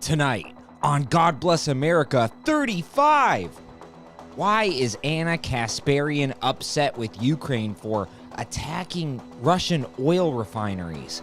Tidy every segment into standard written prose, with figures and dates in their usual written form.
Tonight on God Bless America 35. Why is Anna Kasparian upset with Ukraine for attacking Russian oil refineries?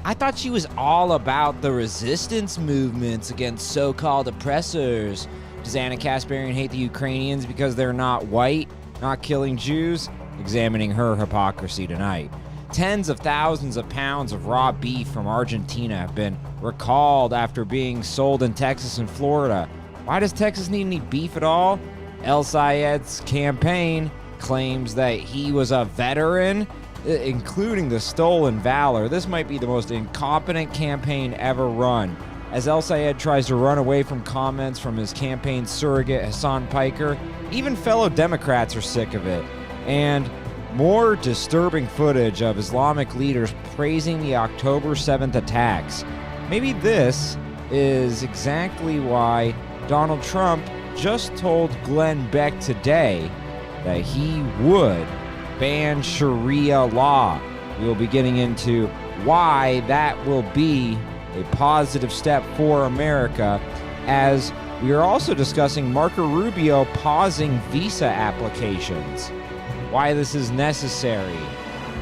I thought she was all about the resistance movements against so-called oppressors. Does Anna Kasparian hate the Ukrainians because they're not white, not killing Jews? Examining her hypocrisy tonight. Tens of thousands of pounds of raw beef from Argentina have been recalled after being sold in Texas and Florida. Why does Texas need any beef at all? El Sayed's campaign claims that he was a veteran, including the stolen valor. This might be the most incompetent campaign ever run, as El Sayed tries to run away from comments from his campaign surrogate Hassan Piker. Even fellow Democrats are sick of it. And more disturbing footage of Islamic leaders praising the October 7th attacks. Maybe this is exactly why Donald Trump just told Glenn Beck today that he would ban Sharia law. We'll be getting into why that will be a positive step for America, as we are also discussing Marco Rubio pausing visa applications, why this is necessary,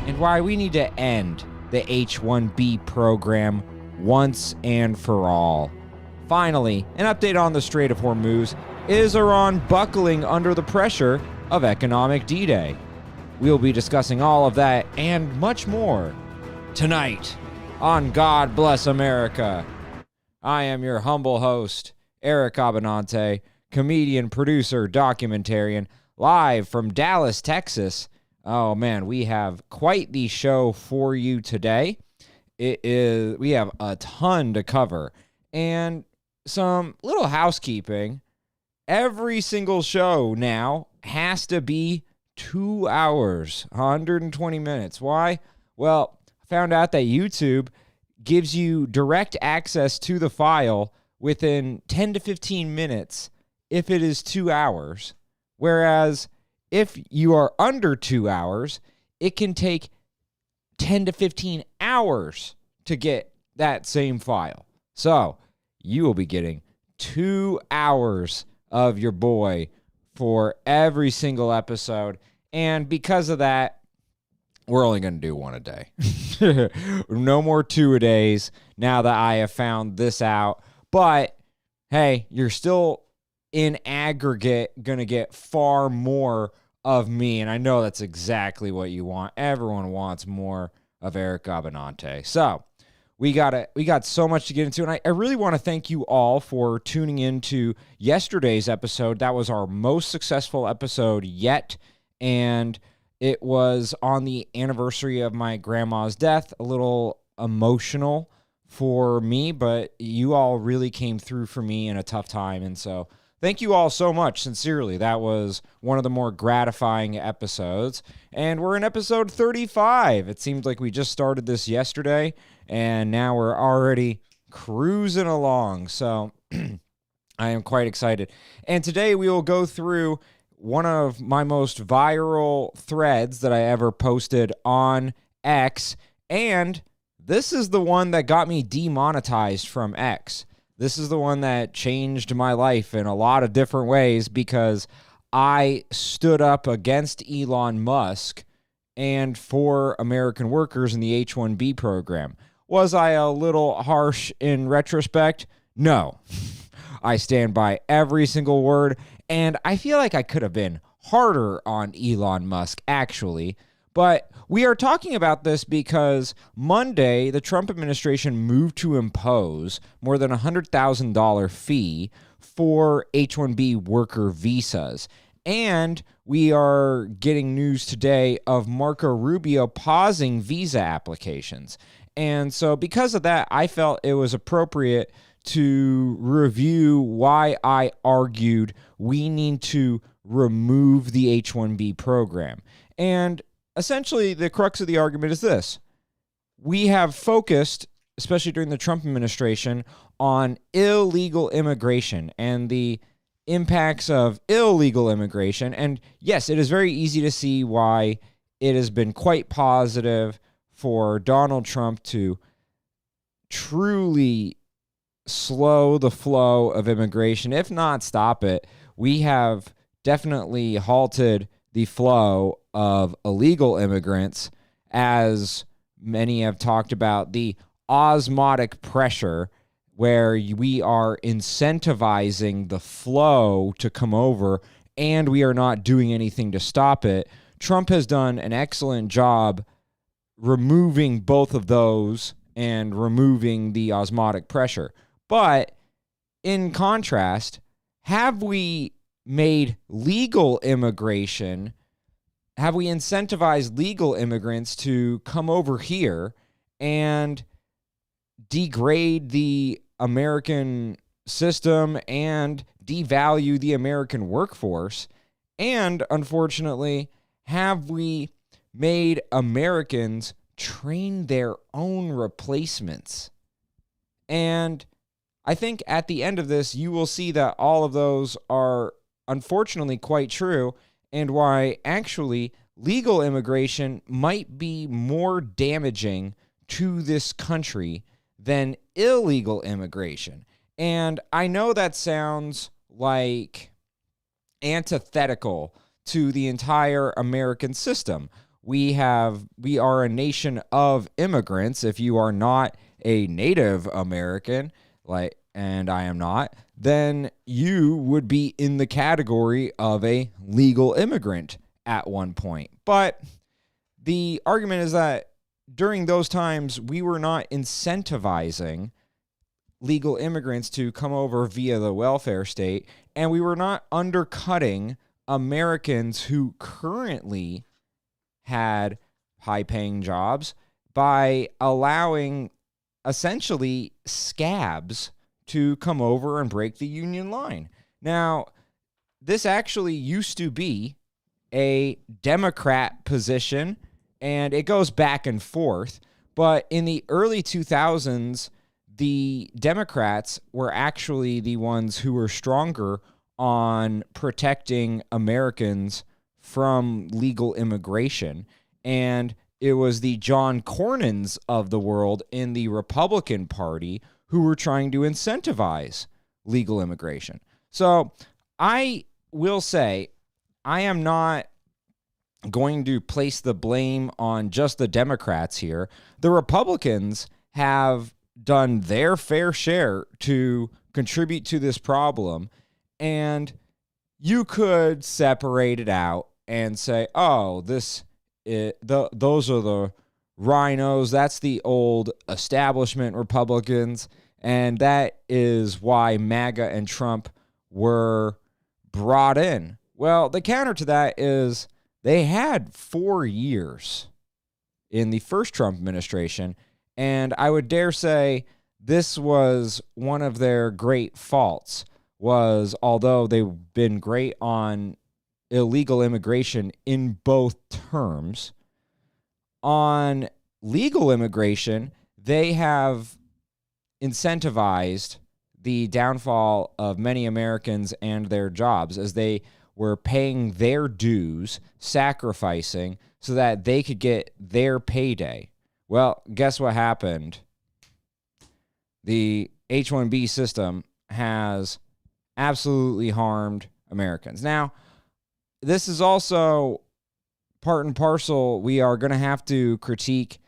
and why we need to end the H-1B program once and for all. Finally, an update on the Strait of Hormuz. Is Iran buckling under the pressure of economic D-Day? We'll be discussing all of that and much more tonight on God Bless America. I am your humble host, Eric Abbenante, comedian, producer, documentarian, live from Dallas, Texas. Oh man, we have quite the show for you today. We have a ton to cover and some little housekeeping. Every single show now has to be 2 hours, 120 minutes. Why? Well, I found out that YouTube gives you direct access to the file within 10 to 15 minutes if it is 2 hours. Whereas if you are under 2 hours, it can take 10 to 15 hours to get that same file. So you will be getting 2 hours of your boy for every single episode. And because of that, we're only going to do one a day. No more 2-a-days now that I have found this out. But hey, you're still in aggregate going to get far more of me. And I know that's exactly what you want. Everyone wants more of Eric Abbenante. So we got so much to get into, and I really want to thank you all for tuning in to yesterday's episode. That was our most successful episode yet, and it was on the anniversary of my grandma's death. A little emotional for me, but you all really came through for me in a tough time, and so thank you all so much, sincerely. That was one of the more gratifying episodes, and we're in episode 35. It seems like we just started this yesterday, and now we're already cruising along, so I am quite excited. And today we will go through one of my most viral threads that I ever posted on X, and this is the one that got me demonetized from X. This is the one that changed my life in a lot of different ways because I stood up against Elon Musk and for American workers in the H-1B program. Was I a little harsh in retrospect? No. I stand by every single word, and I feel like I could have been harder on Elon Musk, actually. But we are talking about this because Monday, the Trump administration moved to impose more than $100,000 fee for H-1B worker visas. And we are getting news today of Marco Rubio pausing visa applications. And so because of that, I felt it was appropriate to review why I argued we need to remove the H-1B program. And essentially, the crux of the argument is this. We have focused, especially during the Trump administration, on illegal immigration and the impacts of illegal immigration. And yes, it is very easy to see why it has been quite positive for Donald Trump to truly slow the flow of immigration, if not stop it. We have definitely halted the flow of illegal immigrants, as many have talked about the osmotic pressure, where we are incentivizing the flow to come over and we are not doing anything to stop it. Trump has done an excellent job removing both of those and removing the osmotic pressure. But in contrast, have we made legal immigration, have we incentivized legal immigrants to come over here and degrade the American system and devalue the American workforce? And unfortunately, have we made Americans train their own replacements? And I think at the end of this, you will see that all of those are unfortunately quite true, and why actually legal immigration might be more damaging to this country than illegal immigration. And I know that sounds like antithetical to the entire American system. We are a nation of immigrants. If you are not a Native American, and I am not, then you would be in the category of a legal immigrant at one point. But the argument is that during those times, we were not incentivizing legal immigrants to come over via the welfare state, and we were not undercutting Americans who currently had high-paying jobs by allowing essentially scabs to come over and break the union line. Now, this actually used to be a Democrat position, and it goes back and forth, but in the early 2000s, the Democrats were actually the ones who were stronger on protecting Americans from legal immigration. And it was the John Cornyn's of the world in the Republican Party who were trying to incentivize legal immigration. So I will say, I am not going to place the blame on just the Democrats here. The Republicans have done their fair share to contribute to this problem, and you could separate it out and say, oh, those are the rhinos. That's the old establishment Republicans, and that is why MAGA and Trump were brought in. Well, the counter to that is they had 4 years in the first Trump administration, and I would dare say this was one of their great faults, was although they've been great on illegal immigration in both terms, on legal immigration, they have incentivized the downfall of many Americans and their jobs, as they were paying their dues, sacrificing so that they could get their payday. Well, guess what happened? The H-1B system has absolutely harmed Americans. Now, this is also part and parcel. We are going to have to critique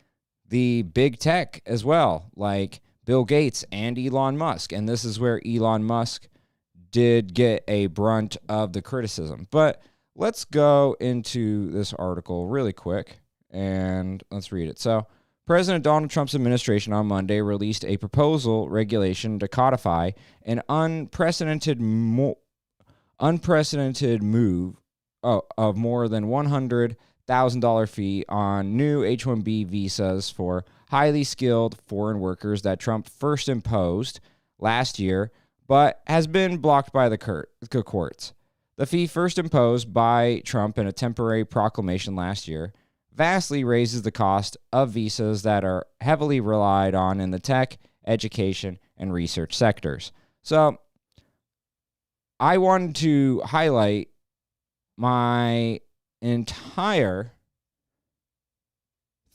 the big tech as well, like Bill Gates and Elon Musk. And this is where Elon Musk did get a brunt of the criticism. But let's go into this article really quick and let's read it. So, President Donald Trump's administration on Monday released a proposal regulation to codify an unprecedented move of more than $100,000 fee on new H-1B visas for highly skilled foreign workers that Trump first imposed last year, but has been blocked by the courts. The fee, first imposed by Trump in a temporary proclamation last year, vastly raises the cost of visas that are heavily relied on in the tech, education, and research sectors. So I wanted to highlight my entire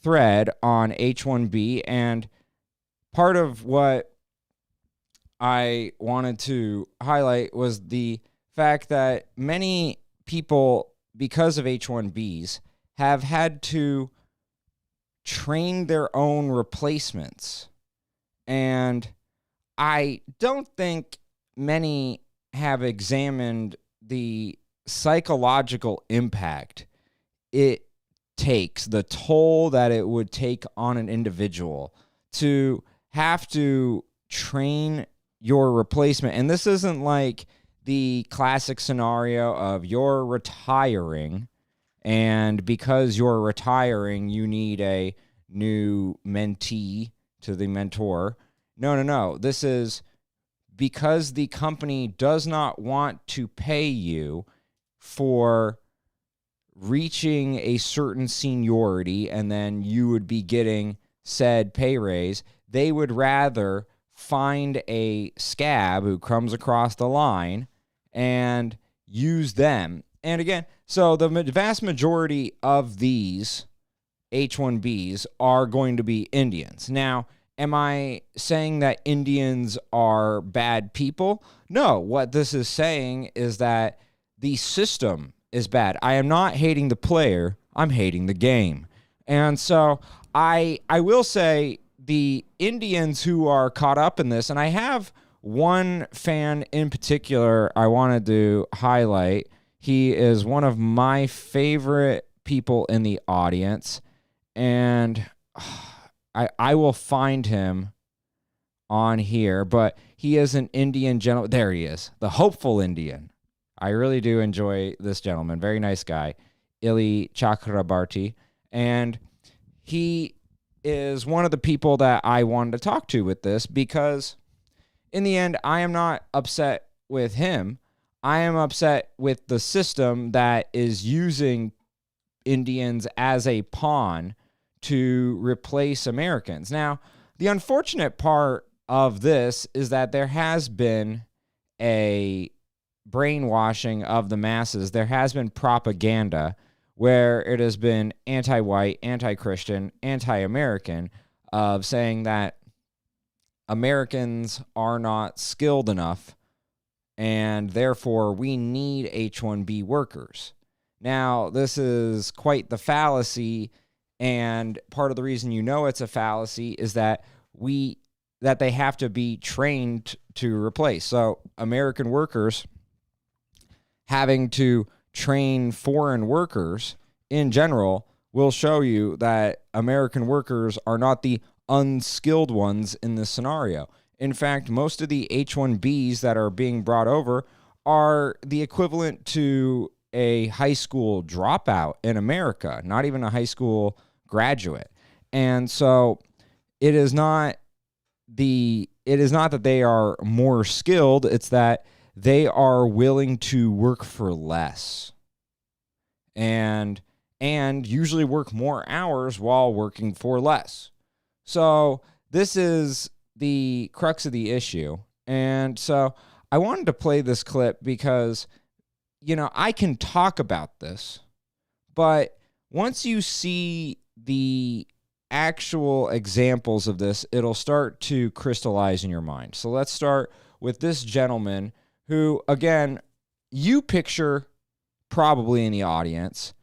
thread on H-1B, and part of what I wanted to highlight was the fact that many people, because of H-1Bs, have had to train their own replacements. And I don't think many have examined the psychological impact it takes, the toll that it would take on an individual to have to train your replacement. And this isn't like the classic scenario of you're retiring, and because you're retiring, you need a new mentee to the mentor. No. This is because the company does not want to pay you for reaching a certain seniority and then you would be getting said pay raise. They would rather find a scab who comes across the line and use them. And again, so the vast majority of these H-1Bs are going to be Indians. Now, am I saying that Indians are bad people? No, what this is saying is that the system is bad. I am not hating the player, I'm hating the game. And so I will say the Indians who are caught up in this, and I have one fan in particular I wanted to highlight. He is one of my favorite people in the audience, and I will find him on here, but he is an Indian gentleman. There he is, the hopeful Indian. I really do enjoy this gentleman. Very nice guy, Ili Chakrabarti. And he is one of the people that I wanted to talk to with this because in the end, I am not upset with him. I am upset with the system that is using Indians as a pawn to replace Americans. Now, the unfortunate part of this is that there has been a brainwashing of the masses. There has been propaganda where it has been anti-white, anti-Christian, anti-American, of saying that Americans are not skilled enough and therefore we need H-1B workers. Now, this is quite the fallacy, and part of the reason you know it's a fallacy is that they have to be trained to replace. So American workers having to train foreign workers in general will show you that American workers are not the unskilled ones in this scenario. In fact, most of the H-1Bs that are being brought over are the equivalent to a high school dropout in America, not even a high school graduate. And so it is not that they are more skilled, it's that they are willing to work for less and usually work more hours while working for less. So this is the crux of the issue. And so I wanted to play this clip because, I can talk about this, but once you see the actual examples of this, it'll start to crystallize in your mind. So let's start with this gentleman who, again, you picture probably in the audience,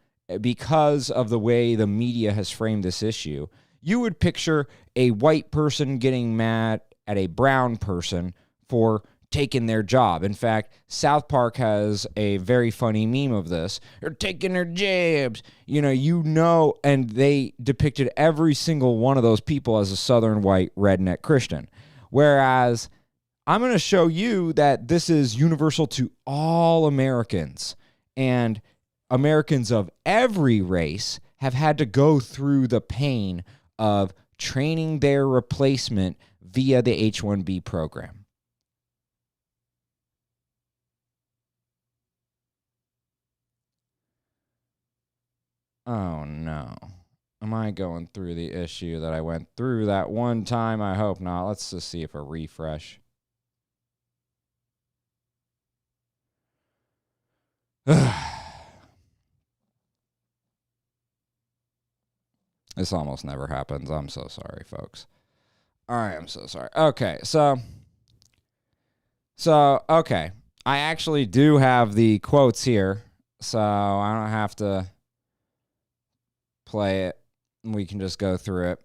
because of the way the media has framed this issue, you would picture a white person getting mad at a brown person for taking their job. In fact, South Park has a very funny meme of this. They're taking their jabs. And they depicted every single one of those people as a Southern white redneck Christian. Whereas I'm going to show you that this is universal to all Americans, and Americans of every race have had to go through the pain of training their replacement via the H-1B program. Oh no. Am I going through the issue that I went through that one time? I hope not. Let's just see if a refresh. This almost never happens. I'm so sorry, folks. All right, I'm so sorry. Okay, so So, okay. I actually do have the quotes here, so I don't have to play it. We can just go through it.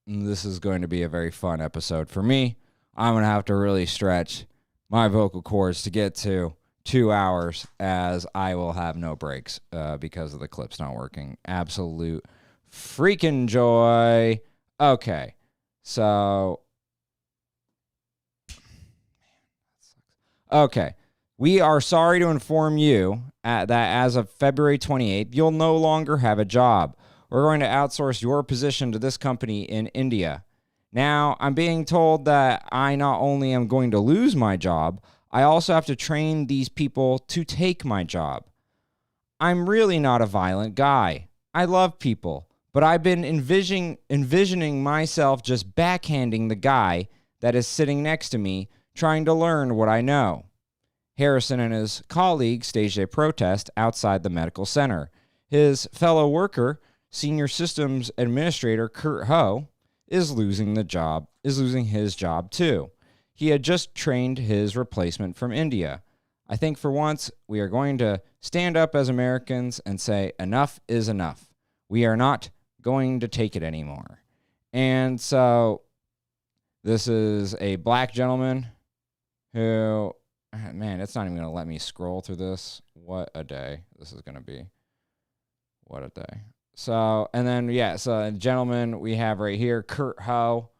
And this is going to be a very fun episode for me. I'm going to have to really stretch my vocal cords to get to 2 hours, as I will have no breaks because of the clips not working. Absolute freaking joy. Okay. So, okay. We are sorry to inform you that as of February 28th, you'll no longer have a job. We're going to outsource your position to this company in India. Now, I'm being told that I not only am going to lose my job, I also have to train these people to take my job. I'm really not a violent guy. I love people, but I've been envisioning myself just backhanding the guy that is sitting next to me, trying to learn what I know. Harrison and his colleague staged a protest outside the medical center. His fellow worker, Senior Systems Administrator Kurt Ho, is losing his job too. He had just trained his replacement from India. I think for once we are going to stand up as Americans and say enough is enough. We are not going to take it anymore. And so this is a black gentleman who, man, it's not even going to let me scroll through this. What a day this is going to be. What a day. So, and then, yeah, so a gentleman we have right here, Kurt Ho,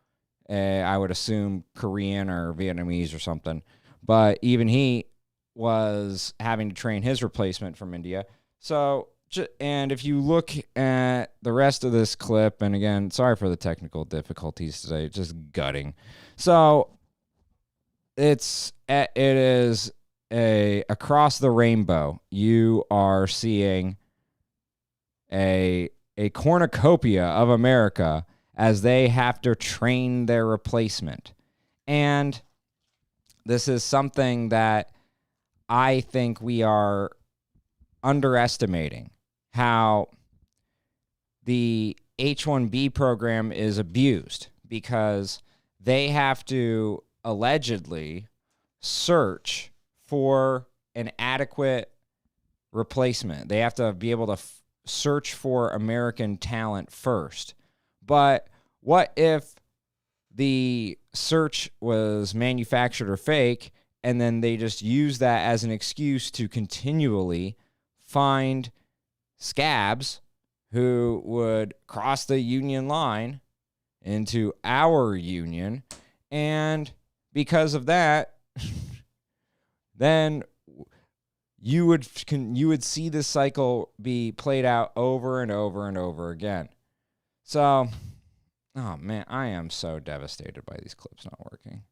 I would assume Korean or Vietnamese or something. But even he was having to train his replacement from India. So, and if you look at the rest of this clip, and again, sorry for the technical difficulties today, just gutting. So, it is across the rainbow. You are seeing a cornucopia of America as they have to train their replacement. And this is something that I think we are underestimating, how the H-1B program is abused, because they have to allegedly search for an adequate replacement. They have to be able to search for American talent first. But what if the search was manufactured or fake, and then they just use that as an excuse to continually find scabs who would cross the union line into our union, and because of that, then you would see this cycle be played out over and over and over again. So, oh man, I am so devastated by these clips not working.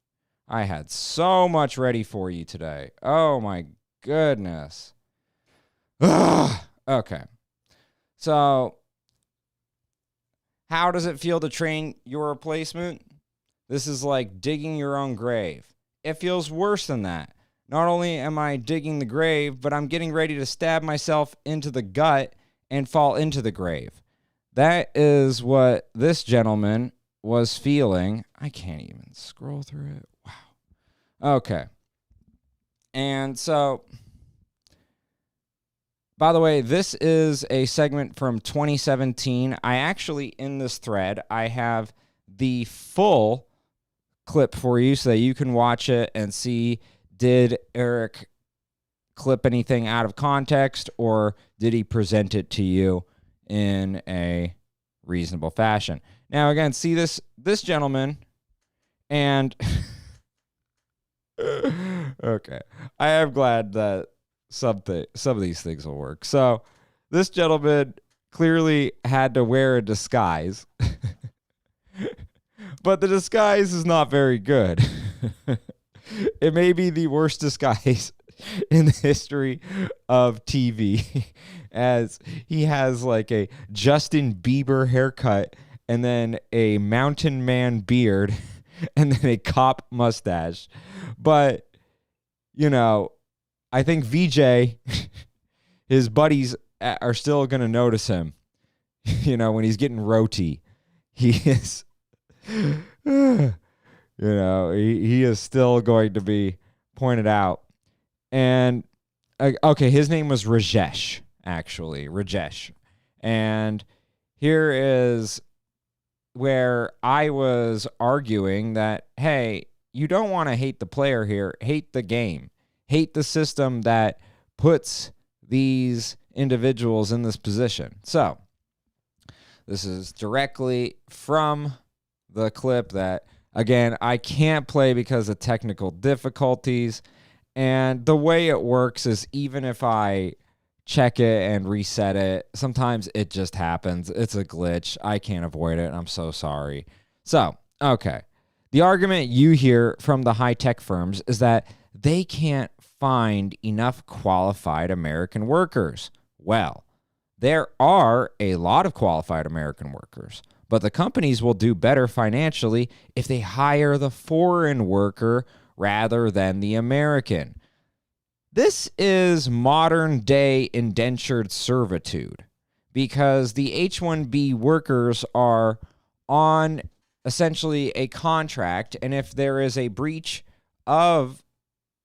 I had so much ready for you today. Oh my goodness. Okay. So, how does it feel to train your replacement? This is like digging your own grave. It feels worse than that. Not only am I digging the grave, but I'm getting ready to stab myself into the gut and fall into the grave. That is what this gentleman was feeling. I can't even scroll through it. Wow. Okay. And so, by the way, this is a segment from 2017. I actually, in this thread, I have the full clip for you so that you can watch it and see, did Eric clip anything out of context, or did he present it to you in a reasonable fashion? Now, again, see this gentleman, and okay, I am glad that some of these things will work. So, this gentleman clearly had to wear a disguise, but the disguise is not very good. It may be the worst disguise in the history of TV, as he has like a Justin Bieber haircut and then a mountain man beard and then a cop mustache. But, you know, I think VJ, his buddies are still going to notice him, you know, when he's getting roti. He is, you know, he is still going to be pointed out. And okay, his name was Rajesh, actually. Rajesh. And here is where I was arguing that, hey, you don't want to hate the player here. Hate the game. Hate the system that puts these individuals in this position. So, this is directly from the clip that, again, I can't play because of technical difficulties. And the way it works is even if I check it and reset it, sometimes it just happens. It's a glitch. I can't avoid it. I'm so sorry. So, okay. The argument you hear from the high-tech firms is that they can't find enough qualified American workers. Well, there are a lot of qualified American workers, but the companies will do better financially if they hire the foreign worker rather than the American. This is modern-day indentured servitude because the H-1B workers are on essentially a contract, and if there is a breach of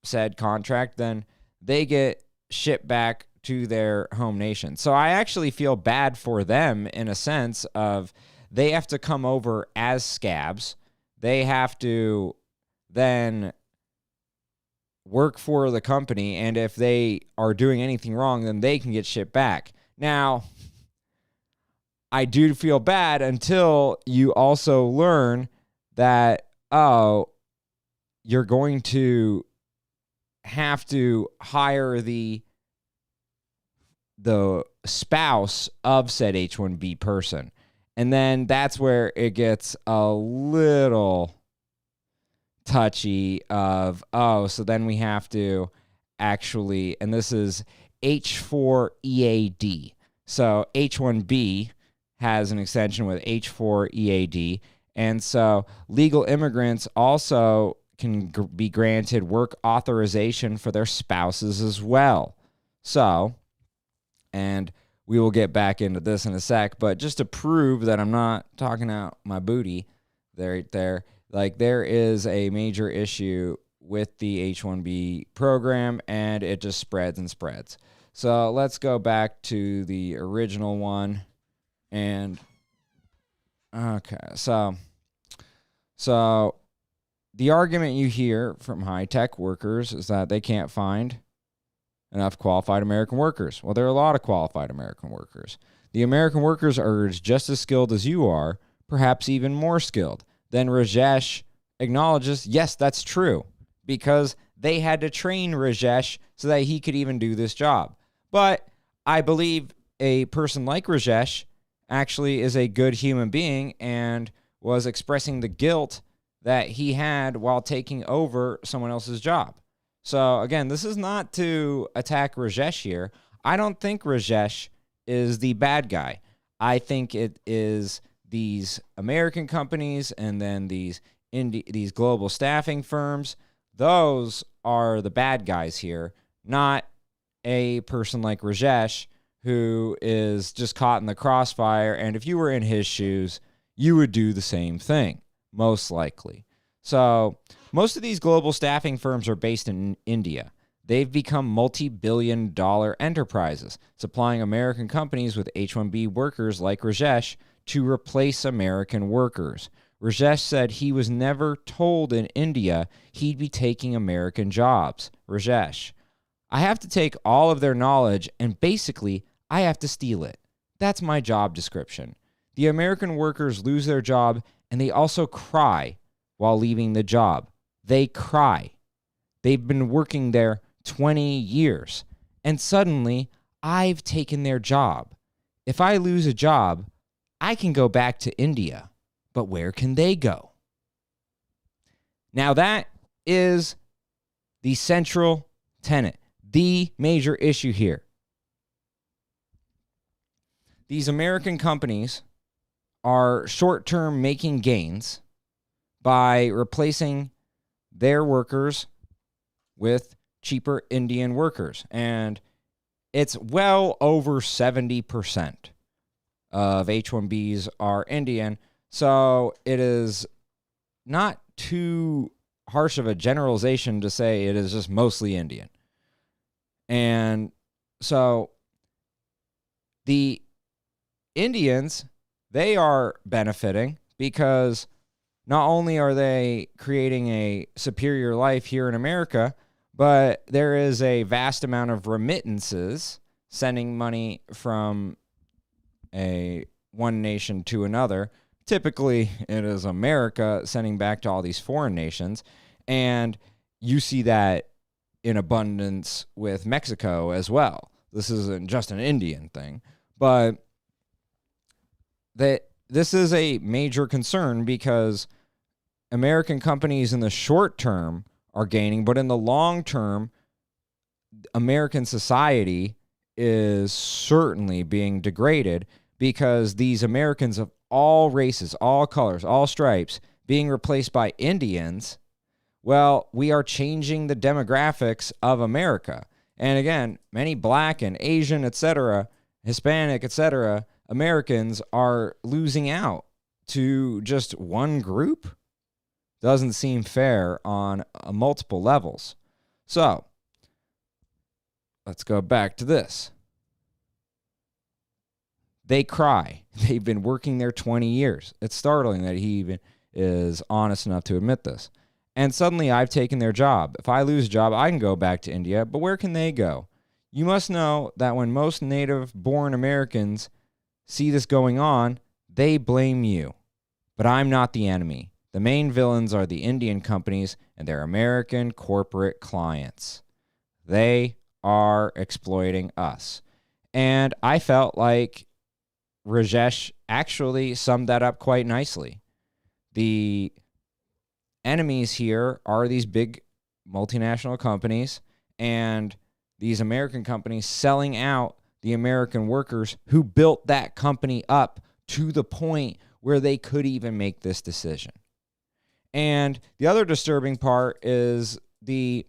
said contract, then they get shipped back to their home nation. So I actually feel bad for them in a sense of they have to come over as scabs. They have to then work for the company, and if they are doing anything wrong, then they can get shipped back. Now, I do feel bad until you also learn that, oh, you're going to have to hire the spouse of said H-1B person. And then that's where it gets a little touchy of, oh, so then we have to actually, and this is H4EAD. So H-1B has an extension with H4EAD. And so legal immigrants also can be granted work authorization for their spouses as well. So, and we will get back into this in a sec, but just to prove that I'm not talking out my booty there, like there is a major issue with the H-1B program, and it just spreads and spreads. So let's go back to the original one. And, okay, so the argument you hear from high-tech workers is that they can't find enough qualified American workers. Well, there are a lot of qualified American workers. The American workers are just as skilled as you are, perhaps even more skilled. Then Rajesh acknowledges, yes, that's true, because they had to train Rajesh so that he could even do this job. But I believe a person like Rajesh actually is a good human being and was expressing the guilt that he had while taking over someone else's job. So again, this is not to attack Rajesh here. I don't think Rajesh is the bad guy. I think it is these American companies and then these global staffing firms. Those are the bad guys here, not a person like Rajesh who is just caught in the crossfire. And if you were in his shoes, you would do the same thing, most likely. So most of these global staffing firms are based in India. They've become multi-billion-dollar enterprises, supplying American companies with H-1B workers like Rajesh to replace American workers. Rajesh said he was never told in India he'd be taking American jobs. Rajesh, I have to take all of their knowledge and basically I have to steal it. That's my job description. The American workers lose their job and they also cry while leaving the job. They cry. They've been working there 20 years and suddenly I've taken their job. If I lose a job, I can go back to India, but where can they go? Now that is the central tenet, the major issue here. These American companies are short-term making gains by replacing their workers with cheaper Indian workers. And it's well over 70% of H-1Bs are Indian. So it is not too harsh of a generalization to say it is just mostly Indian. And so the Indians, they are benefiting because not only are they creating a superior life here in America, but there is a vast amount of remittances sending money from one nation to another. Typically, it is America sending back to all these foreign nations. And you see that in abundance with Mexico as well. This isn't just an Indian thing, but this is a major concern because American companies in the short term are gaining, but in the long term, American society is certainly being degraded because these Americans of all races, all colors, all stripes being replaced by Indians, well, we are changing the demographics of America. And again, many black and Asian, etc., Hispanic, etc., Americans are losing out to just one group. Doesn't seem fair on multiple levels. So, let's go back to this. They cry. They've been working there 20 years. It's startling that he even is honest enough to admit this. And suddenly I've taken their job. If I lose a job, I can go back to India, but where can they go? You must know that when most native-born Americans see this going on, they blame you. But I'm not the enemy. The main villains are the Indian companies and their American corporate clients. They are exploiting us. And I felt like Rajesh actually summed that up quite nicely. The enemies here are these big multinational companies and these American companies selling out the American workers who built that company up to the point where they could even make this decision. And the other disturbing part is the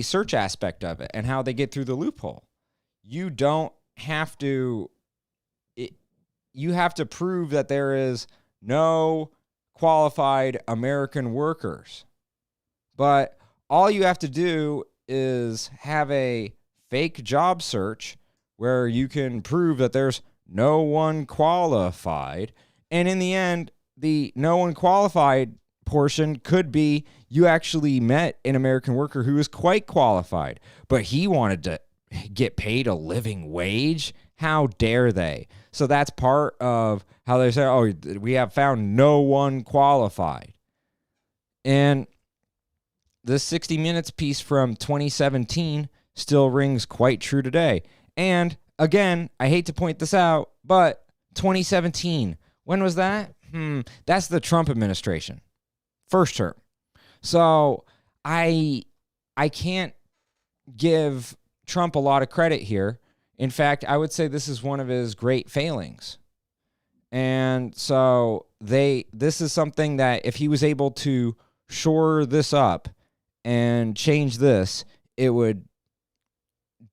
search aspect of it and how they get through the loophole. You have to prove that there is no qualified American workers. But all you have to do is have a fake job search where you can prove that there's no one qualified. And in the end, the no one qualified portion could be you actually met an American worker who was quite qualified, but he wanted to get paid a living wage. How dare they? So that's part of how they say, oh, we have found no one qualified. And this 60 Minutes piece from 2017 still rings quite true today. And again, I hate to point this out, but 2017, when was that? That's the Trump administration. First term. So I can't give Trump a lot of credit here. In fact, I would say this is one of his great failings. And so this is something that if he was able to shore this up and change this, it would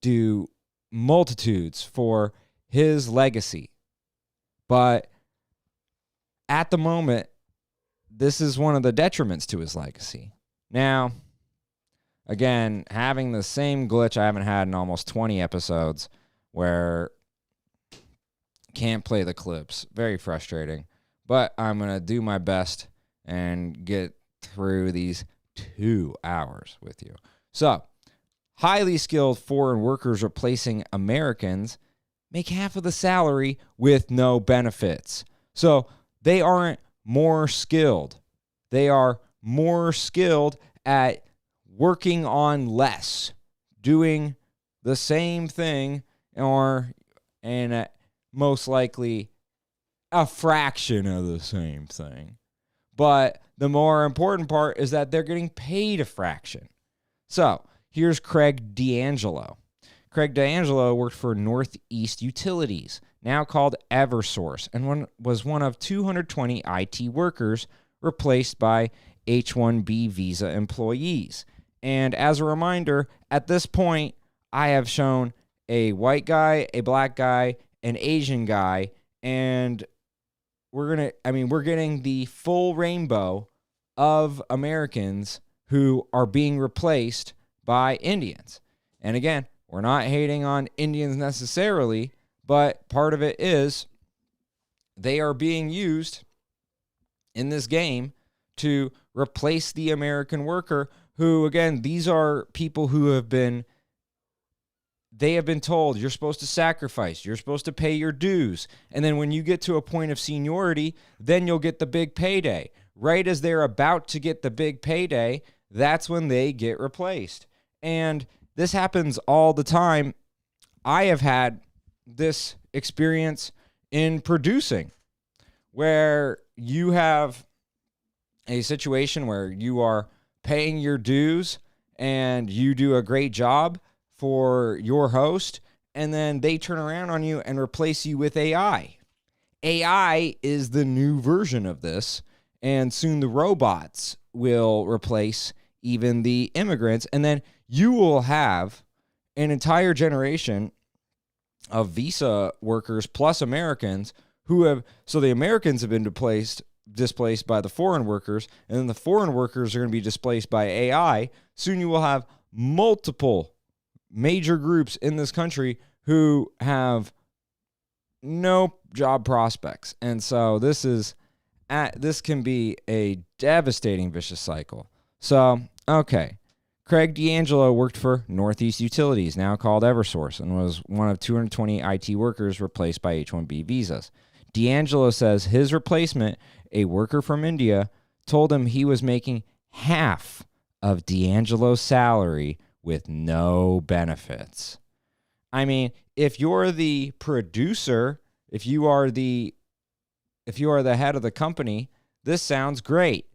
do multitudes for his legacy. But at the moment, this is one of the detriments to his legacy. Now, again, having the same glitch I haven't had in almost 20 episodes where can't play the clips. Very frustrating. But I'm going to do my best and get through these 2 hours with you. So, highly skilled foreign workers replacing Americans make half of the salary with no benefits. So, they aren't more skilled. They are more skilled at working on less, doing the same thing, and most likely a fraction of the same thing. But the more important part is that they're getting paid a fraction. So here's Craig D'Angelo. Craig D'Angelo worked for Northeast Utilities, now called Eversource, and was one of 220 IT workers replaced by H-1B visa employees. And as a reminder, at this point, I have shown a white guy, a black guy, an Asian guy, and we're getting the full rainbow of Americans who are being replaced by Indians. And again, we're not hating on Indians necessarily, but part of it is they are being used in this game to replace the American worker who, again, these are people who have been told you're supposed to sacrifice, you're supposed to pay your dues. And then when you get to a point of seniority, then you'll get the big payday. Right as they're about to get the big payday, that's when they get replaced. And this happens all the time. I have had this experience in producing where you have a situation where you are paying your dues and you do a great job for your host, and then they turn around on you and replace you with AI. AI is the new version of this, and soon the robots will replace even the immigrants, and then you will have an entire generation of visa workers plus Americans who have, so the Americans have been displaced by the foreign workers, and then the foreign workers are going to be displaced by AI. Soon you will have multiple major groups in this country who have no job prospects. And so this can be a devastating vicious cycle. So, okay. Craig D'Angelo worked for Northeast Utilities, now called Eversource, and was one of 220 IT workers replaced by H-1B visas. D'Angelo says his replacement, a worker from India, told him he was making half of D'Angelo's salary with no benefits. I mean, if you're the producer, if you are the head of the company, this sounds great.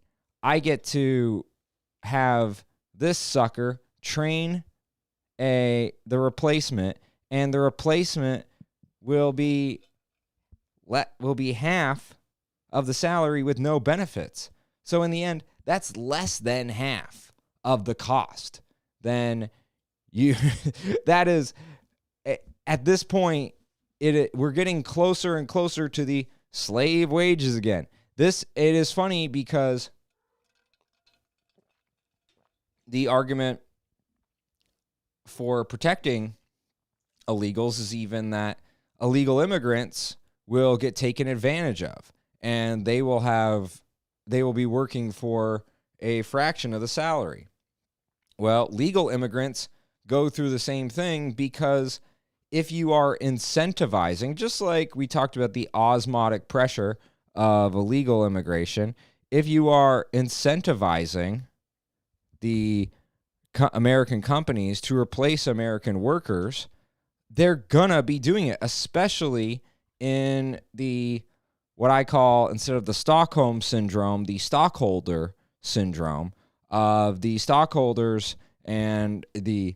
I get to have this sucker train the replacement, and the replacement will be half of the salary with no benefits. So in the end, that's less than half of the cost. Then that is, at this point, we're getting closer and closer to the slave wages again. It is funny because the argument for protecting illegals is even that illegal immigrants will get taken advantage of, and they will be working for a fraction of the salary. Well, legal immigrants go through the same thing, because if you are incentivizing, just like we talked about the osmotic pressure of illegal immigration, if you are incentivizing the American companies to replace American workers, they're gonna be doing it, especially in what I call, instead of the Stockholm syndrome, the stockholder syndrome of the stockholders and the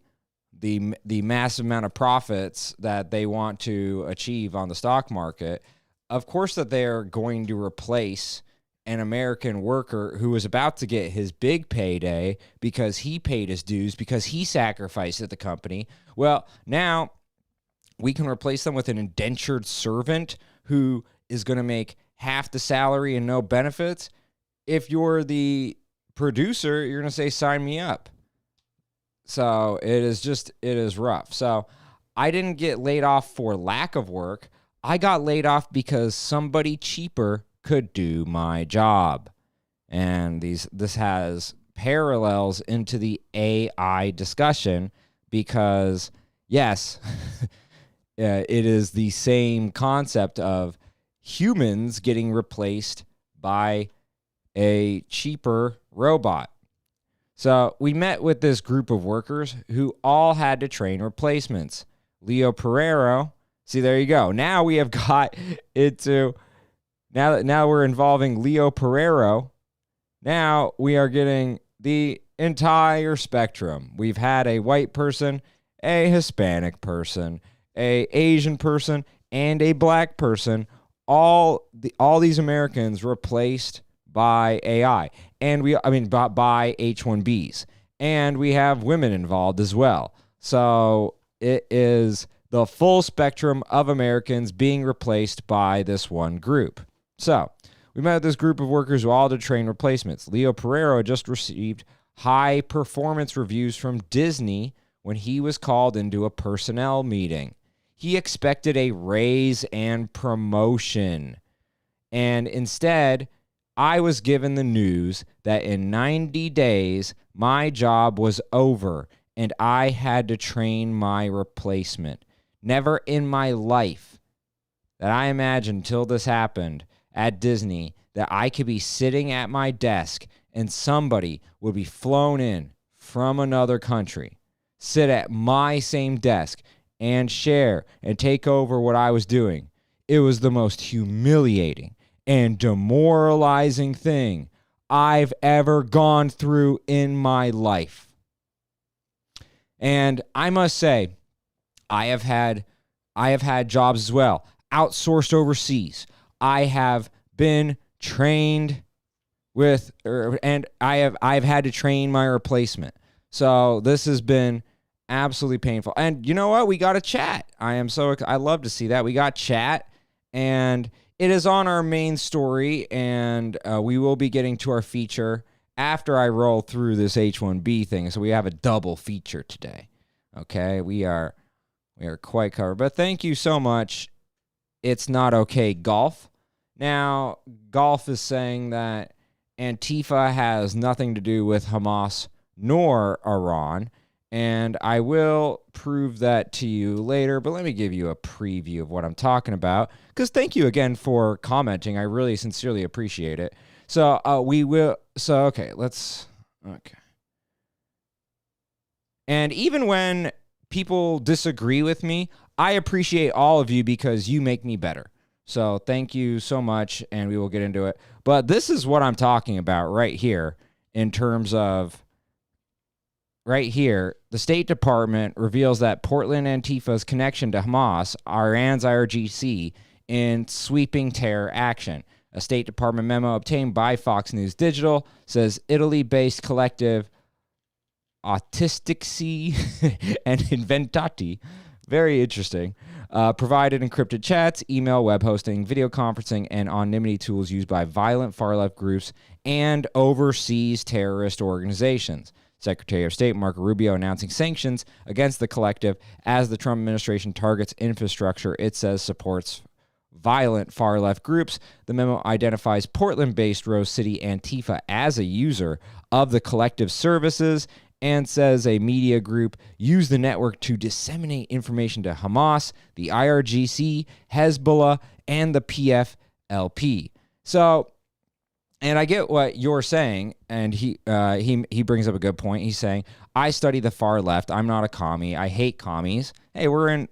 massive amount of profits that they want to achieve on the stock market. Of course that they're going to replace an American worker who was about to get his big payday because he paid his dues, because he sacrificed at the company. Well, now we can replace them with an indentured servant who is going to make half the salary and no benefits. If you're the producer, you're going to say, sign me up. So it is rough. So I didn't get laid off for lack of work. I got laid off because somebody cheaper could do my job. And this has parallels into the AI discussion, because yes, it is the same concept of humans getting replaced by a cheaper robot. So we met with this group of workers who all had to train replacements. Leo Pereiro, see, there you go. Now we have got into, now we're involving Leo Pereiro. Now we are getting the entire spectrum. We've had a white person, a Hispanic person, a Asian person, and a black person. All these Americans replaced by AI, and by H-1Bs, and we have women involved as well. So it is the full spectrum of Americans being replaced by this one group. So We met with this group of workers who all did train replacements. Leo Pereiro had just received high performance reviews from Disney when he was called into a personnel meeting. He expected a raise and promotion. And instead, I was given the news that in 90 days, my job was over and I had to train my replacement. Never in my life that I imagined till this happened at Disney that I could be sitting at my desk and somebody would be flown in from another country, sit at my same desk and share and take over what I was doing. It was the most humiliating and demoralizing thing I've ever gone through in my life. And I must say, I have had jobs as well, outsourced overseas. I have been trained and I've had to train my replacement. So this has been absolutely painful. And you know what? We got a chat. I love to see that. We got chat, and it is on our main story, and we will be getting to our feature after I roll through this H-1B thing. So we have a double feature today. Okay, we are quite covered. But thank you so much. It's Not Okay Golf. Now, Golf is saying that Antifa has nothing to do with Hamas nor Iran, and I will prove that to you later, but let me give you a preview of what I'm talking about, because thank you again for commenting. I really sincerely appreciate it. Okay. And even when people disagree with me, I appreciate all of you because you make me better. So thank you so much, and we will get into it. But this is what I'm talking about right here in terms of right here. The State Department reveals that Portland Antifa's connection to Hamas, Iran's IRGC, in sweeping terror action. A State Department memo obtained by Fox News Digital says Italy-based collective Autisticsi and Inventati, very interesting, provided encrypted chats, email, web hosting, video conferencing, and anonymity tools used by violent far-left groups and overseas terrorist organizations. Secretary of State Marco Rubio announcing sanctions against the collective as the Trump administration targets infrastructure it says supports violent far-left groups. The memo identifies Portland-based Rose City Antifa as a user of the collective services and says a media group used the network to disseminate information to Hamas, the IRGC, Hezbollah, and the PFLP. So, and I get what you're saying, and he brings up a good point. He's saying, I study the far left. I'm not a commie. I hate commies. Hey, we're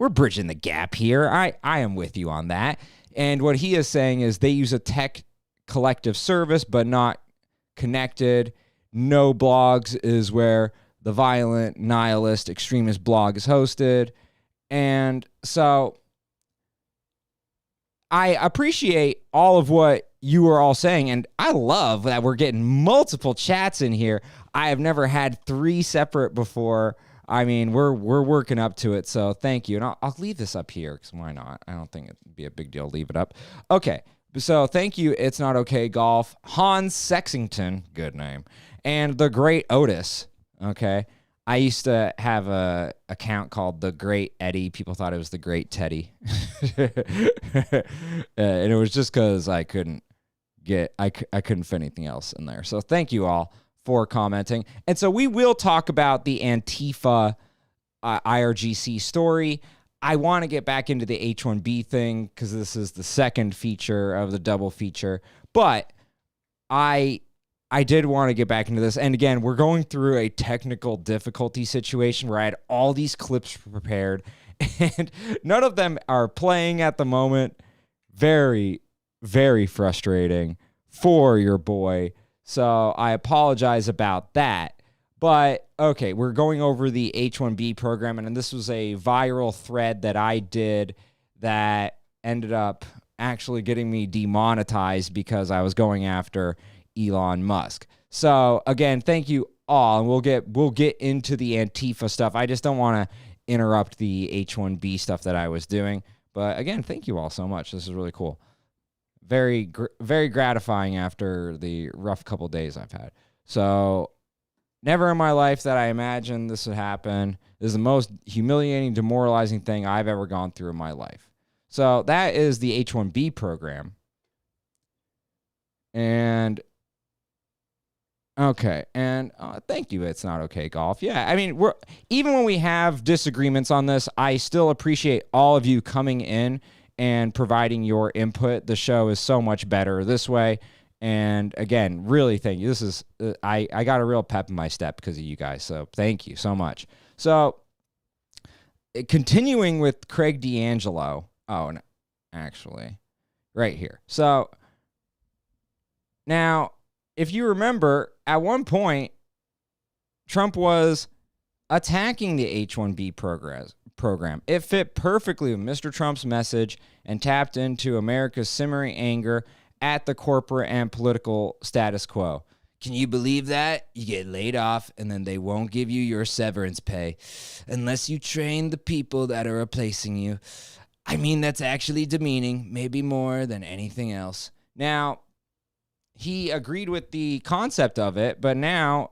bridging the gap here. I am with you on that. And what he is saying is they use a tech collective service, but not connected. No Blogs is where the violent, nihilist, extremist blog is hosted. And so I appreciate all of what you are all saying, and I love that we're getting multiple chats in here. I have never had 3 separate before. I mean, we're working up to it, so thank you. And I'll leave this up here, because why not? I don't think it'd be a big deal to leave it up. Okay, so thank you, It's Not Okay Golf, Hans Sexington, good name, and The Great Otis, okay? I used to have a account called The Great Eddie. People thought it was The Great Teddy. And it was just because I couldn't fit anything else in there. So thank you all for commenting. And so we will talk about the Antifa IRGC story. I want to get back into the H-1B thing because this is the second feature of the double feature. But I did want to get back into this. And again, we're going through a technical difficulty situation where I had all these clips prepared and none of them are playing at the moment. Very, very frustrating for your boy. So I apologize about that. But okay, we're going over the H-1B program, and this was a viral thread that I did that ended up actually getting me demonetized because I was going after Elon Musk. So again, thank you all, and we'll get into the Antifa stuff. I just don't want to interrupt the H-1B stuff that I was doing. But again, thank you all so much. This is really cool. very gratifying after the rough couple days I've had. So never in my life that I imagined this would happen. This is the most humiliating, demoralizing thing I've ever gone through in my life. So that is the H-1B program. And okay, and thank you. It's not okay, golf. Yeah, I mean, even when we have disagreements on this, I still appreciate all of you coming in and providing your input. The show is so much better this way. And again, really thank you. This is I got a real pep in my step because of you guys. So thank you so much. So continuing with Craig D'Angelo. Oh, no, actually, right here. So now, if you remember, at one point, Trump was attacking the H-1B program. It fit perfectly with Mr. Trump's message and tapped into America's simmering anger at the corporate and political status quo. Can you believe that? You get laid off and then they won't give you your severance pay unless you train the people that are replacing you. I mean, that's actually demeaning, maybe more than anything else. Now, he agreed with the concept of it, but now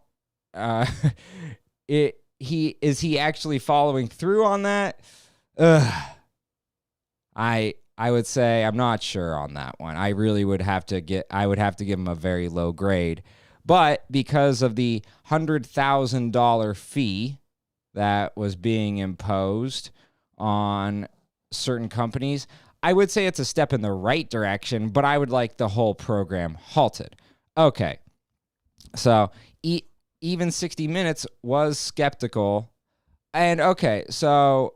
he actually following through on that? I would say I'm not sure on that one. I really would have to give him a very low grade. But because of the $100,000 fee that was being imposed on certain companies, I would say it's a step in the right direction, but I would like the whole program halted. Okay, so even 60 Minutes was skeptical. And okay, so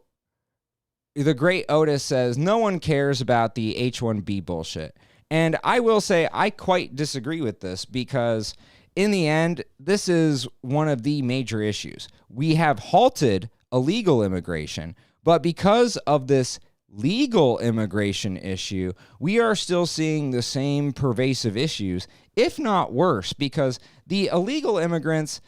the great Otis says, no one cares about the H-1B bullshit. And I will say I quite disagree with this because in the end, this is one of the major issues. We have halted illegal immigration, but because of this legal immigration issue, we are still seeing the same pervasive issues, if not worse, because the illegal immigrants,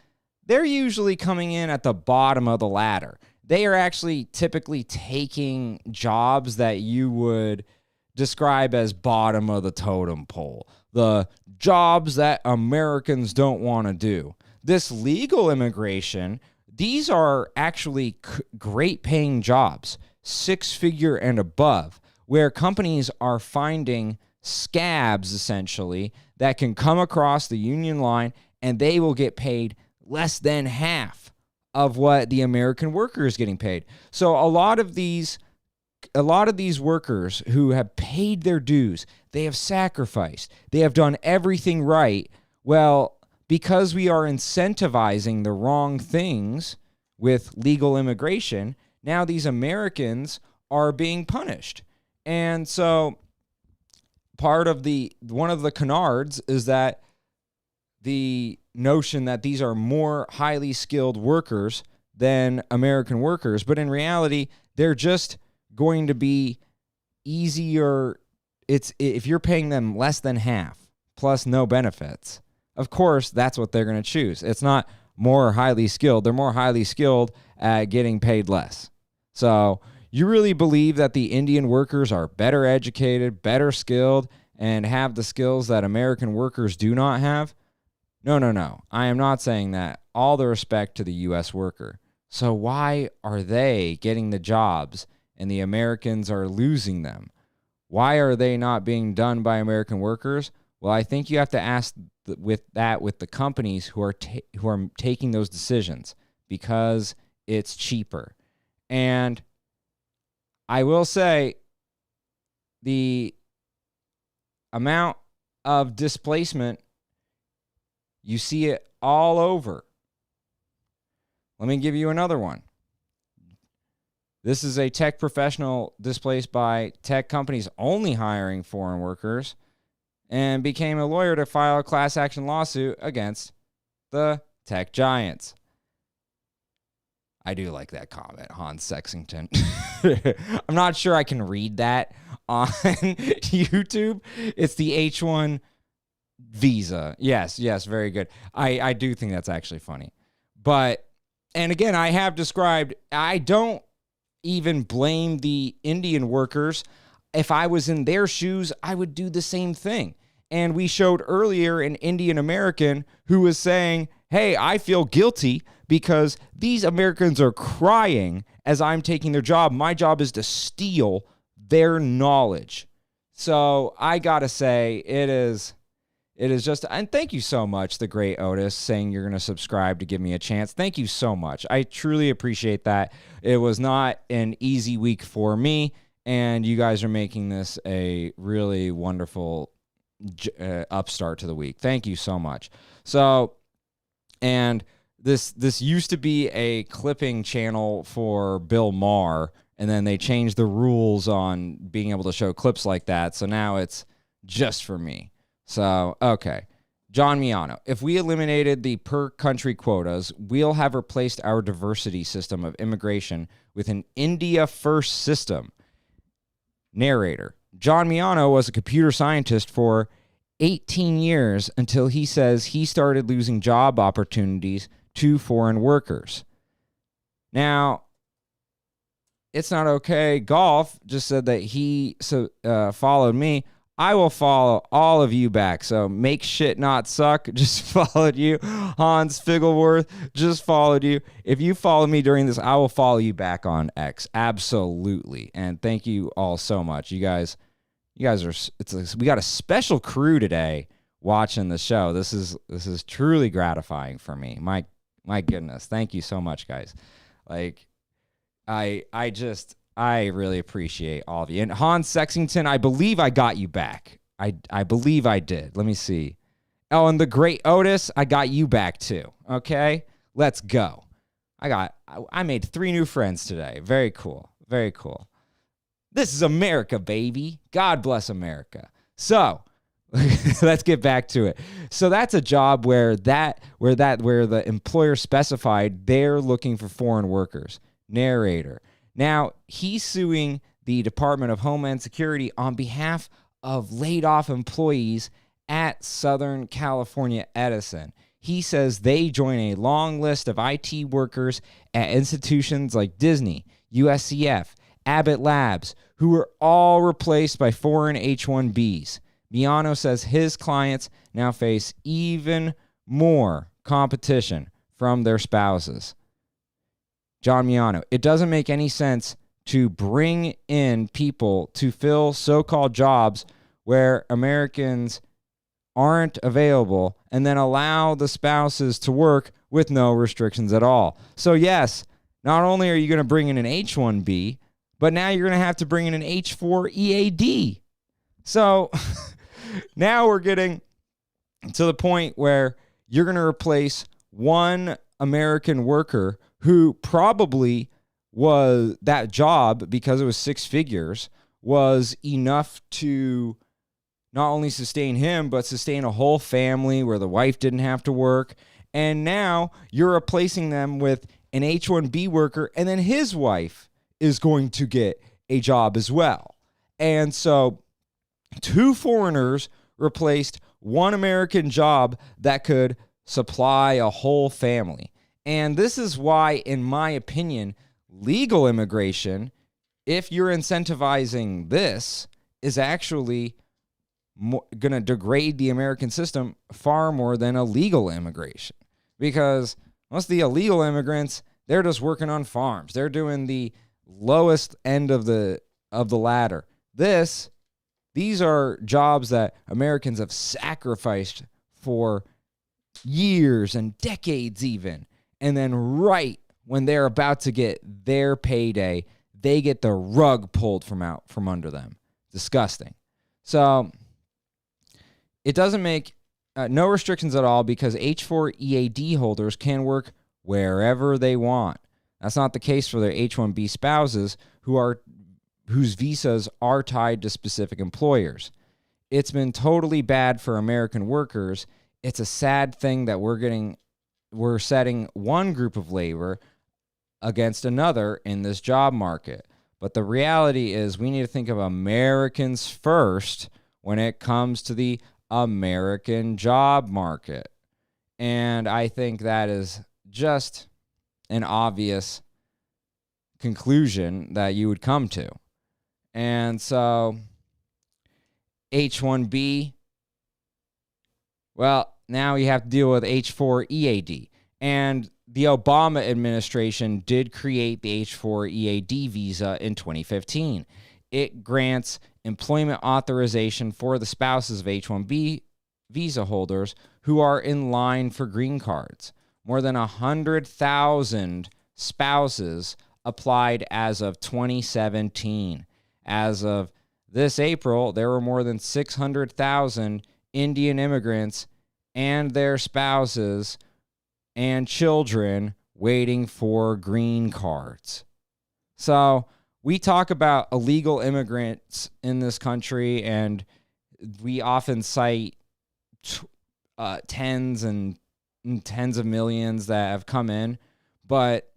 they're usually coming in at the bottom of the ladder. They are actually typically taking jobs that you would describe as bottom of the totem pole, the jobs that Americans don't want to do. This legal immigration, these are actually great paying jobs, 6-figure and above, where companies are finding scabs, essentially, that can come across the union line and they will get paid less than half of what the American worker is getting paid. So a lot of these workers who have paid their dues, they have sacrificed, they have done everything right. Well, because we are incentivizing the wrong things with legal immigration, now these Americans are being punished. And so one of the canards is that the notion that these are more highly skilled workers than American workers, but in reality, they're just going to be easier. It's if you're paying them less than half plus no benefits, of course, that's what they're going to choose. It's not more highly skilled. They're more highly skilled at getting paid less. So you really believe that the Indian workers are better educated, better skilled, and have the skills that American workers do not have? No. I am not saying that. All the respect to the U.S. worker. So why are they getting the jobs and the Americans are losing them? Why are they not being done by American workers? Well, I think you have to ask with the companies who are taking those decisions, because it's cheaper. And I will say the amount of displacement, you see it all over. Let me give you another one. This is a tech professional displaced by tech companies only hiring foreign workers and became a lawyer to file a class action lawsuit against the tech giants. I do like that comment, Hans Sexington. I'm not sure I can read that on YouTube. It's the H1 visa. Yes, very good. I do think that's actually funny. But, and again, I don't even blame the Indian workers. if I was in their shoes, I would do the same thing. And we showed earlier an Indian American who was saying, hey, I feel guilty because these Americans are crying as I'm taking their job. My job is to steal their knowledge. So I got to say, it is just, and thank you so much, the great Otis, saying you're going to subscribe to give me a chance. Thank you so much. I truly appreciate that. It was not an easy week for me, and you guys are making this a really wonderful upstart to the week. Thank you so much. So, and this used to be a clipping channel for Bill Maher, and then they changed the rules on being able to show clips like that. So now it's just for me. So, okay. John Miano, if we eliminated the per country quotas, we'll have replaced our diversity system of immigration with an India first system. Narrator, John Miano was a computer scientist for 18 years until he says he started losing job opportunities to foreign workers. Now, it's not okay. Golf just said that he followed me. I will follow all of you back. So make shit not suck. Just followed you. Hans Figgleworth just followed you. If you follow me during this, I will follow you back on X. Absolutely. And thank you all so much. You guys are. We got a special crew today watching the show. This is truly gratifying for me. My goodness. Thank you so much, guys. Like, I really appreciate all of you. And Hans Sexington, I believe I got you back. I believe I did. Let me see. Oh, and the great Otis, I got you back too. Okay? Let's go. I made 3 new friends today. Very cool. Very cool. This is America, baby. God bless America. So, let's get back to it. So that's a job where the employer specified they're looking for foreign workers. Narrator. Now, he's suing the Department of Homeland Security on behalf of laid off employees at Southern California Edison. He says they join a long list of IT workers at institutions like Disney, USCF, Abbott Labs, who were all replaced by foreign H-1Bs. Miano says his clients now face even more competition from their spouses. John Miano, it doesn't make any sense to bring in people to fill so-called jobs where Americans aren't available and then allow the spouses to work with no restrictions at all. So yes, not only are you going to bring in an H-1B, but now you're going to have to bring in an H-4 EAD. So now we're getting to the point where you're going to replace one American worker who probably was that job, because it was 6 figures, was enough to not only sustain him, but sustain a whole family where the wife didn't have to work. And now you're replacing them with an H-1B worker, and then his wife is going to get a job as well. And so 2 foreigners replaced one American job that could supply a whole family. And this is why, in my opinion, legal immigration, if you're incentivizing this, is actually going to degrade the American system far more than illegal immigration. Because most of the illegal immigrants, they're just working on farms. They're doing the lowest end of the ladder. These are jobs that Americans have sacrificed for years and decades even. And then right when they're about to get their payday, they get the rug pulled from under them. Disgusting. So it doesn't make no restrictions at all, because H-4 EAD holders can work wherever they want. That's not the case for their H-1B spouses whose visas are tied to specific employers. It's been totally bad for American workers. It's a sad thing that we're setting one group of labor against another in this job market. But the reality is we need to think of Americans first when it comes to the American job market. And I think that is just an obvious conclusion that you would come to. And so H-1B, well, now you have to deal with H-4 EAD. And the Obama administration did create the H-4 EAD visa in 2015. It grants employment authorization for the spouses of H-1B visa holders who are in line for green cards. More than 100,000 spouses applied as of 2017. As of this April, there were more than 600,000 Indian immigrants and their spouses and children waiting for green cards. So we talk about illegal immigrants in this country, and we often cite tens and tens of millions that have come in, but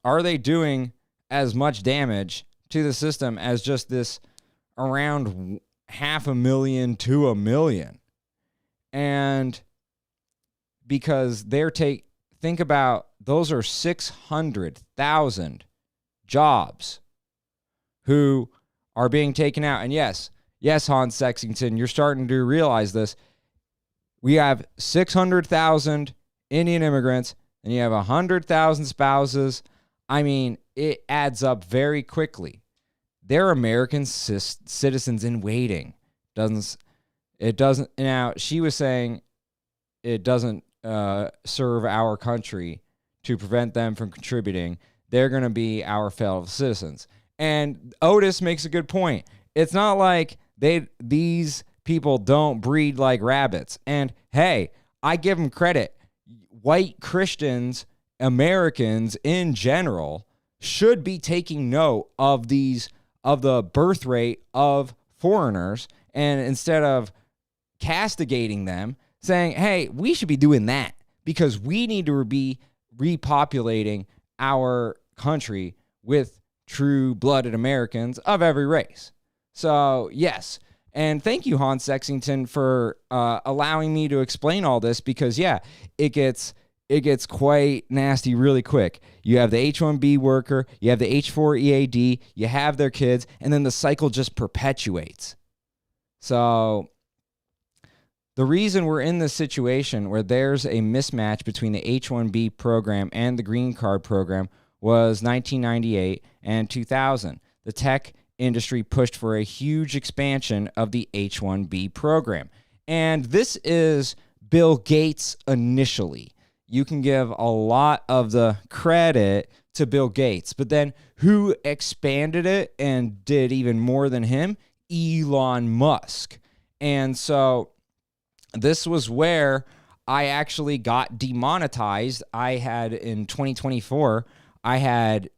are they doing as much damage to the system as just this around 500,000 to 1 million? And because think about, those are 600,000 jobs who are being taken out. And yes, Hans Sexington, you're starting to realize this. We have 600,000 Indian immigrants, and you have 100,000 spouses. I mean, it adds up very quickly. They're American citizens in waiting. It doesn't. Now, she was saying it doesn't serve our country to prevent them from contributing. They're going to be our fellow citizens. And Otis makes a good point. It's not like these people don't breed like rabbits. And hey, I give them credit. White Christians, Americans in general, should be taking note of the birth rate of foreigners, and instead of castigating them, saying, hey, we should be doing that because we need to be repopulating our country with true-blooded Americans of every race. So, yes. And thank you, Hans Sexington, for allowing me to explain all this because, yeah, it gets quite nasty really quick. You have the H-1B worker, you have the H-4 EAD, you have their kids, and then the cycle just perpetuates. So the reason we're in this situation where there's a mismatch between the H-1B program and the green card program was 1998 and 2000. The tech industry pushed for a huge expansion of the H-1B program. And this is Bill Gates initially. You can give a lot of the credit to Bill Gates, but then who expanded it and did even more than him? Elon Musk. And so this was where I actually got demonetized. I had in 2024, I had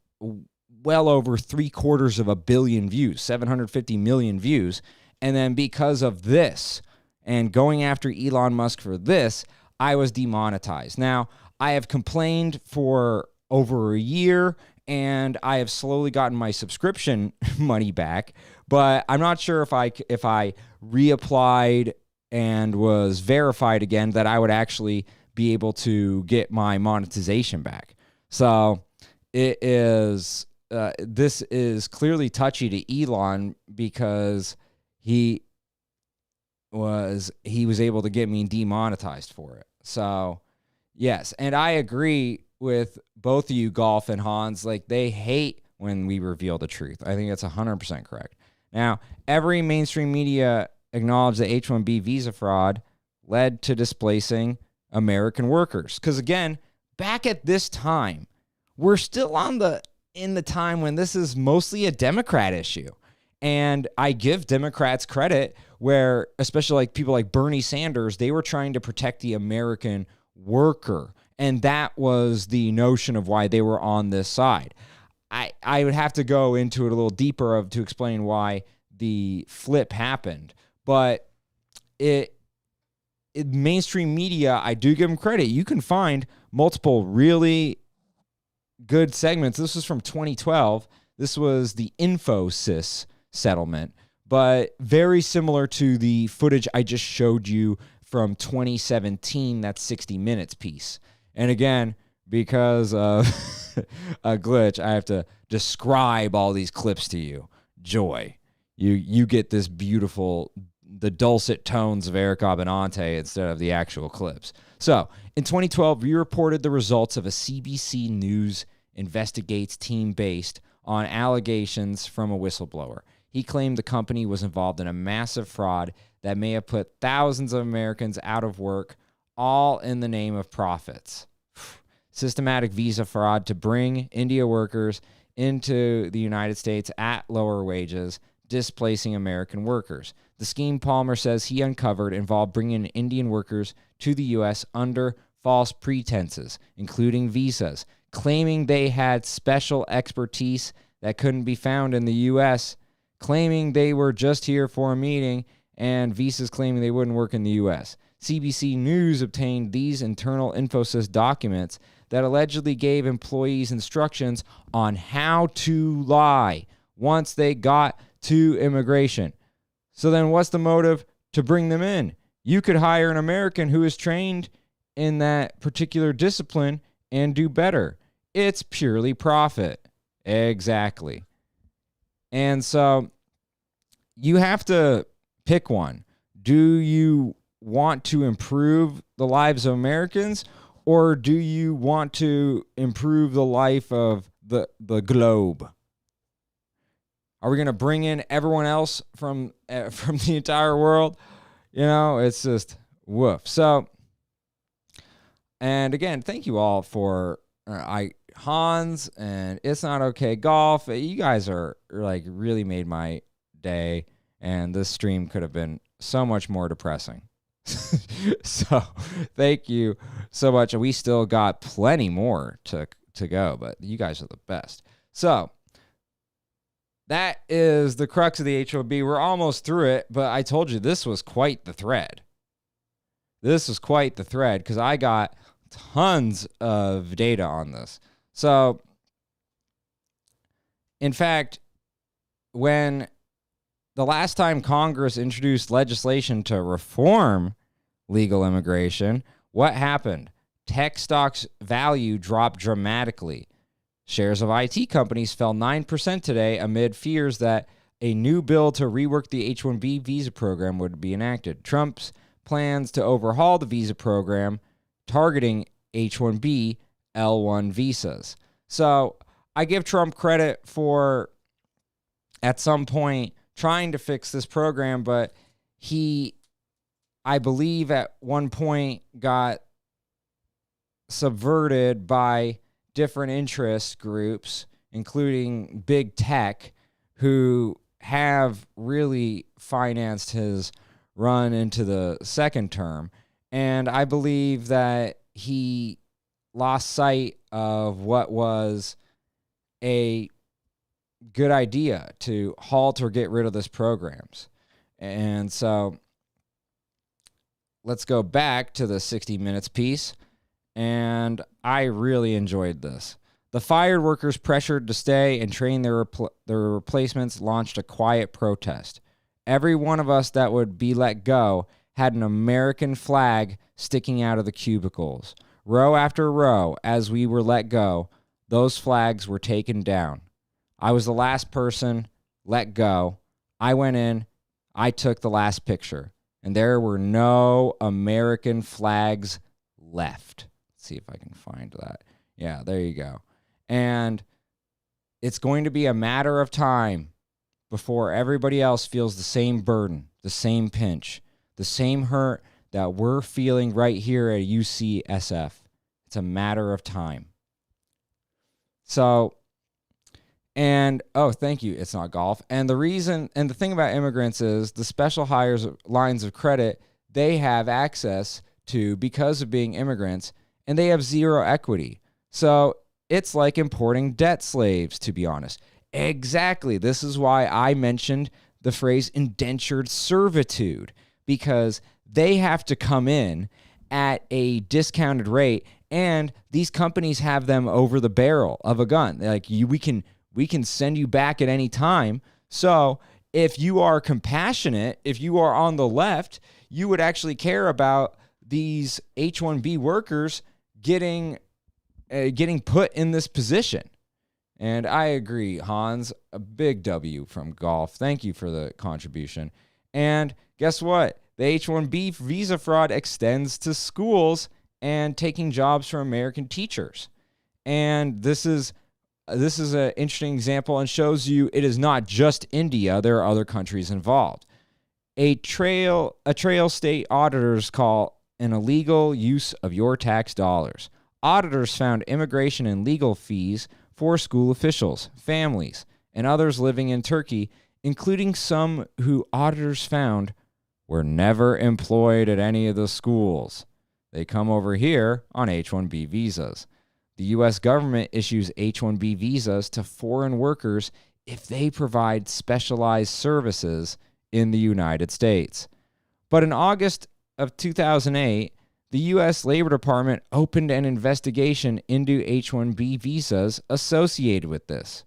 well over 750 million views, 750 million views. And then because of this and going after Elon Musk for this, I was demonetized. Now, I have complained for over a year, and I have slowly gotten my subscription money back, but I'm not sure if I reapplied and was verified again that I would actually be able to get my monetization back. So it is this is clearly touchy to Elon because he was able to get me demonetized for it. So yes, and I agree with both of you, Golf and Hans. Like, they hate when we reveal the truth. I think that's 100% correct. Now, every mainstream media acknowledged that H-1B visa fraud led to displacing American workers. Because again, back at this time, we're still in the time when this is mostly a Democrat issue. And I give Democrats credit where, especially like people like Bernie Sanders, they were trying to protect the American worker. And that was the notion of why they were on this side. I would have to go into it a little deeper to explain why the flip happened. But mainstream media, I do give them credit. You can find multiple really good segments. This was from 2012. This was the Infosys settlement, but very similar to the footage I just showed you from 2017, that 60 Minutes piece. And again, because of a glitch, I have to describe all these clips to you joy. You get this beautiful, the dulcet tones of Eric Abbenante instead of the actual clips. So, in 2012, we reported the results of a CBC News Investigates team based on allegations from a whistleblower. He claimed the company was involved in a massive fraud that may have put thousands of Americans out of work, all in the name of profits. Systematic visa fraud to bring India workers into the United States at lower wages, displacing American workers. The scheme, Palmer says he uncovered, involved bringing Indian workers to the U.S. under false pretenses, including visas, claiming they had special expertise that couldn't be found in the U.S., claiming they were just here for a meeting, and visas claiming they wouldn't work in the U.S. CBC News obtained these internal Infosys documents that allegedly gave employees instructions on how to lie once they got to immigration. So then what's the motive to bring them in? You could hire an American who is trained in that particular discipline and do better. It's purely profit. Exactly. And so you have to pick one. Do you want to improve the lives of Americans, or do you want to improve the life of the globe? Are we going to bring in everyone else from the entire world? You know, it's just woof. So, and again, thank you all for Hans and It's Not Okay Golf. You guys are like really made my day, and this stream could have been so much more depressing. So, thank you so much. We still got plenty more to go, but you guys are the best. So, that is the crux of the HOB. We're almost through it, but I told you this was quite the thread. This was quite the thread because I got tons of data on this. So, in fact, when the last time Congress introduced legislation to reform legal immigration, what happened? Tech stocks' value dropped dramatically. Shares of IT companies fell 9% today amid fears that a new bill to rework the H-1B visa program would be enacted. Trump's plans to overhaul the visa program targeting H-1B L-1 visas. So I give Trump credit for, at some point, trying to fix this program, but he, I believe, at one point got subverted by different interest groups, including big tech, who have really financed his run into the second term. And I believe that he lost sight of what was a good idea to halt or get rid of this programs. And so let's go back to the 60 Minutes piece. And I really enjoyed this. The fired workers, pressured to stay and train their replacements, launched a quiet protest. Every one of us that would be let go had an American flag sticking out of the cubicles. Row after row, as we were let go, those flags were taken down. I was the last person let go. I went in, I took the last picture, and there were no American flags left. See if I can find that. Yeah, there you go. And it's going to be a matter of time before everybody else feels the same burden, the same pinch, the same hurt that we're feeling right here at UCSF. It's a matter of time. So, and, oh, thank you, It's Not Golf. And the reason, and the thing about immigrants is the special hires lines of credit they have access to because of being immigrants, and they have zero equity. So it's like importing debt slaves, to be honest. Exactly. This is why I mentioned the phrase indentured servitude, because they have to come in at a discounted rate, and these companies have them over the barrel of a gun. Like, we can send you back at any time. So if you are compassionate, if you are on the left, you would actually care about these H-1B workers getting put in this position. And I agree, Hans, a big W from golf. Thank you for the contribution. And guess what? The H-1B visa fraud extends to schools and taking jobs from American teachers. And this is an interesting example and shows you it is not just India. There are other countries involved. A trail state auditors call an illegal use of your tax dollars. Auditors found immigration and legal fees for school officials, families, and others living in Turkey, including some who auditors found were never employed at any of the schools. They come over here on H-1B visas. The U.S. government issues H-1B visas to foreign workers if they provide specialized services in the United States. But in August of 2008, the U.S. Labor Department opened an investigation into H-1B visas associated with this.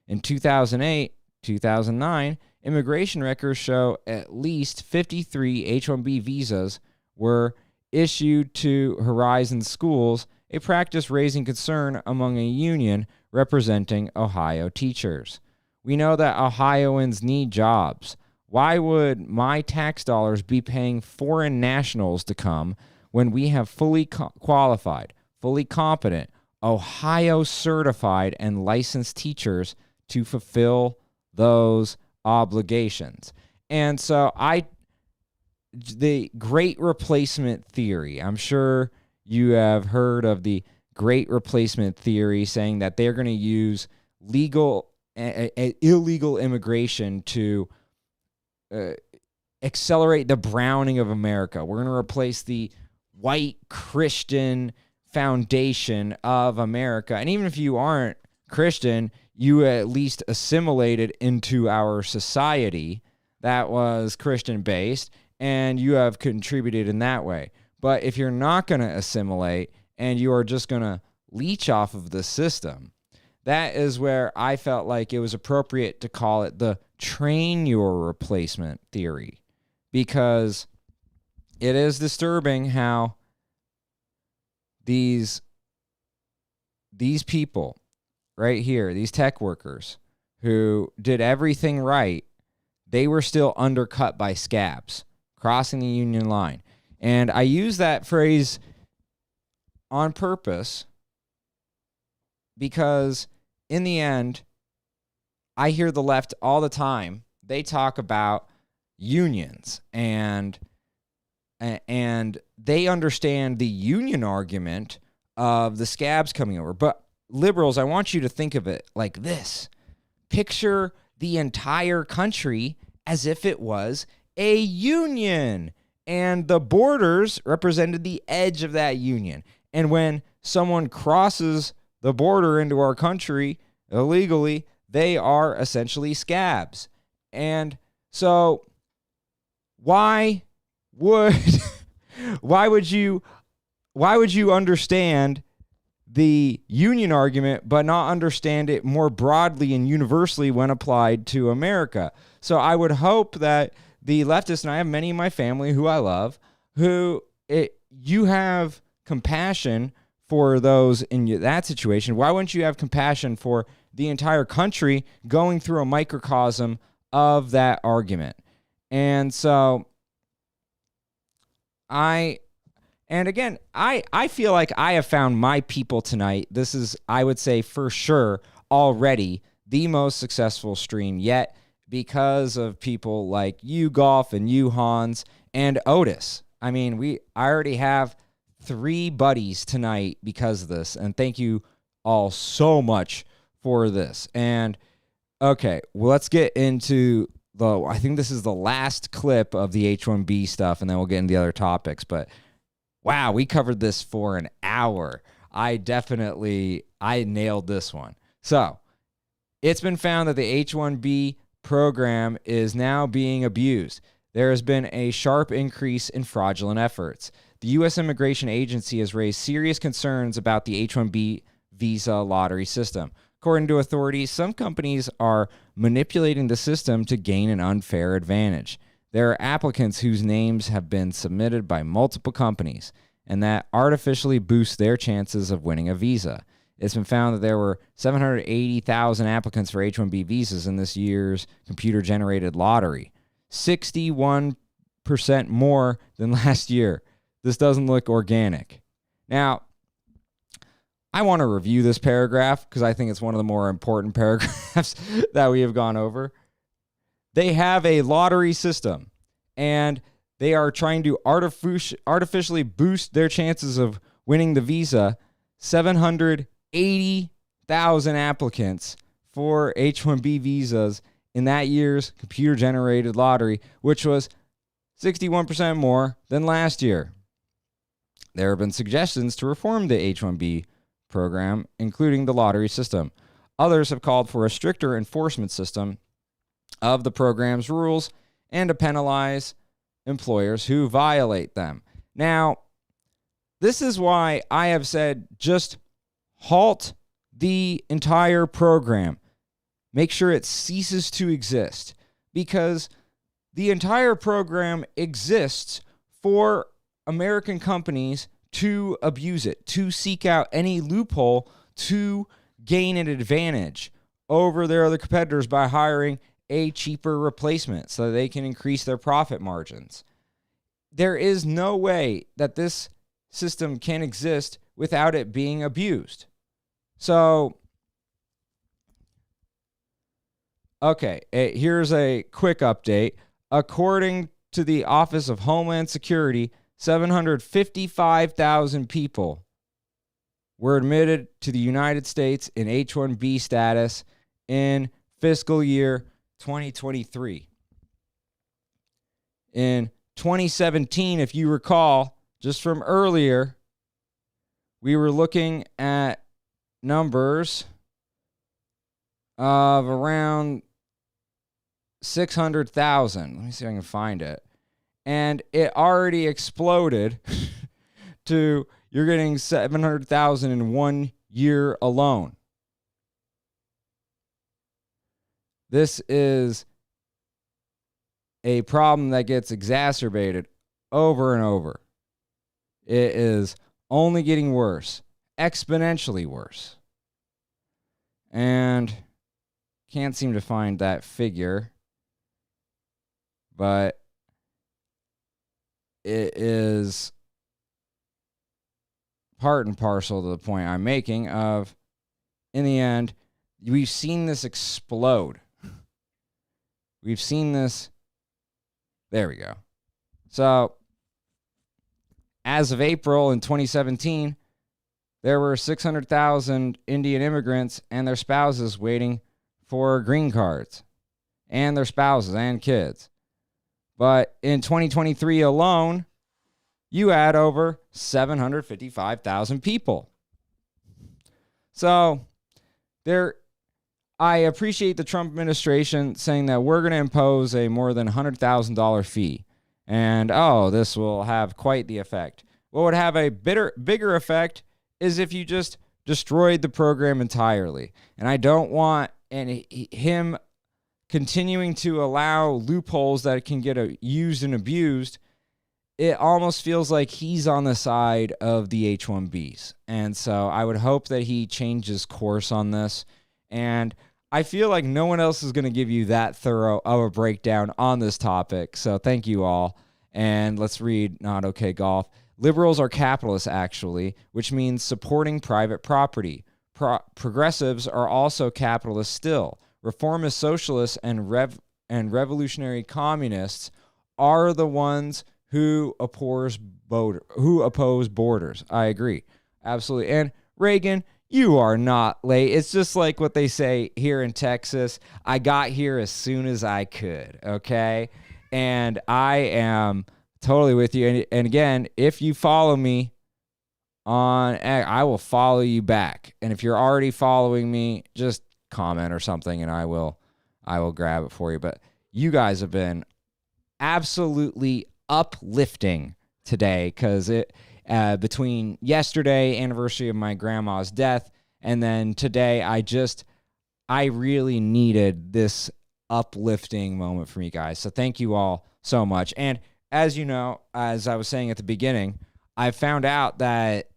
In 2008, 2009, immigration records show at least 53 H-1B visas were issued to Horizon schools, a practice raising concern among a union representing Ohio teachers. We know that Ohioans need jobs. Why would my tax dollars be paying foreign nationals to come when we have fully qualified, fully competent, Ohio-certified and licensed teachers to fulfill those obligations? And so the Great Replacement Theory, I'm sure you have heard of the Great Replacement Theory, saying that they're going to use illegal immigration to accelerate the browning of America. We're going to replace the white Christian foundation of America. And even if you aren't Christian, you at least assimilated into our society that was Christian-based, and you have contributed in that way. But if you're not going to assimilate and you are just going to leech off of the system, that is where I felt like it was appropriate to call it the train your replacement theory, because it is disturbing how these people right here, these tech workers who did everything right, they were still undercut by scabs, crossing the union line. And I use that phrase on purpose because in the end, I hear the left all the time. They talk about unions and they understand the union argument of the scabs coming over. But liberals, I want you to think of it like this. Picture the entire country as if it was a union, and the borders represented the edge of that union. And when someone crosses the border into our country illegally, they are essentially scabs. And so why would you understand the union argument but not understand it more broadly and universally when applied to America? So I would hope that the leftists, and I have many in my family who I love, you have compassion for those in that situation. Why wouldn't you have compassion for the entire country going through a microcosm of that argument? And so I feel like I have found my people tonight. This is, I would say for sure, already the most successful stream yet, because of people like you, Golf, and you, Hans, and Otis. I mean, I already have 3 buddies tonight because of this, and thank you all so much for this. And okay, well, let's get into I think this is the last clip of the H-1B stuff, and then we'll get into the other topics. But wow, we covered this for an hour. I nailed this one. So it's been found that the H-1B program is now being abused. There has been a sharp increase in fraudulent efforts. The U.S. Immigration Agency has raised serious concerns about the H-1B visa lottery system. According to authorities, some companies are manipulating the system to gain an unfair advantage. There are applicants whose names have been submitted by multiple companies, and that artificially boosts their chances of winning a visa. It's been found that there were 780,000 applicants for H-1B visas in this year's computer-generated lottery, 61% more than last year. This doesn't look organic. Now, I want to review this paragraph because I think it's one of the more important paragraphs that we have gone over. They have a lottery system, and they are trying to artificially boost their chances of winning the visa. 780,000 applicants for H-1B visas in that year's computer-generated lottery, which was 61% more than last year. There have been suggestions to reform the H-1B program, including the lottery system. Others have called for a stricter enforcement system of the program's rules and to penalize employers who violate them. Now, this is why I have said just halt the entire program. Make sure it ceases to exist, because the entire program exists for American companies to abuse it, to seek out any loophole to gain an advantage over their other competitors by hiring a cheaper replacement so that they can increase their profit margins. There is no way that this system can exist without it being abused. So, okay, here's a quick update. According to the Office of Homeland Security, 755,000 people were admitted to the United States in H-1B status in fiscal year 2023. In 2017, if you recall, just from earlier, we were looking at numbers of around 600,000. Let me see if I can find it. And it already exploded to you're getting 700,000 in 1 year alone. This is a problem that gets exacerbated over and over. It is only getting worse, exponentially worse. And can't seem to find that figure, but it is part and parcel to the point I'm making of, in the end, we've seen this explode. We've seen this. There we go. So, as of April in 2017, there were 600,000 Indian immigrants and their spouses waiting for green cards, and their spouses and kids. But in 2023 alone, you had over 755,000 people. So, I appreciate the Trump administration saying that we're going to impose a more than $100,000 fee. And, this will have quite the effect. What would have a bigger effect is if you just destroyed the program entirely. And I don't want him continuing to allow loopholes that can get used and abused. It almost feels like he's on the side of the H-1Bs. And so I would hope that he changes course on this. And I feel like no one else is going to give you that thorough of a breakdown on this topic. So thank you all. And let's read Not Okay Golf. Liberals are capitalists, actually, which means supporting private property. Progressives are also capitalists still. Reformist socialists and revolutionary communists are the ones who oppose borders. I agree. Absolutely. And Reagan, you are not late. It's just like what they say here in Texas. I got here as soon as I could, okay? And I am totally with you. And again, if you follow me on X, I will follow you back. And if you're already following me, just comment or something and I will grab it for you. But you guys have been absolutely uplifting today, because between yesterday, anniversary of my grandma's death, and then today, I really needed this uplifting moment from you guys. So thank you all so much. And as you know, as I was saying at the beginning, I found out that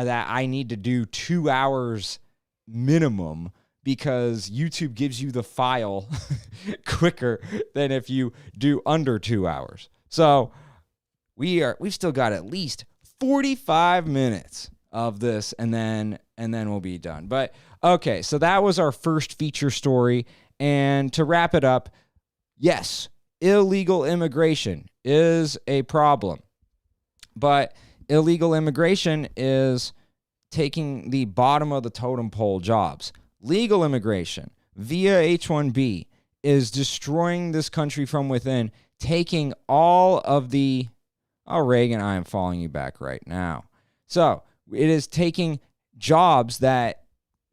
that I need to do 2 hours minimum because YouTube gives you the file quicker than if you do under 2 hours. So we've still got at least 45 minutes of this, and then we'll be done. But okay, so that was our first feature story. And to wrap it up, yes, illegal immigration is a problem. But illegal immigration is taking the bottom of the totem pole jobs. Legal immigration via H-1B is destroying this country from within, taking all of the... Oh, Reagan, I am following you back right now. So it is taking jobs that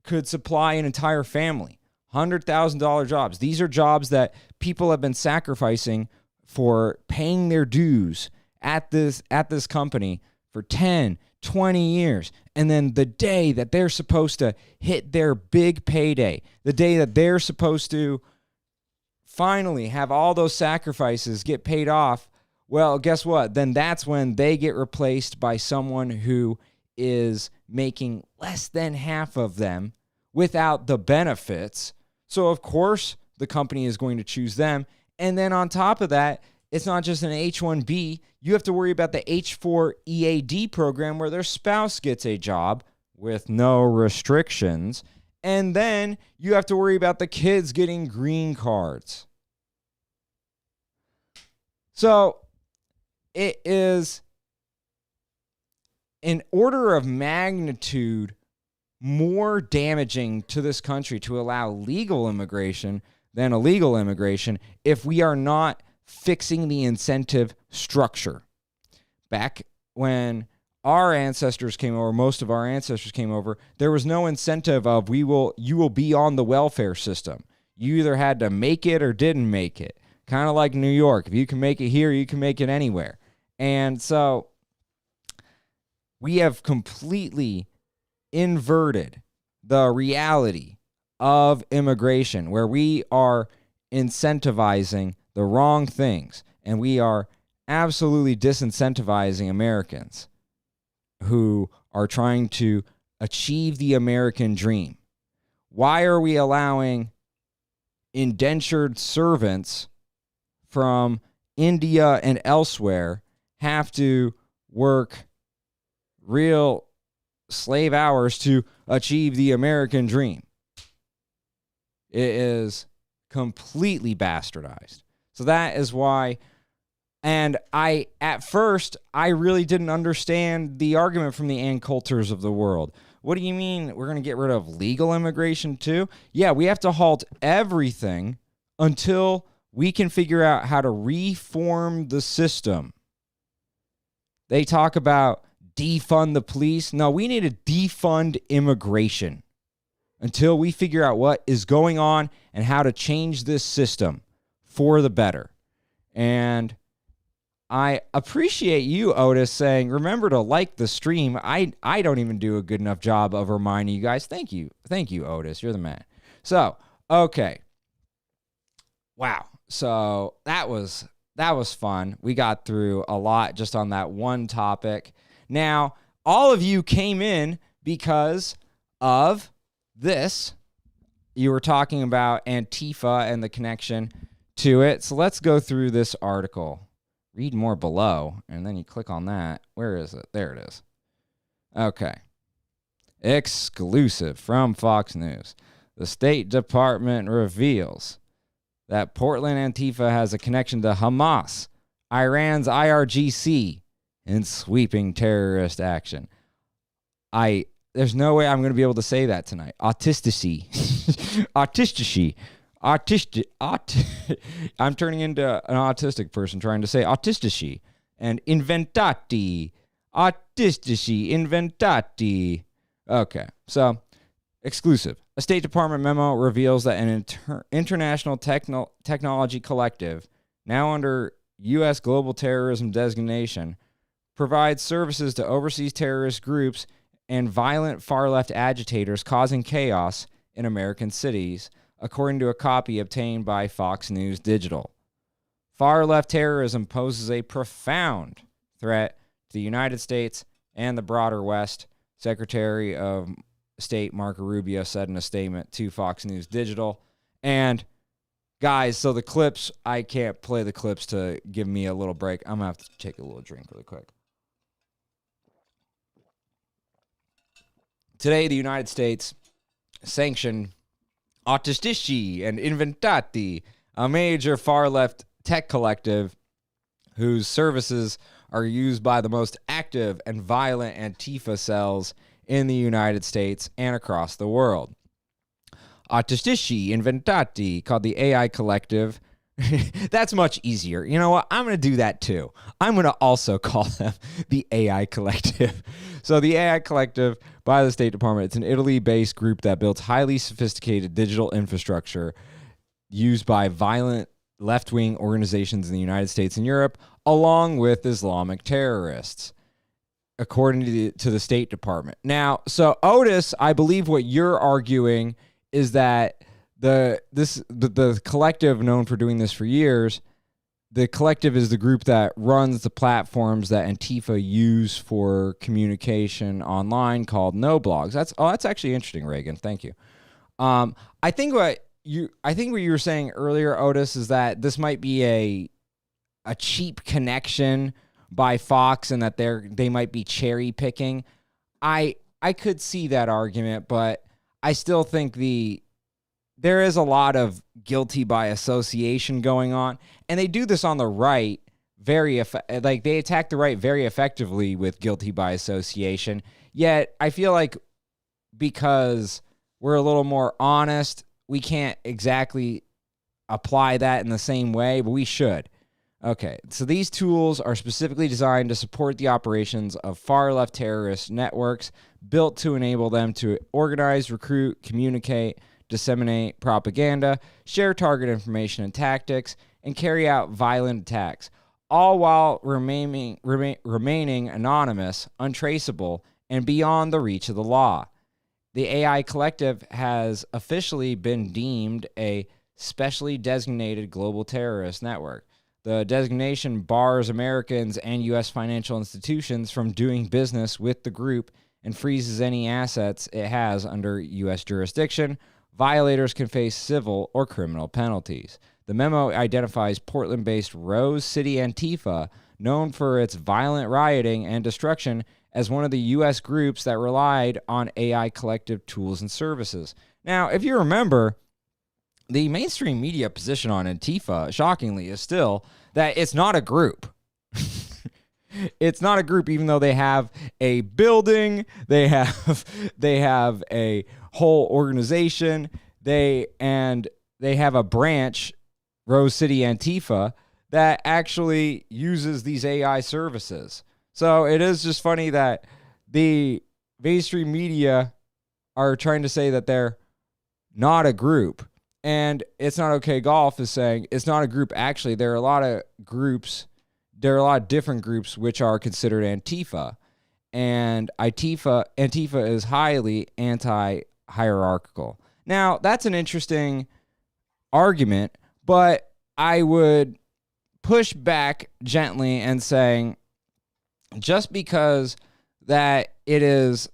could supply an entire family, $100,000 jobs. These are jobs that people have been sacrificing for paying their dues at this company for 10, 20 years. And then the day that they're supposed to hit their big payday, the day that they're supposed to finally have all those sacrifices get paid off, well, guess what? Then that's when they get replaced by someone who is making less than half of them without the benefits. So, of course, the company is going to choose them. And then on top of that, it's not just an H-1B. You have to worry about the H-4 EAD program where their spouse gets a job with no restrictions. And then you have to worry about the kids getting green cards. So it is an order of magnitude more damaging to this country to allow legal immigration than illegal immigration if we are not fixing the incentive structure. Back when our ancestors came over, most of our ancestors came over, there was no incentive of you will be on the welfare system. You either had to make it or didn't make it. Kind of like New York. If you can make it here, you can make it anywhere. And so we have completely inverted the reality of immigration, where we are incentivizing the wrong things, and we are absolutely disincentivizing Americans who are trying to achieve the American dream. Why are we allowing indentured servants from India and elsewhere have to work real slave hours to achieve the American dream? It is completely bastardized. So that is why, and at first, I really didn't understand the argument from the Ann Coulters of the world. What do you mean we're going to get rid of legal immigration too? Yeah, we have to halt everything until we can figure out how to reform the system. They talk about defund the police. No, we need to defund immigration until we figure out what is going on and how to change this system for the better. And I appreciate you, Otis, saying, remember to like the stream. I don't even do a good enough job of reminding you guys. Thank you. Thank you, Otis. You're the man. So, okay. Wow. So that was fun. We got through a lot just on that one topic. Now, all of you came in because of this. You were talking about Antifa and the connection to it. So let's go through this article. Read more below, and then you click on that. Where is it? There it is. Okay. Exclusive from Fox News. The State Department reveals that Portland Antifa has a connection to Hamas, Iran's IRGC, in sweeping terrorist action. There's no way I'm going to be able to say that tonight. Autistic. I'm turning into an autistic person trying to say autistic and inventati. Autistic, inventati. Okay, so exclusive. A State Department memo reveals that an international technology collective, now under U.S. global terrorism designation, provides services to overseas terrorist groups and violent far-left agitators causing chaos in American cities, according to a copy obtained by Fox News Digital. Far-left terrorism poses a profound threat to the United States and the broader West, Secretary of State Marco Rubio said in a statement to Fox News Digital. And guys, so the clips, I can't play the clips to give me a little break. I'm going to have to take a little drink really quick. Today, the United States sanctioned Autistici and Inventati, a major far-left tech collective whose services are used by the most active and violent Antifa cells in the United States and across the world. Autistici Inventati, called the AI Collective. That's much easier. You know what? I'm going to do that too. I'm going to also call them the AI Collective. So the AI Collective by the State Department, it's an Italy-based group that builds highly sophisticated digital infrastructure used by violent left-wing organizations in the United States and Europe, along with Islamic terrorists, according to the State Department. Now, so Otis, I believe what you're arguing is that the collective, known for doing this for years, the collective is the group that runs the platforms that Antifa use for communication online, called No Blogs. That's actually interesting, Reagan. Thank you. I think what you were saying earlier, Otis, is that this might be a cheap connection by Fox and that they might be cherry picking. I could see that argument, but I still think there is a lot of guilty by association going on, and they do this on the right they attack the right very effectively with guilty by association. Yet I feel like because we're a little more honest, we can't exactly apply that in the same way, but we should. Okay, so these tools are specifically designed to support the operations of far-left terrorist networks, built to enable them to organize, recruit, communicate, disseminate propaganda, share target information and tactics, and carry out violent attacks, all while remaining anonymous, untraceable, and beyond the reach of the law. The AI Collective has officially been deemed a specially designated global terrorist network. The designation bars Americans and U.S. financial institutions from doing business with the group and freezes any assets it has under U.S. jurisdiction. Violators can face civil or criminal penalties. The memo identifies Portland-based Rose City Antifa, known for its violent rioting and destruction, as one of the U.S. groups that relied on AI Collective tools and services. Now, if you remember, the mainstream media position on Antifa, shockingly, is still that it's not a group. It's not a group, even though they have a building, they have a whole organization, they have a branch, Rose City Antifa, that actually uses these AI services. So it is just funny that the mainstream media are trying to say that they're not a group. And It's Not Okay Golf is saying it's not a group. Actually, there are a lot of groups. There are a lot of different groups which are considered Antifa. And Antifa is highly anti-hierarchical. Now, that's an interesting argument, but I would push back gently and saying, just because that it is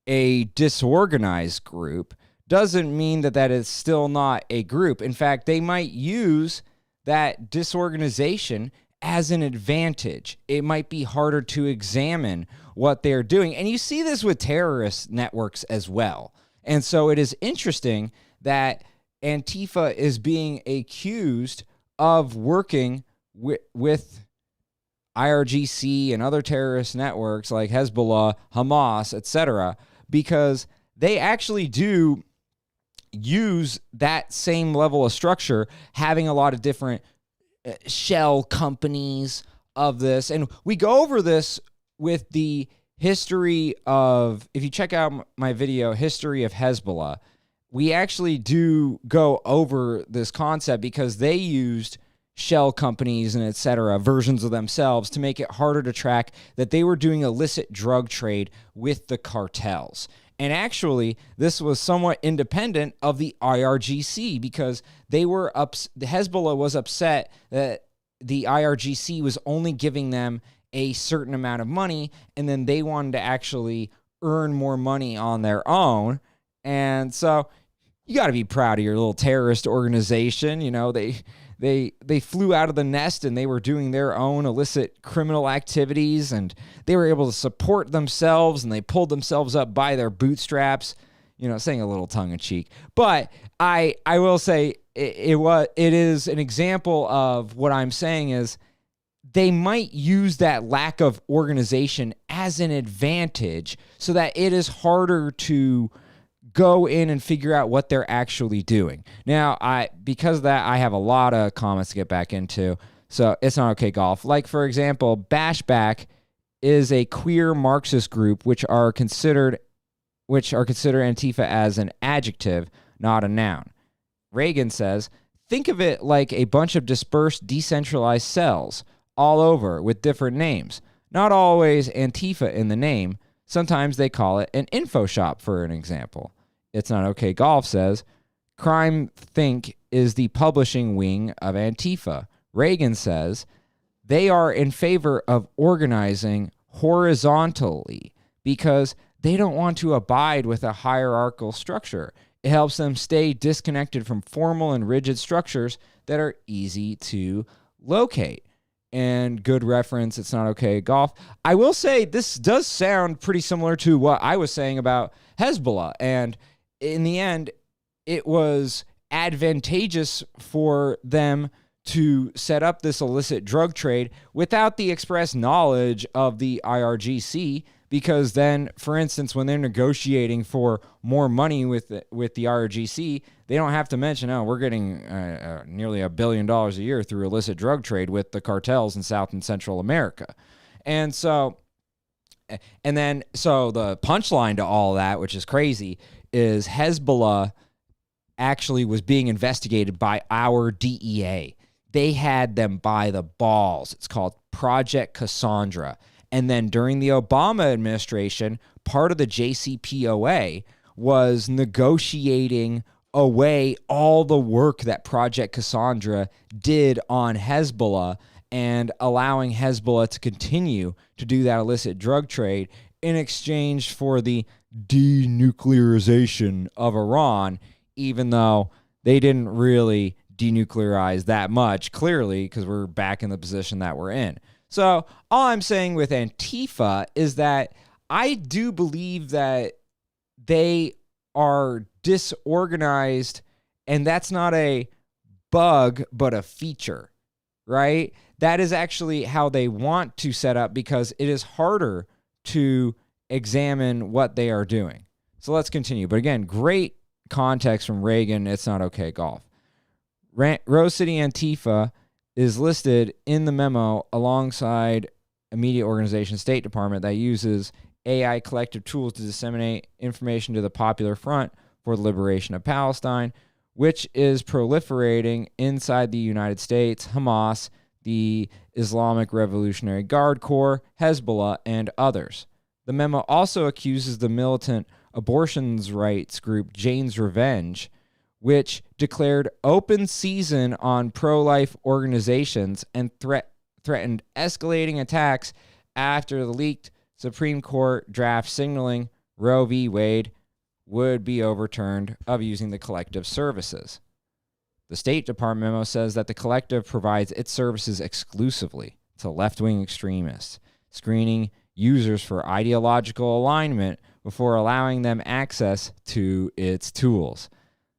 a disorganized group doesn't mean that is still not a group. In fact, they might use that disorganization as an advantage. It might be harder to examine what they're doing. And you see this with terrorist networks as well. And so it is interesting that Antifa is being accused of working with IRGC and other terrorist networks like Hezbollah, Hamas, etc., because they actually do use that same level of structure, having a lot of different shell companies of this. And we go over this with the history of, if you check out my video, History of Hezbollah, we actually do go over this concept because they used shell companies and et cetera, versions of themselves to make it harder to track that they were doing illicit drug trade with the cartels. And actually, this was somewhat independent of the IRGC because the Hezbollah was upset that the IRGC was only giving them a certain amount of money, and then they wanted to actually earn more money on their own. And so you got to be proud of your little terrorist organization. You know, they flew out of the nest and they were doing their own illicit criminal activities, and they were able to support themselves, and they pulled themselves up by their bootstraps. You know, saying a little tongue in cheek, but I will say it is an example of what I'm saying is they might use that lack of organization as an advantage so that it is harder to go in and figure out what they're actually doing. Now, because of that, I have a lot of comments to get back into. So it's not okay golf. Like, for example, Bashback is a queer Marxist group which are considered Antifa as an adjective, not a noun. Reagan says, think of it like a bunch of dispersed, decentralized cells all over with different names. Not always Antifa in the name. Sometimes they call it an info shop, for an example. It's Not Okay Golf says, Crime Think is the publishing wing of Antifa. Reagan says, they are in favor of organizing horizontally because they don't want to abide with a hierarchical structure. It helps them stay disconnected from formal and rigid structures that are easy to locate. And good reference, It's Not Okay Golf. I will say this does sound pretty similar to what I was saying about Hezbollah. And in the end, it was advantageous for them to set up this illicit drug trade without the express knowledge of the IRGC, because then, for instance, when they're negotiating for more money with the IRGC, they don't have to mention, oh, we're getting nearly $1 billion a year through illicit drug trade with the cartels in South and Central America. And so the punchline to all that, which is crazy, is Hezbollah actually was being investigated by our DEA. They had them by the balls. It's called Project Cassandra. And then during the Obama administration, part of the JCPOA was negotiating away all the work that Project Cassandra did on Hezbollah and allowing Hezbollah to continue to do that illicit drug trade in exchange for the denuclearization of Iran, even though they didn't really denuclearize that much, clearly, because we're back in the position that we're in. So all I'm saying with Antifa is that I do believe that they are disorganized, and that's not a bug, but a feature, right? That is actually how they want to set up, because it is harder to examine what they are doing. So let's continue. But again, great context from Reagan. It's Not Okay Golf. Rose City Antifa is listed in the memo alongside a media organization, State Department, that uses AI collective tools to disseminate information to the Popular Front for the Liberation of Palestine, which is proliferating inside the United States, Hamas, the Islamic Revolutionary Guard Corps, Hezbollah, and others. The memo also accuses the militant abortions rights group Jane's Revenge, which declared open season on pro-life organizations and threatened escalating attacks after the leaked Supreme Court draft signaling Roe v. Wade would be overturned of using the collective services. The State Department memo says that the collective provides its services exclusively to left-wing extremists, screening users for ideological alignment before allowing them access to its tools.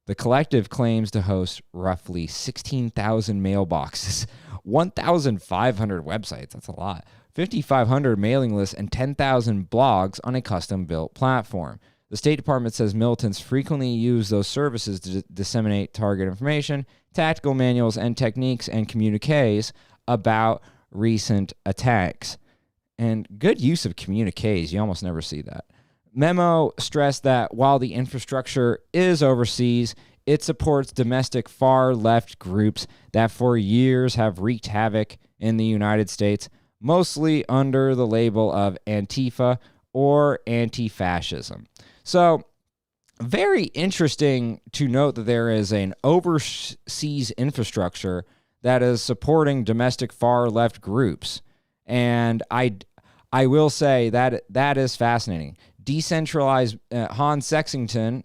The collective claims to host roughly 16,000 mailboxes, 1,500 websites, that's a lot, 5,500 mailing lists, and 10,000 blogs on a custom-built platform. The State Department says militants frequently use those services to disseminate target information, tactical manuals, and techniques and communiques about recent attacks. And good use of communiques, you almost never see that. Memo stressed that while the infrastructure is overseas, it supports domestic far-left groups that for years have wreaked havoc in the United States, mostly under the label of Antifa or anti-fascism. So, very interesting to note that there is an overseas infrastructure that is supporting domestic far-left groups. And I will say that is fascinating. decentralized Hans Sexington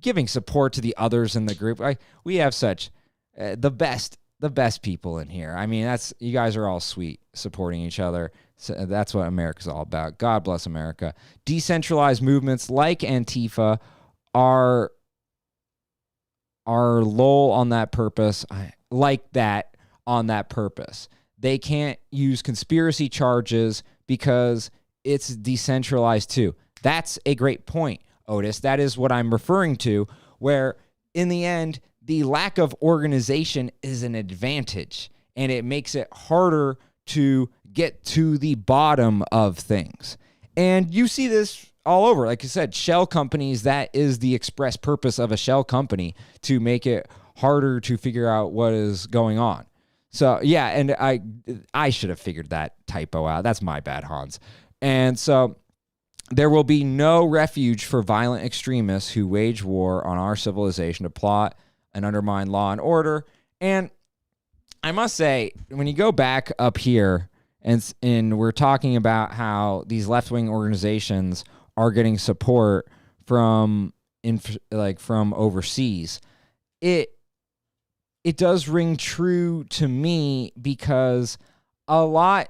giving support to the others in the group. We have such the best people in here. I mean, you guys are all sweet, supporting each other. So that's what America's all about. God bless America. Decentralized movements like Antifa are low on that purpose, like that on that purpose. They can't use conspiracy charges because it's decentralized too. That's a great point, Otis. That is what I'm referring to, where in the end, the lack of organization is an advantage, and it makes it harder to get to the bottom of things. And you see this all over. Like I said, shell companies, that is the express purpose of a shell company, to make it harder to figure out what is going on. So, yeah, and I should have figured that typo out. That's my bad, Hans. And so there will be no refuge for violent extremists who wage war on our civilization to plot and undermine law and order. And I must say, when you go back up here and we're talking about how these left-wing organizations are getting support from overseas, it does ring true to me, because a lot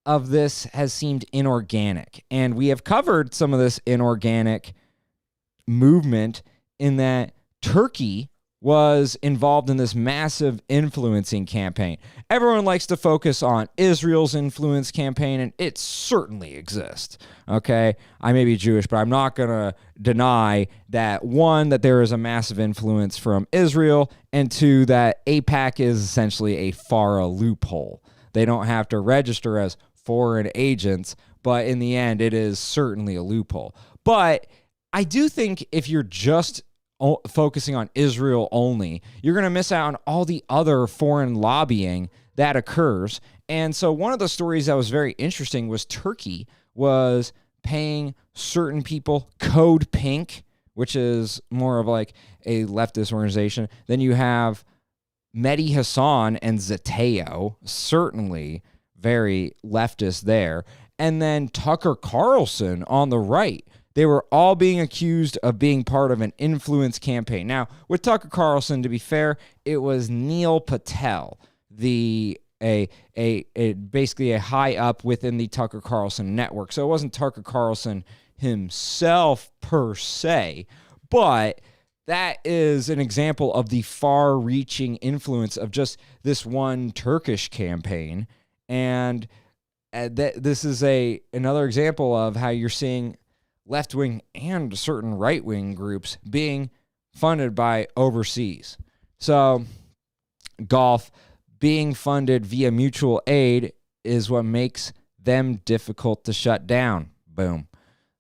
of this has seemed inorganic. And we have covered some of this inorganic movement in that Turkey was involved in this massive influencing campaign. Everyone likes to focus on Israel's influence campaign, and it certainly exists. Okay, I may be Jewish, but I'm not going to deny that, one, that there is a massive influence from Israel, and two, that AIPAC is essentially a FARA loophole. They don't have to register as foreign agents, but in the end, it is certainly a loophole. But I do think if you're just focusing on Israel only, you're going to miss out on all the other foreign lobbying that occurs. And so one of the stories that was very interesting was Turkey was paying certain people, Code Pink, which is more of like a leftist organization. Then you have Mehdi Hassan and Zateo, certainly very leftist there. And then Tucker Carlson on the right. They were all being accused of being part of an influence campaign. Now, with Tucker Carlson, to be fair, it was Neil Patel, basically a high up within the Tucker Carlson network. So it wasn't Tucker Carlson himself per se, but that is an example of the far-reaching influence of just this one Turkish campaign. And this is another example of how you're seeing left-wing and certain right-wing groups being funded by overseas. So golf being funded via mutual aid is what makes them difficult to shut down. Boom.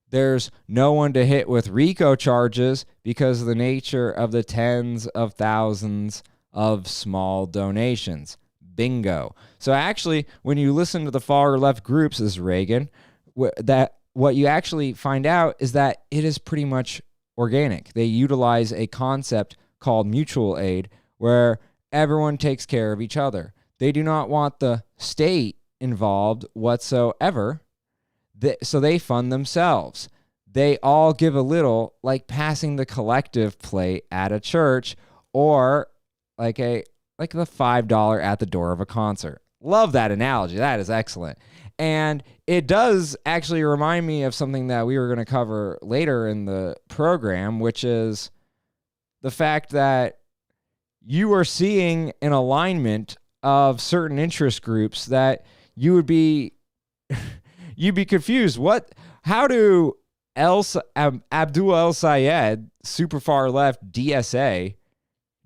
There's no one to hit with RICO charges because of the nature of the tens of thousands of small donations. Bingo. So actually, when you listen to the far left groups as Reagan, what you actually find out is that it is pretty much organic. They utilize a concept called mutual aid where everyone takes care of each other. They do not want the state involved whatsoever, so they fund themselves. They all give a little, like passing the collective plate at a church, or like the $5 at the door of a concert. Love that analogy. That is excellent. And it does actually remind me of something that we were going to cover later in the program, which is the fact that you are seeing an alignment of certain interest groups that you'd be confused. How do Abdul El Sayed, super far left DSA,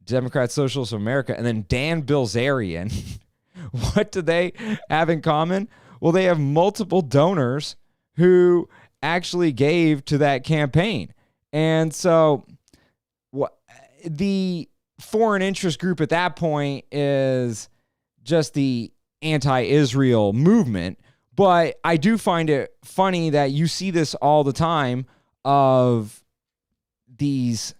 Democrat Socialists of America, and then Dan Bilzerian, what do they have in common? Well, they have multiple donors who actually gave to that campaign. And so the foreign interest group at that point is just the anti-Israel movement. But I do find it funny that you see this all the time of these.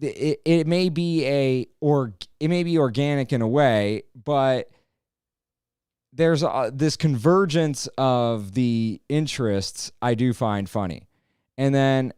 It may be organic in a way, but there's this convergence of the interests I do find funny. And then,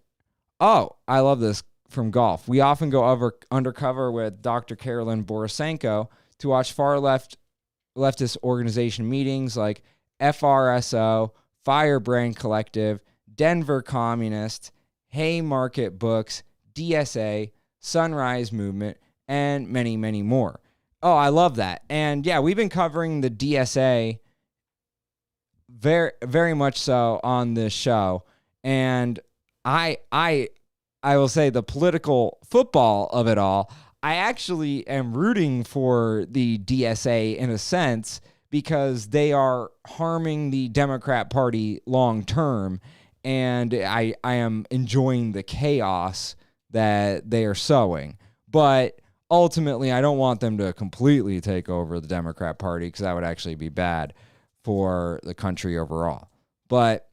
I love this from golf. We often go undercover with Dr. Carolyn Borisenko to watch leftist organization meetings like FRSO, Firebrand Collective, Denver Communist, Haymarket Books, DSA, Sunrise Movement, and many, many more. Oh, I love that. And yeah, we've been covering the DSA very, very much so on this show. And I will say the political football of it all, I actually am rooting for the DSA in a sense because they are harming the Democrat Party long term. And I am enjoying the chaos that they are sowing. But ultimately, I don't want them to completely take over the Democrat Party because that would actually be bad for the country overall. But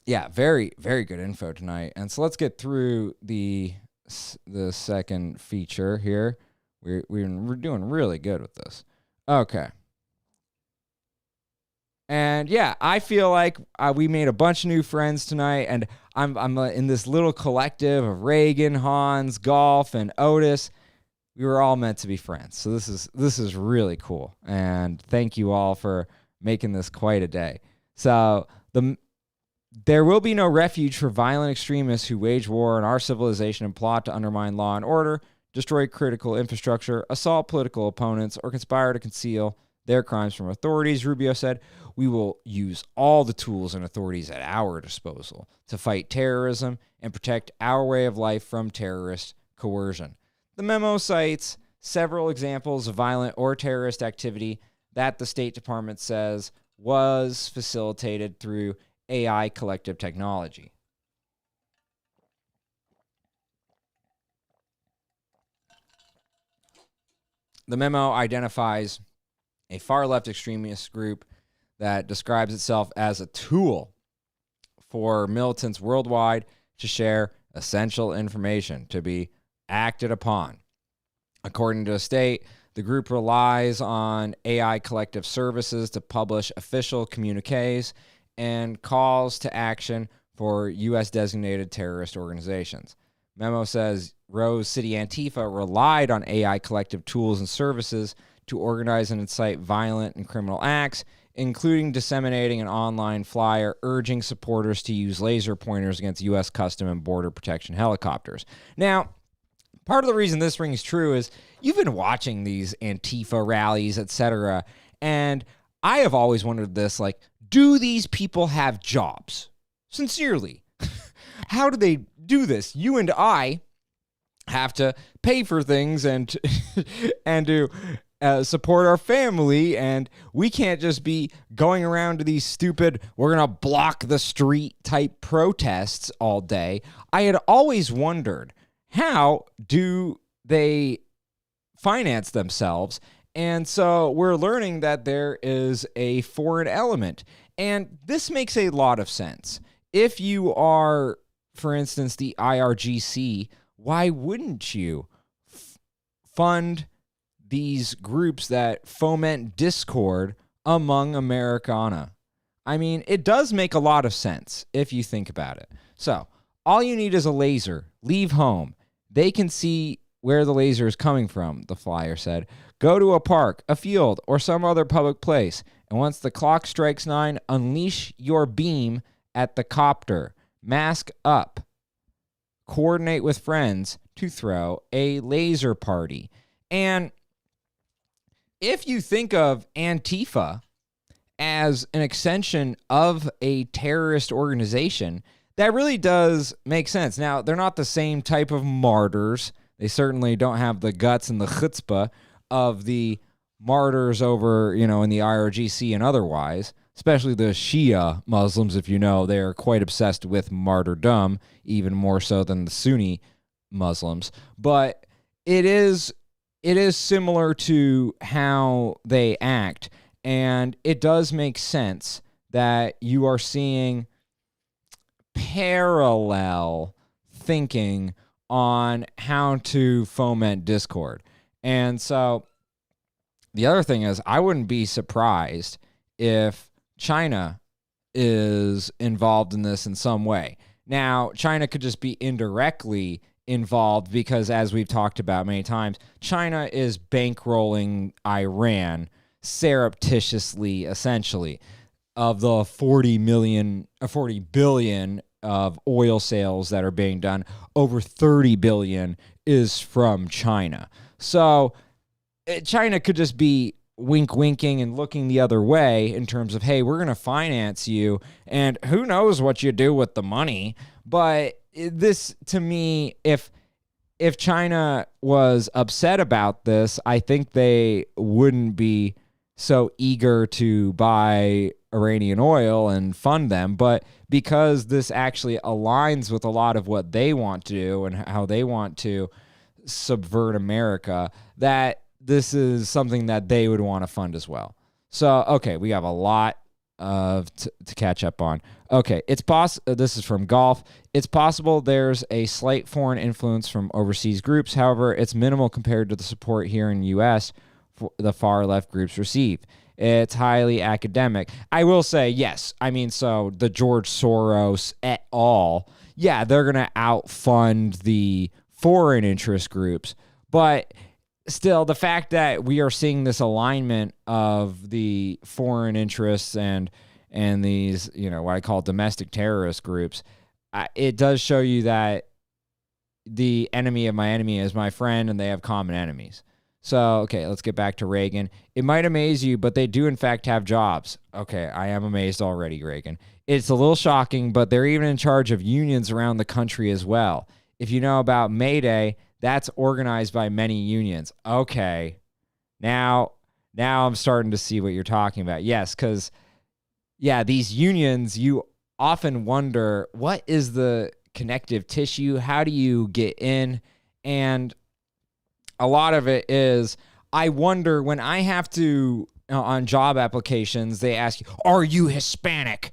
yeah, very, very good info tonight. And so let's get through the second feature here. We're doing really good with this. Okay. And yeah, I feel like we made a bunch of new friends tonight, and I'm in this little collective of Reagan, Hans, Golf, and Otis. We were all meant to be friends. So this is really cool. And thank you all for making this quite a day. So there will be no refuge for violent extremists who wage war on our civilization and plot to undermine law and order, destroy critical infrastructure, assault political opponents, or conspire to conceal their crimes from authorities. Rubio said, we will use all the tools and authorities at our disposal to fight terrorism and protect our way of life from terrorist coercion. The memo cites several examples of violent or terrorist activity that the State Department says was facilitated through AI collective technology. The memo identifies a far-left extremist group that describes itself as a tool for militants worldwide to share essential information to be acted upon. According to the state, the group relies on AI collective services to publish official communiques and calls to action for U.S. designated terrorist organizations. Memo says Rose City Antifa relied on AI collective tools and services to organize and incite violent and criminal acts, including disseminating an online flyer urging supporters to use laser pointers against U.S. Custom and Border Protection helicopters. Now, part of the reason this rings true is you've been watching these Antifa rallies, etc., and I have always wondered this, like, do these people have jobs? Sincerely. How do they do this? You and I have to pay for things and to support our family, and we can't just be going around to these stupid, we're going to block the street type protests all day. I had always wondered, how do they finance themselves? And so we're learning that there is a foreign element. And this makes a lot of sense. If you are, for instance, the IRGC, why wouldn't you fund these groups that foment discord among Americana? I mean, it does make a lot of sense if you think about it. So all you need is a laser. Leave home. They can see where the laser is coming from, the flyer said. Go to a park, a field, or some other public place, and once the clock strikes 9, unleash your beam at the copter. Mask up. Coordinate with friends to throw a laser party. And if you think of Antifa as an extension of a terrorist organization, that really does make sense. Now, they're not the same type of martyrs. They certainly don't have the guts and the chutzpah of the martyrs over, in the IRGC and otherwise, especially the Shia Muslims, if you know, they're quite obsessed with martyrdom, even more so than the Sunni Muslims. But it is similar to how they act, and it does make sense that you are seeing parallel thinking on how to foment discord. And so the other thing is, I wouldn't be surprised if China is involved in this in some way. Now, China could just be indirectly involved because, as we've talked about many times, China is bankrolling Iran surreptitiously, essentially, of the 40 billion of oil sales that are being done. Over 30 billion is from China. So China could just be winking and looking the other way in terms of, hey, we're going to finance you, and who knows what you do with the money. But this, to me, if China was upset about this, I think they wouldn't be so eager to buy Iranian oil and fund them. But because this actually aligns with a lot of what they want to do and how they want to subvert America, that this is something that they would want to fund as well. So, okay, we have a lot of to catch up on. Okay, this is from Golf. It's possible there's a slight foreign influence from overseas groups. However, it's minimal compared to the support here in the U.S. the far left groups receive. It's highly academic. I will say, yes. I mean, so the George Soros et al., yeah, they're going to outfund the foreign interest groups. But still, the fact that we are seeing this alignment of the foreign interests and these, what I call domestic terrorist groups, it does show you that the enemy of my enemy is my friend, and they have common enemies. So, okay, let's get back to Reagan. It might amaze you, but they do in fact have jobs. Okay, I am amazed already, Reagan. It's a little shocking, but they're even in charge of unions around the country as well. If you know about May Day, that's organized by many unions. Okay, now I'm starting to see what you're talking about. Yes, because, yeah, these unions, you often wonder, what is the connective tissue? How do you get in? And a lot of it is, I wonder when I have to, on job applications, they ask you, are you Hispanic?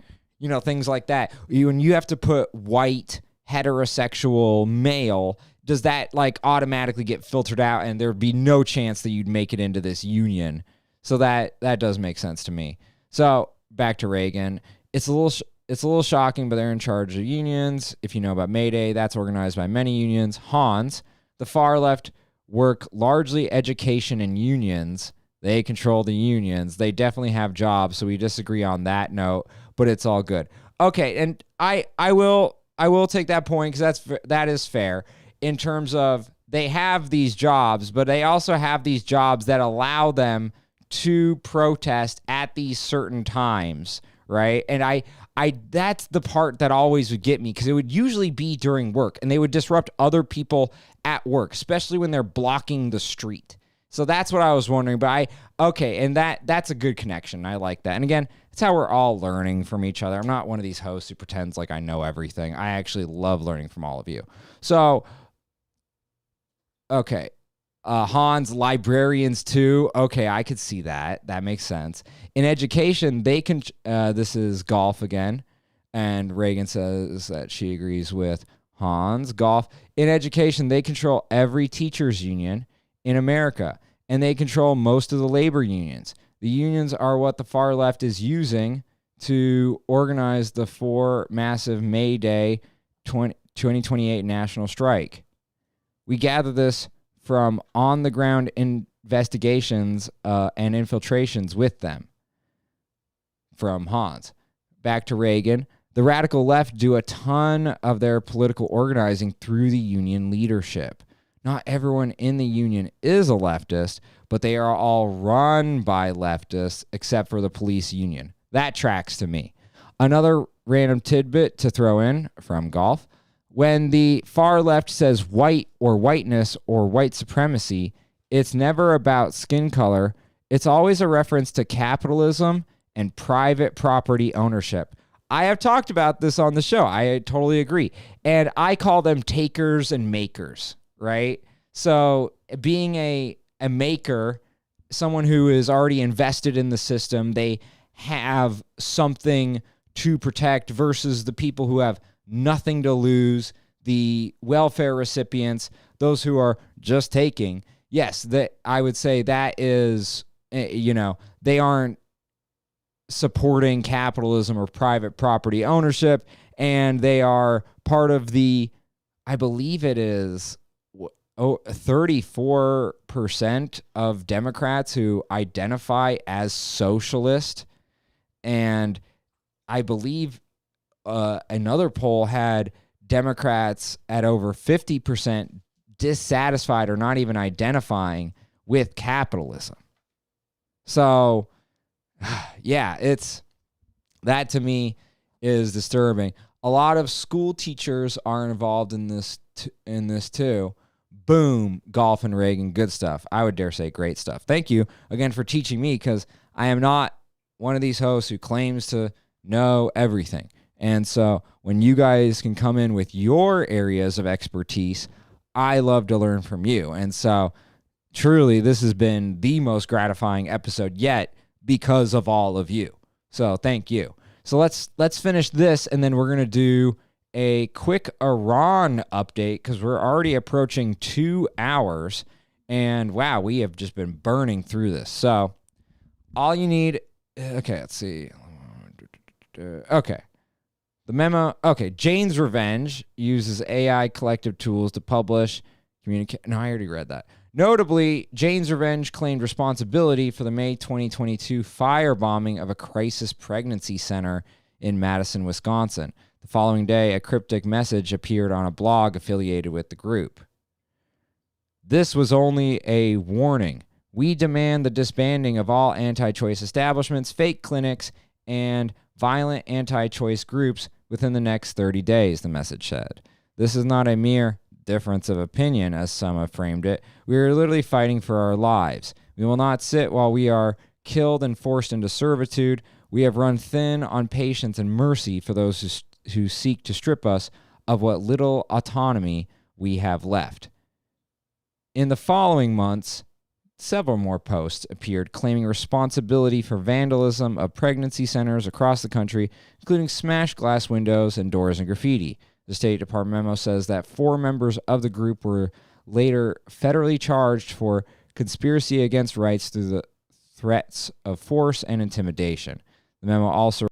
Things like that. When you have to put white, heterosexual, male, does that automatically get filtered out and there'd be no chance that you'd make it into this union? So that does make sense to me. So back to Reagan. It's a little shocking, but they're in charge of unions. If you know about May Day, that's organized by many unions. Hans, the far left work largely education and unions. They control the unions. They definitely have jobs, so we disagree on that note, but it's all good. Okay, and I will take that point because that is fair in terms of they have these jobs, but they also have these jobs that allow them to protest at these certain times, right? And I that's the part that always would get me, because it would usually be during work and they would disrupt other people at work, especially when they're blocking the street. So that's what I was wondering. But and that's a good connection. I like that. And again, it's how we're all learning from each other. I'm not one of these hosts who pretends like I know everything. I actually love learning from all of you. So, okay. Hans, librarians too. Okay, I could see that. That makes sense. In education, they can, this is Golf again, and Reagan says that she agrees with Hans. Golf, in education, they control every teachers union in America, and they control most of the labor unions. The unions are what the far left is using to organize the massive May Day 2028 national strike. We gather this from on-the-ground investigations and infiltrations with them. From Hans. Back to Reagan. The radical left do a ton of their political organizing through the union leadership. Not everyone in the union is a leftist, but they are all run by leftists except for the police union. That tracks to me. Another random tidbit to throw in from Golf. When the far left says white or whiteness or white supremacy, it's never about skin color. It's always a reference to capitalism and private property ownership. I have talked about this on the show. I totally agree. And I call them takers and makers, right? So being a maker, someone who is already invested in the system, they have something to protect, versus the people who have nothing to lose, the welfare recipients, those who are just taking. Yes, that I would say that is, they aren't supporting capitalism or private property ownership, and they are part of the, I believe it is 34% of Democrats who identify as socialist. And I believe another poll had Democrats at over 50% dissatisfied or not even identifying with capitalism. So, yeah, that to me is disturbing. A lot of school teachers are involved in this too. Boom, golf and Reagan, good stuff. I would dare say great stuff. Thank you again for teaching me, because I am not one of these hosts who claims to know everything. And so when you guys can come in with your areas of expertise, I love to learn from you. And so truly, this has been the most gratifying episode yet because of all of you. So thank you. So let's finish this, and then we're going to do a quick Iran update, because we're already approaching 2 hours, and wow, we have just been burning through this. So all you need, okay, let's see. Okay. The memo, okay, Jane's Revenge uses AI collective tools to publish, communicate. No, I already read that. Notably, Jane's Revenge claimed responsibility for the May 2022 firebombing of a crisis pregnancy center in Madison, Wisconsin. The following day, a cryptic message appeared on a blog affiliated with the group. This was only a warning. We demand the disbanding of all anti-choice establishments, fake clinics, and violent anti-choice groups within the next 30 days, the message said. This is not a mere difference of opinion, as some have framed it. We are literally fighting for our lives. We will not sit while we are killed and forced into servitude. We have run thin on patience and mercy for those who seek to strip us of what little autonomy we have left. In the following months, several more posts appeared claiming responsibility for vandalism of pregnancy centers across the country, including smashed glass windows and doors and graffiti. The State Department memo says that 4 members of the group were later federally charged for conspiracy against rights through the threats of force and intimidation. The memo also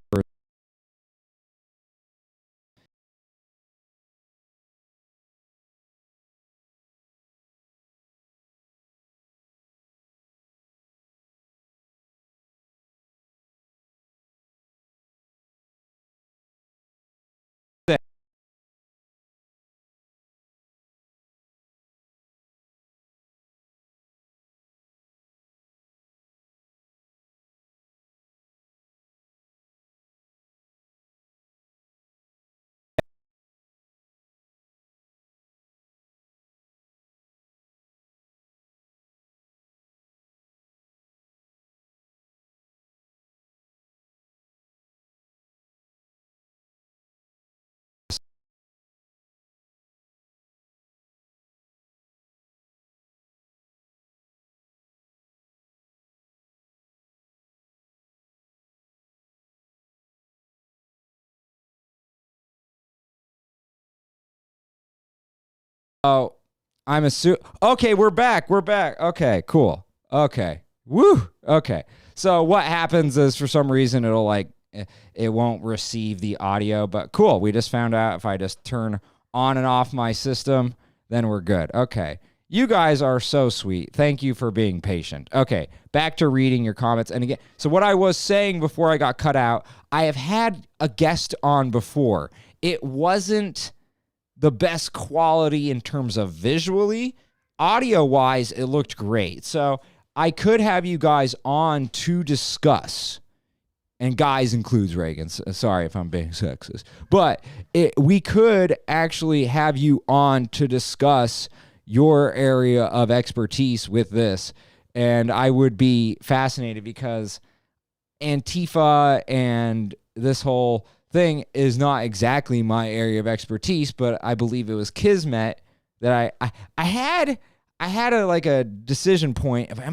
Oh, I'm assuming. Okay, we're back. We're back. Okay, cool. Okay. Woo. Okay. So what happens is, for some reason, it won't receive the audio, but cool. We just found out if I just turn on and off my system, then we're good. Okay. You guys are so sweet. Thank you for being patient. Okay, back to reading your comments. And again, so what I was saying before I got cut out, I have had a guest on before. It wasn't the best quality in terms of visually. Audio-wise, it looked great. So I could have you guys on to discuss, and guys includes Reagan. Sorry if I'm being sexist. But we could actually have you on to discuss your area of expertise with this. And I would be fascinated, because Antifa and this whole thing is not exactly my area of expertise, but I believe it was kismet that I had a decision point of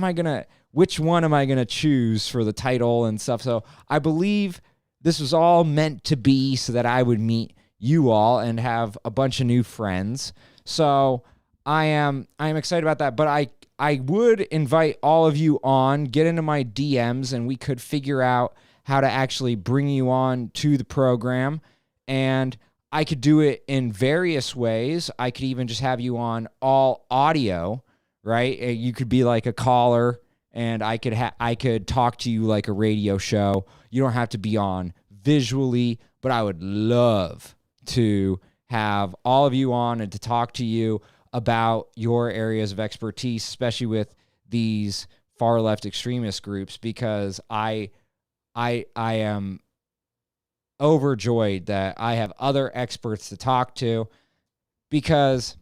which one am I gonna choose for the title and stuff. So I believe this was all meant to be so that I would meet you all and have a bunch of new friends. So I am excited about that. But I would invite all of you on, get into my DMs, and we could figure out how to actually bring you on to the program. And I could do it in various ways. I could even just have you on all audio, right? You could be like a caller, and I could talk to you like a radio show. You don't have to be on visually, but I would love to have all of you on and to talk to you about your areas of expertise, especially with these far left extremist groups, because I am overjoyed that I have other experts to talk to, because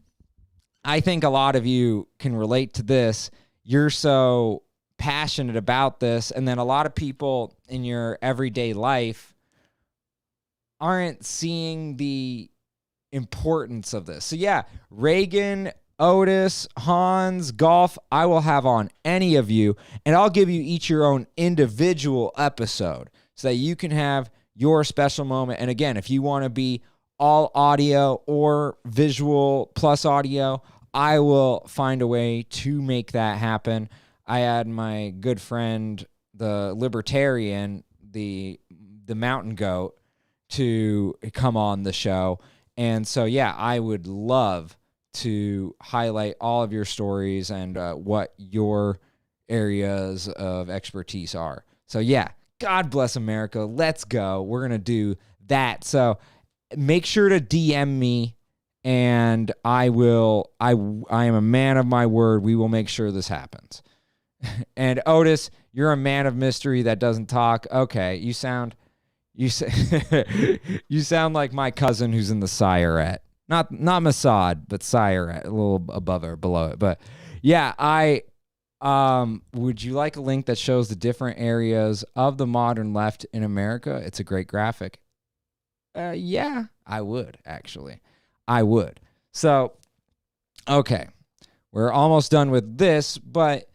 I think a lot of you can relate to this. You're so passionate about this, and then a lot of people in your everyday life aren't seeing the importance of this. So yeah, Reagan, Otis, Hans, Golf, I will have on any of you, and I'll give you each your own individual episode so that you can have your special moment. And again, if you want to be all audio or visual plus audio, I will find a way to make that happen. I had my good friend, the libertarian, the mountain goat, to come on the show. And so, yeah, I would love to highlight all of your stories and what your areas of expertise are. So, yeah, God bless America. Let's go. We're going to do that. So make sure to DM me, and I am a man of my word. We will make sure this happens. And Otis, you're a man of mystery that doesn't talk. Okay, you sound like my cousin who's in the Siret. Not Mossad, but Siret, a little above or below it. But yeah, would you like a link that shows the different areas of the modern left in America? It's a great graphic. Yeah, I would, actually. I would. So, okay. We're almost done with this, but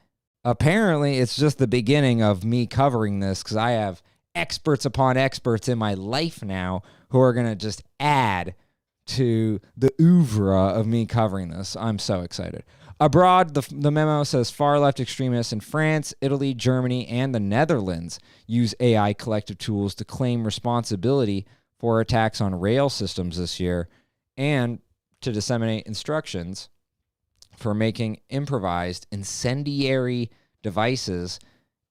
apparently it's just the beginning of me covering this, because I have experts upon experts in my life now who are going to just add to the oeuvre of me covering this. I'm so excited. Abroad, the memo says far left extremists in France, Italy, Germany, and the Netherlands use AI collective tools to claim responsibility for attacks on rail systems this year, and to disseminate instructions for making improvised incendiary devices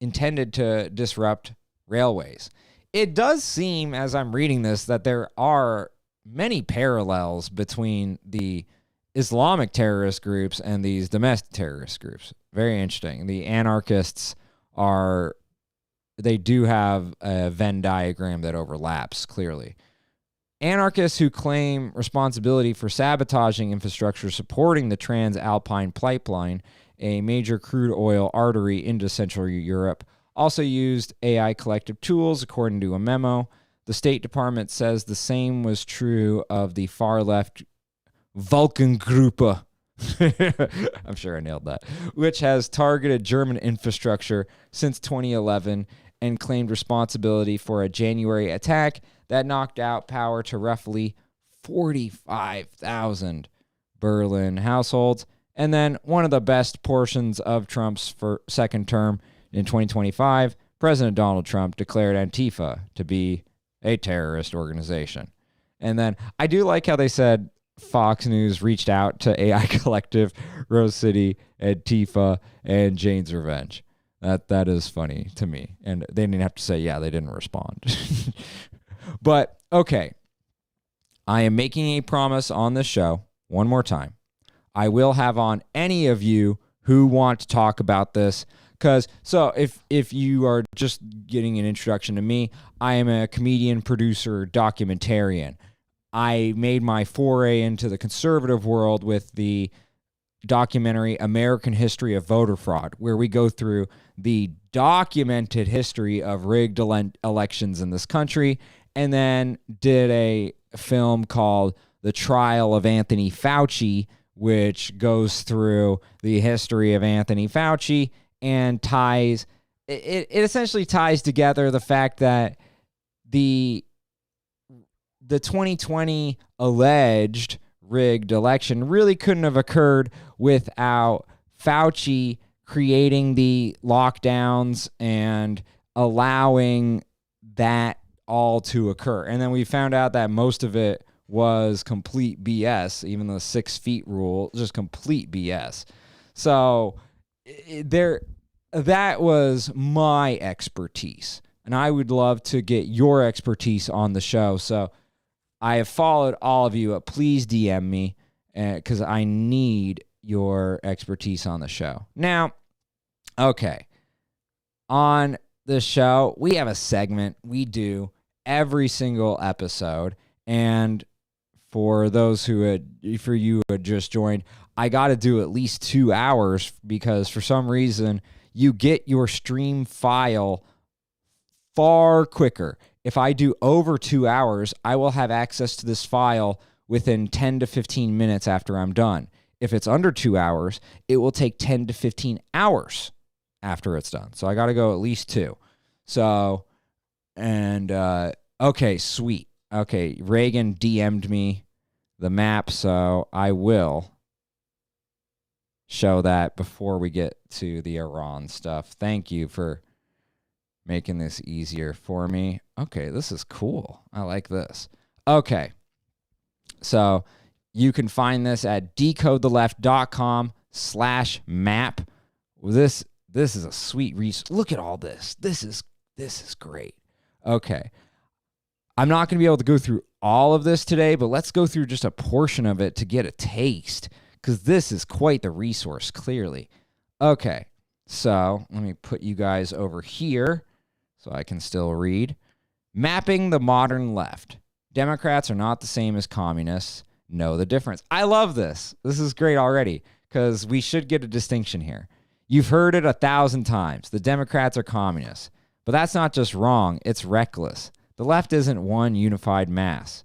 intended to disrupt railways. It does seem, as I'm reading this, that there are many parallels between the Islamic terrorist groups and these domestic terrorist groups. Very interesting. The anarchists they do have a Venn diagram that overlaps clearly. Anarchists who claim responsibility for sabotaging infrastructure supporting the Transalpine Pipeline, a major crude oil artery into Central Europe, also used AI collective tools, according to a memo. The State Department says the same was true of the far-left Vulkangruppe, I'm sure I nailed that, which has targeted German infrastructure since 2011 and claimed responsibility for a January attack that knocked out power to roughly 45,000 Berlin households. And then one of the best portions of Trump's second term in 2025, President Donald Trump declared Antifa to be a terrorist organization. And then I do like how they said Fox News reached out to AI Collective, Rose City, Antifa, and Jane's Revenge. That is funny to me. And they didn't have to say, yeah, they didn't respond. But, okay. I am making a promise on this show one more time. I will have on any of you who want to talk about this. So if you are just getting an introduction to me, I am a comedian, producer, documentarian. I made my foray into the conservative world with the documentary American History of Voter Fraud, where we go through the documented history of rigged elections in this country, and then did a film called The Trial of Anthony Fauci, which goes through the history of Anthony Fauci and it essentially ties together the fact that the 2020 alleged rigged election really couldn't have occurred without Fauci creating the lockdowns and allowing that all to occur. And then we found out that most of it was complete BS, even the 6 feet rule, just complete BS. So that was my expertise. And I would love to get your expertise on the show. So I have followed all of you. Please DM me because I need your expertise on the show. Now, okay. On the show, we have a segment we do every single episode. And for those for you who had just joined, I got to do at least 2 hours because for some reason you get your stream file far quicker. If I do over 2 hours, I will have access to this file within 10 to 15 minutes after I'm done. If it's under 2 hours, it will take 10 to 15 hours after it's done. So I got to go at least 2. So, and, okay, sweet. Okay, Reagan DM'd me the map, so I will show that before we get to the Iran stuff. Thank you for making this easier for me. Okay, this is cool. I like this. Okay, so you can find this at decodetheleft.com/map. This is a sweet resource. Look at all this. This is great. Okay. I'm not going to be able to go through all of this today, but let's go through just a portion of it to get a taste, because this is quite the resource, clearly. Okay, so let me put you guys over here so I can still read. Mapping the modern left. Democrats are not the same as communists. Know the difference. I love this. This is great already, because we should get a distinction here. You've heard it 1,000 times. The Democrats are communists. But that's not just wrong. It's reckless. The left isn't one unified mass.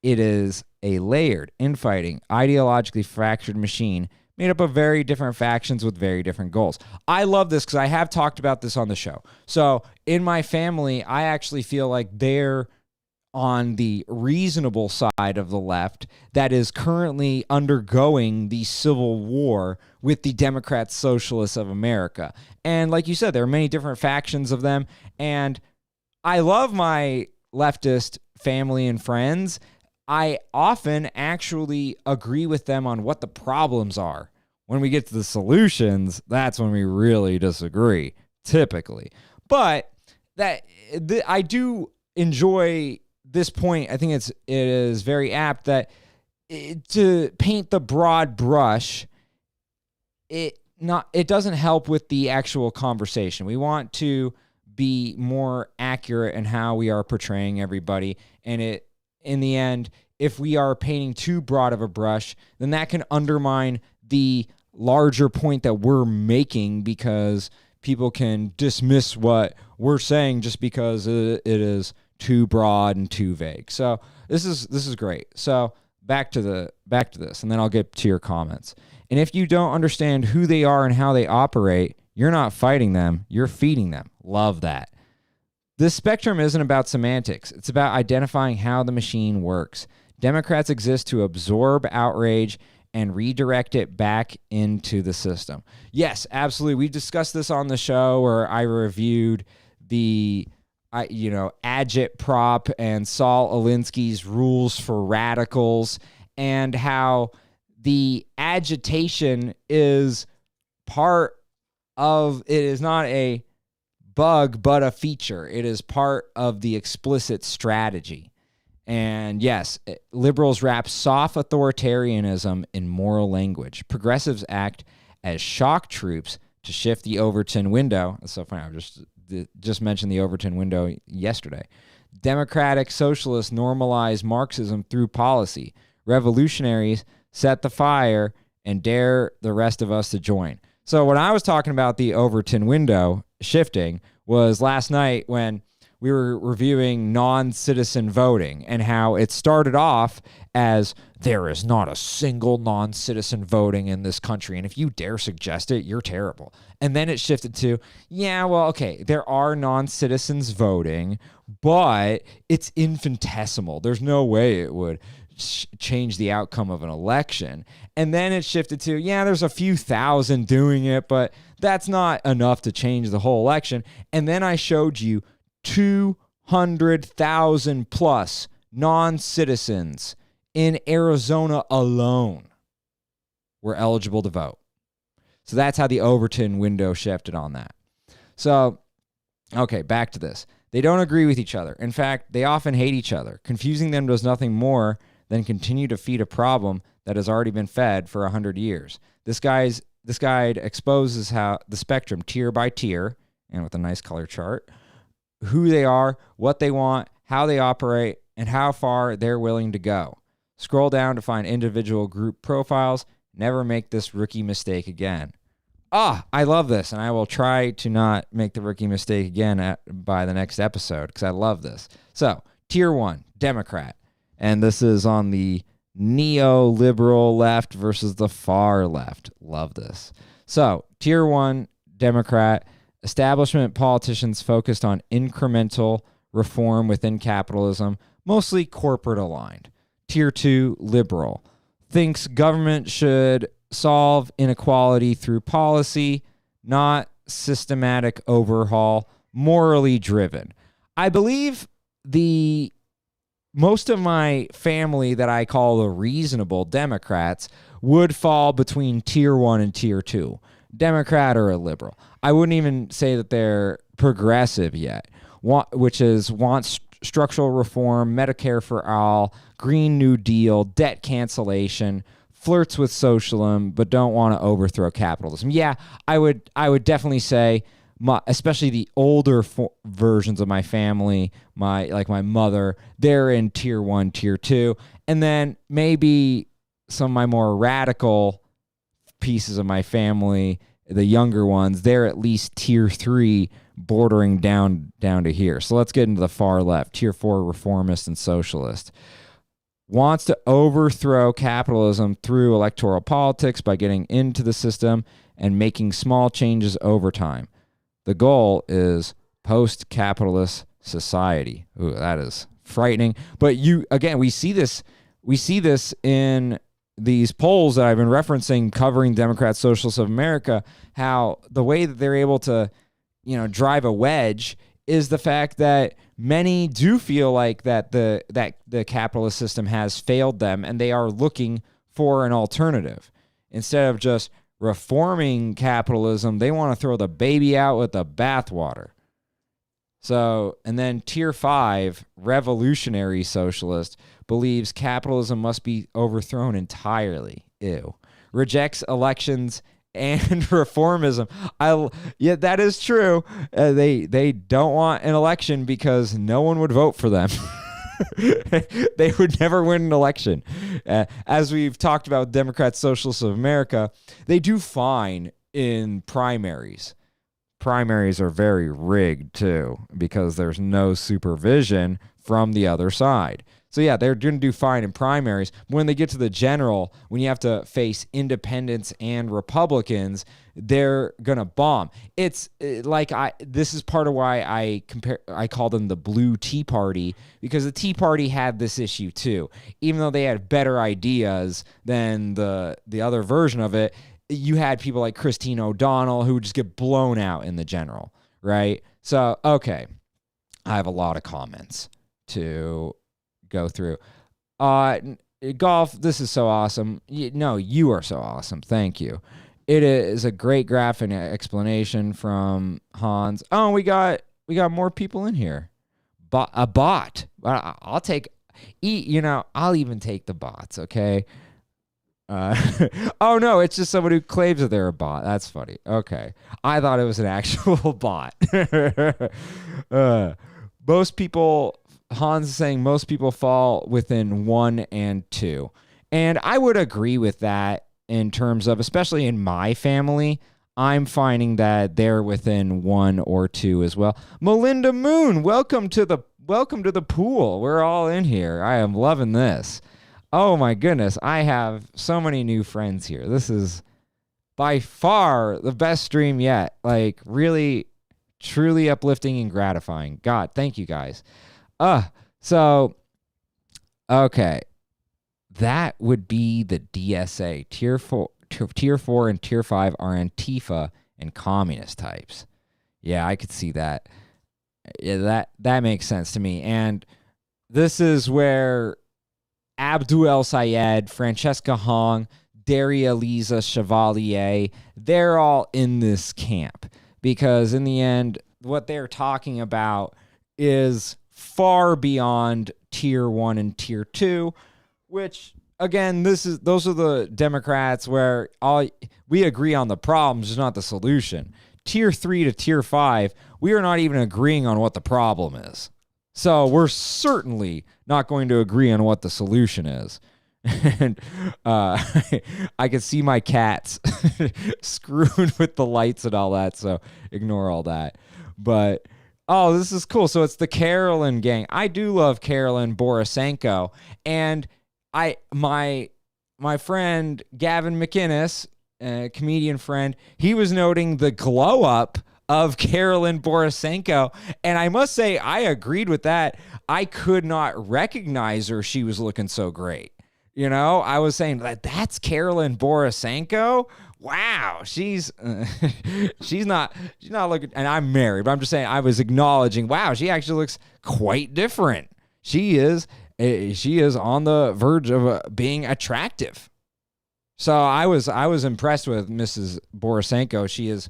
It is a layered, infighting, ideologically fractured machine made up of very different factions with very different goals. I love this because I have talked about this on the show. So in my family, I actually feel like they're on the reasonable side of the left that is currently undergoing the civil war with the Democrats, Socialists of America. And like you said, there are many different factions of them. And I love my leftist family and friends. I often actually agree with them on what the problems are. When we get to the solutions, that's when we really disagree, typically. But I do enjoy this point. I think it is very apt that to paint the broad brush, it doesn't help with the actual conversation. We want to be more accurate in how we are portraying everybody. And in the end, if we are painting too broad of a brush, then that can undermine the larger point that we're making, because people can dismiss what we're saying just because it is too broad and too vague. So this is great. So back to this, and then I'll get to your comments. And if you don't understand who they are and how they operate, you're not fighting them, you're feeding them. Love that. This spectrum isn't about semantics. It's about identifying how the machine works. Democrats exist to absorb outrage and redirect it back into the system. Yes, absolutely. We discussed this on the show where I reviewed the agitprop and Saul Alinsky's rules for radicals, and how the agitation is part of, it is not a bug, but a feature. It is part of the explicit strategy. And yes, liberals wrap soft authoritarianism in moral language. Progressives act as shock troops to shift the Overton window. That's so funny. I just mentioned the Overton window yesterday. Democratic socialists normalize Marxism through policy. Revolutionaries set the fire and dare the rest of us to join. So when I was talking about the Overton window shifting was last night when we were reviewing non-citizen voting and how it started off as there is not a single non-citizen voting in this country, and if you dare suggest it, you're terrible. And then it shifted to, yeah, well, okay, there are non-citizens voting, but it's infinitesimal. There's no way it would change the outcome of an election. And then it shifted to, yeah, there's a few thousand doing it, but that's not enough to change the whole election. And then I showed you 100,000 plus non-citizens in Arizona alone were eligible to vote. So that's how the Overton window shifted on that. So, okay, back to this. They don't agree with each other. In fact, they often hate each other. Confusing them does nothing more than continue to feed a problem that has already been fed for 100 years. This guide exposes how the spectrum, tier by tier, and with a nice color chart, who they are, what they want, how they operate, and how far they're willing to go. Scroll down to find individual group profiles. Never make this rookie mistake again. I love this, and I will try to not make the rookie mistake again by the next episode because I love this. So, Tier 1, Democrat. And this is on the neoliberal left versus the far left. Love this. So, Tier 1, Democrat. Establishment politicians focused on incremental reform within capitalism, mostly corporate aligned. Tier 2, liberal. Thinks government should solve inequality through policy, not systematic overhaul, morally driven. I believe most of my family that I call the reasonable Democrats would fall between Tier 1 and Tier 2, Democrat or a liberal. I wouldn't even say that they're progressive yet, which is wants structural reform, Medicare for all, Green New Deal, debt cancellation, flirts with socialism, but don't want to overthrow capitalism. Yeah, I would definitely say, especially the older versions of my family, my mother, they're in Tier 1, Tier 2. And then maybe some of my more radical pieces of my family, the younger ones, they're at least Tier 3, bordering down to here. So let's get into the far left, Tier 4, reformist and socialist. Wants to overthrow capitalism through electoral politics by getting into the system and making small changes over time. The goal is post-capitalist society. Ooh, that is frightening. But we see this in these polls that I've been referencing covering Democrats, Socialists of America, how the way that they're able to, drive a wedge is the fact that many do feel like that the capitalist system has failed them and they are looking for an alternative. Instead of just reforming capitalism, they want to throw the baby out with the bathwater. So, and then Tier 5, revolutionary socialist, believes capitalism must be overthrown entirely. Ew. Rejects elections and reformism. Yeah, that is true. They don't want an election because no one would vote for them. They would never win an election. As we've talked about Democrats, Socialists of America, they do fine in primaries. Primaries are very rigged too because there's no supervision from the other side. So yeah, they're going to do fine in primaries. When they get to the general, when you have to face independents and Republicans, they're going to bomb. It's this is part of why I call them the Blue Tea Party, because the Tea Party had this issue too. Even though they had better ideas than the other version of it, you had people like Christine O'Donnell who would just get blown out in the general, right? So, okay, I have a lot of comments to go through. Golf, this is so awesome. You are so awesome. Thank you. It is a great graphic explanation from Hans. Oh, we got more people in here. A bot. I'll take. I'll even take the bots. Okay. Oh no, it's just someone who claims that they're a bot. That's funny. Okay, I thought it was an actual bot. Most people. Hans is saying most people fall within 1 and 2. And I would agree with that in terms of, especially in my family, I'm finding that they're within 1 or 2 as well. Melinda Moon, welcome to the pool. We're all in here. I am loving this. Oh my goodness. I have so many new friends here. This is by far the best stream yet. Like really, truly uplifting and gratifying. God, thank you guys. So, okay, that would be the DSA. Tier 4 and Tier 5 are Antifa and communist types. Yeah, I could see that. Yeah, that makes sense to me. And this is where Abdul El Sayed, Francesca Hong, Daria Lisa Chevalier, they're all in this camp because in the end, what they're talking about is far beyond tier 1 and tier 2, which again, those are the Democrats where we agree on the problems, just not the solution. Tier 3 to tier 5, we are not even agreeing on what the problem is. So we're certainly not going to agree on what the solution is. And I can see my cats screwing with the lights and all that, so ignore all that. But, oh, this is cool. So it's the Carolyn gang. I do love Carolyn Borisenko. And my friend Gavin McInnes, a comedian friend, he was noting the glow up of Carolyn Borisenko, and I must say I agreed with that. I could not recognize her. She was looking so great. You know, I was saying that's Carolyn Borisenko. Wow, she's not looking. And I'm married, but I'm just saying I was acknowledging. Wow, she actually looks quite different. She is on the verge of being attractive. So I was impressed with Mrs. Borisenko. She has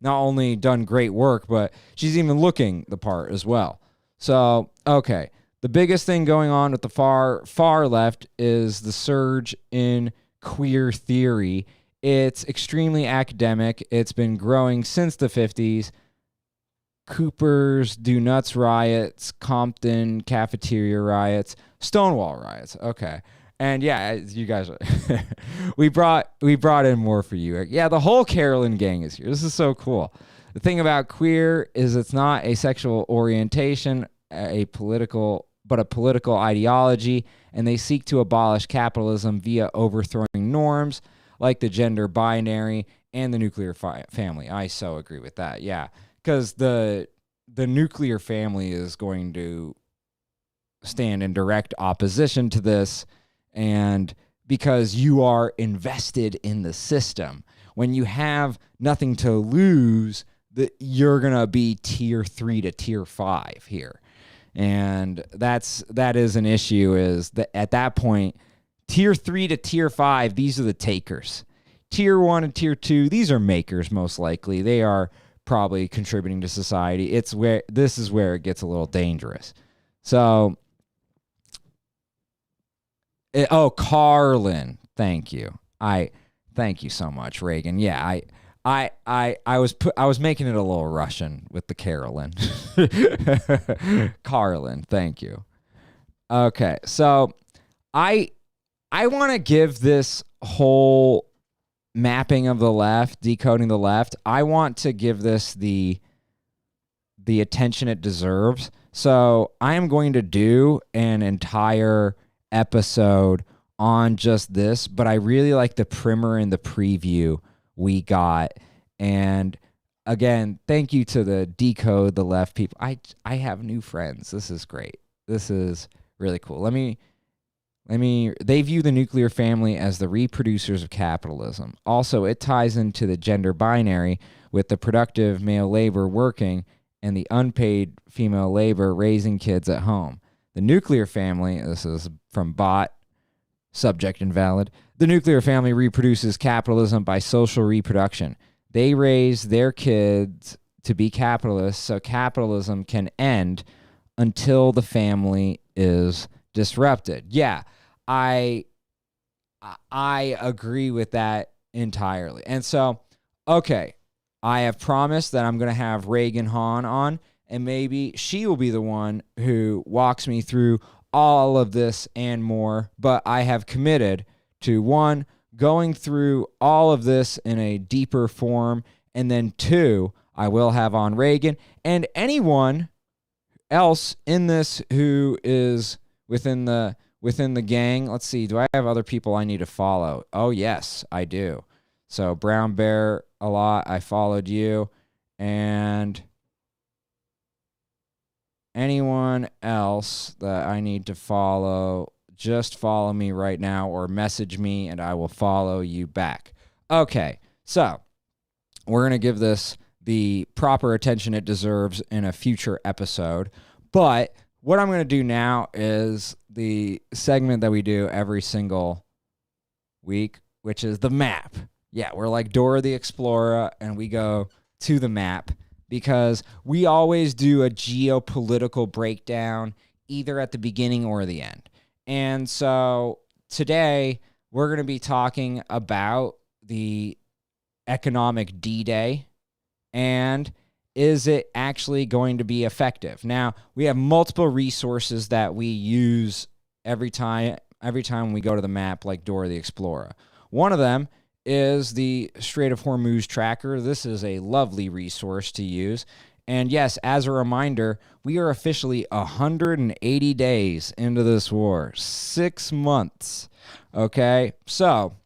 not only done great work, but she's even looking the part as well. So, okay. The biggest thing going on with the far left is the surge in queer theory. It's extremely academic. It's been growing since the 50s. Cooper's Do Nuts riots, Compton cafeteria riots, Stonewall riots. Okay. And yeah, you guys, we brought in more for you. Yeah, the whole Carolyn gang is here. This is so cool. The thing about queer is it's not a sexual orientation, a political ideology, and they seek to abolish capitalism via overthrowing norms like the gender binary and the nuclear family. I so agree with that. Yeah, because the nuclear family is going to stand in direct opposition to this. And because you are invested in the system, when you have nothing to lose, you're going to be tier 3 to tier 5 here. And that is an issue, is that at that point, tier 3 to tier 5, these are the takers. Tier 1 and tier 2, these are makers most likely. They are probably contributing to society. This is where it gets a little dangerous. So, Carlin, thank you. Thank you so much, Reagan. Yeah, I was making it a little Russian with the Carolyn. Carlin, thank you. Okay, so I want to give this whole mapping of the left, decoding the left, I want to give this the attention it deserves. So I am going to do an entire episode on just this, but I really like the primer and the preview we got. And again, thank you to the Decode the Left people. I have new friends. This is great. This is really cool. They view the nuclear family as the reproducers of capitalism. Also, it ties into the gender binary with the productive male labor working and the unpaid female labor raising kids at home. The nuclear family, this is from Bot, subject invalid. The nuclear family reproduces capitalism by social reproduction. They raise their kids to be capitalists so capitalism can end until the family is disrupted. Yeah, I agree with that entirely. And so, okay, I have promised that I'm going to have Reagan Hahn on, and maybe she will be the one who walks me through all of this and more. But I have committed to, 1, going through all of this in a deeper form, and then 2, I will have on Reagan and anyone else in this who is within the gang. Let's see, do I have other people I need to follow? Oh, yes, I do. So Brown Bear a lot, I followed you, and anyone else that I need to follow, just follow me right now or message me and I will follow you back. Okay, so we're going to give this the proper attention it deserves in a future episode. But what I'm going to do now is the segment that we do every single week, which is the map. Yeah, we're like Dora the Explorer, and we go to the map because we always do a geopolitical breakdown either at the beginning or the end. And so today we're going to be talking about the economic D-Day and is it actually going to be effective? Now, we have multiple resources that we use every time we go to the map, like Dora the Explorer. One of them is the Strait of Hormuz tracker. This is a lovely resource to use. And yes, as a reminder, we are officially 180 days into this war. 6 months. Okay? So,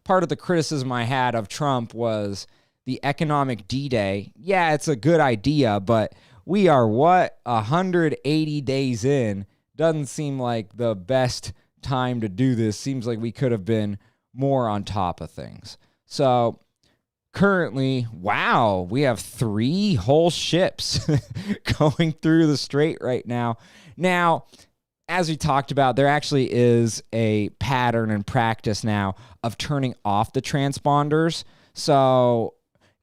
part of the criticism I had of Trump was the economic D-Day. Yeah, it's a good idea, but we are, 180 days in? Doesn't seem like the best time to do this. Seems like we could have been more on top of things. So, currently, wow, we have 3 whole ships going through the Strait right now. Now, as we talked about, there actually is a pattern and practice now of turning off the transponders. So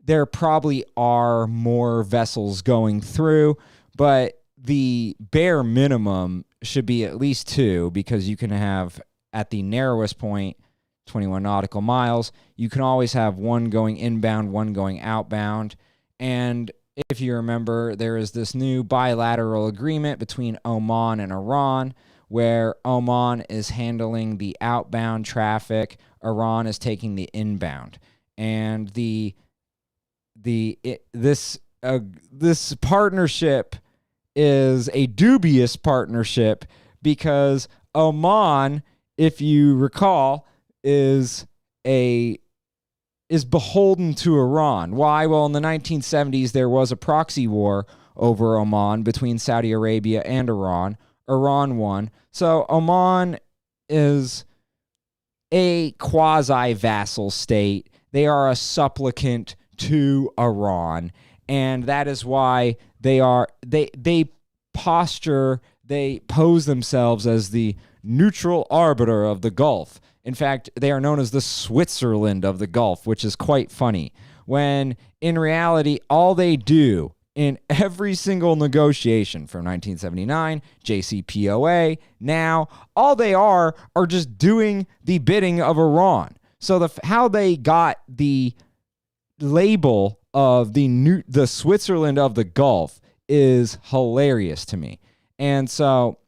there probably are more vessels going through, but the bare minimum should be at least 2 because you can have, at the narrowest point, 21 nautical miles. You can always have one going inbound, one going outbound. And if you remember, there is this new bilateral agreement between Oman and Iran where Oman is handling the outbound traffic, Iran is taking the inbound. And this partnership is a dubious partnership because Oman, if you recall, is beholden to Iran. Why? Well, in the 1970s, there was a proxy war over Oman between Saudi Arabia and Iran. Iran won. So Oman is a quasi-vassal state. They are a supplicant to Iran, and that is why they pose themselves as the neutral arbiter of the Gulf. In fact, they are known as the Switzerland of the Gulf, which is quite funny, when in reality, all they do in every single negotiation from 1979, JCPOA, now, all they are just doing the bidding of Iran. So how they got the label of the Switzerland of the Gulf is hilarious to me. And so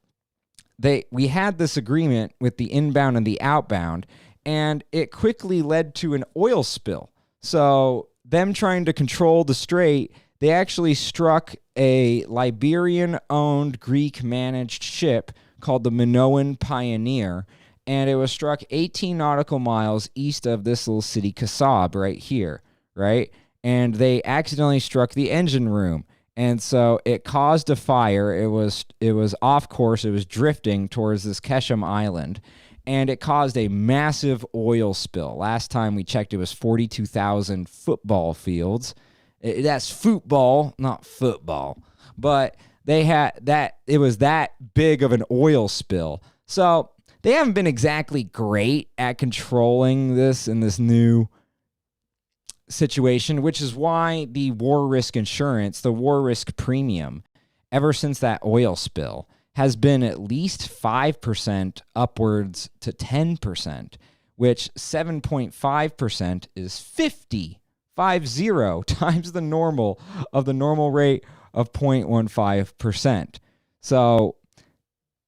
we had this agreement with the inbound and the outbound, and it quickly led to an oil spill. So them trying to control the Strait, they actually struck a Liberian-owned, Greek-managed ship called the Minoan Pioneer, and it was struck 18 nautical miles east of this little city, Kasab, right here, right? And they accidentally struck the engine room. And so it caused a fire. It was off course. It was drifting towards this Keshem Island, and it caused a massive oil spill. Last time we checked, it was 42,000 football fields. That's football, not football. But they had that. It was that big of an oil spill. So they haven't been exactly great at controlling this in this new situation, which is why the war risk insurance, the war risk premium, ever since that oil spill, has been at least 5% upwards to 10%, which 7.5% is 50 times the normal rate of 0.15%. So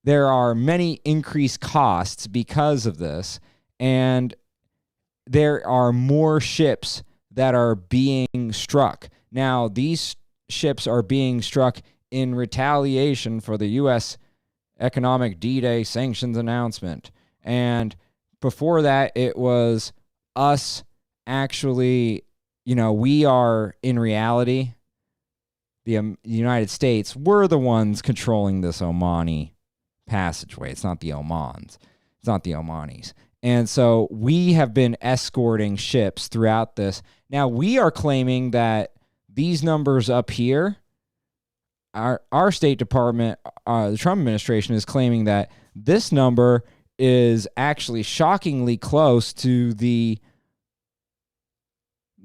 there are many increased costs because of this, and there are more ships that are being struck. Now, these ships are being struck in retaliation for the U.S. economic D-Day sanctions announcement. And before that, it was us actually, we are in reality, the United States, we're the ones controlling this Omani passageway. It's not the Omans. It's not the Omanis. And so we have been escorting ships throughout this. Now, we are claiming that these numbers up here, our State Department, the Trump administration is claiming that this number is actually shockingly close to the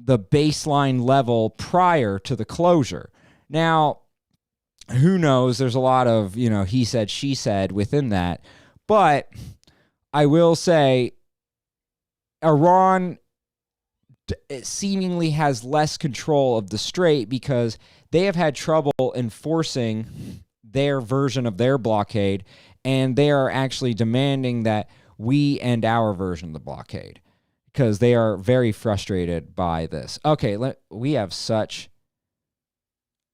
baseline level prior to the closure. Now, who knows? There's a lot of, he said, she said within that. But I will say Iran seemingly has less control of the Strait because they have had trouble enforcing their version of their blockade, and they are actually demanding that we end our version of the blockade because they are very frustrated by this. Okay, we have such...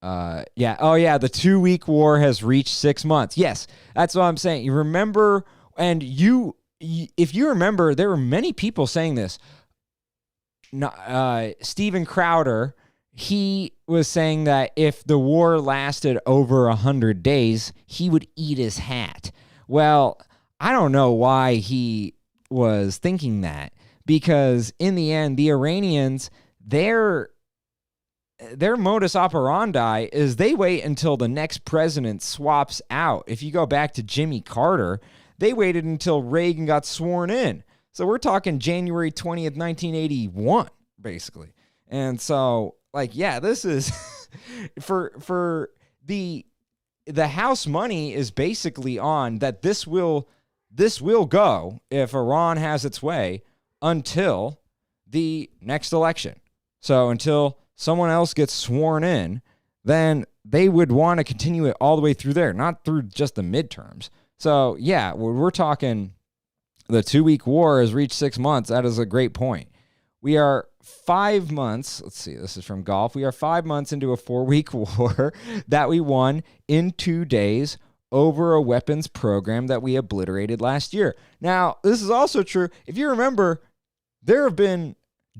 the 2-week war has reached 6 months. Yes, that's what I'm saying. You remember, and if you remember, there were many people saying this. Steven Crowder, he was saying that if the war lasted over 100 days, he would eat his hat. Well, I don't know why he was thinking that, because in the end, the Iranians, their modus operandi is they wait until the next president swaps out. If you go back to Jimmy Carter, they waited until Reagan got sworn in. So we're talking January 20th, 1981, basically. And so, this is for the House money is basically on that this will go if Iran has its way until the next election. So until someone else gets sworn in, then they would want to continue it all the way through there, not through just the midterms. So, yeah, we're talking the 2-week war has reached 6 months. That is a great point. We are 5 months. Let's see. This is from Golf. We are 5 months into a 4-week war that we won in 2 days over a weapons program that we obliterated last year. Now, this is also true. If you remember, there have been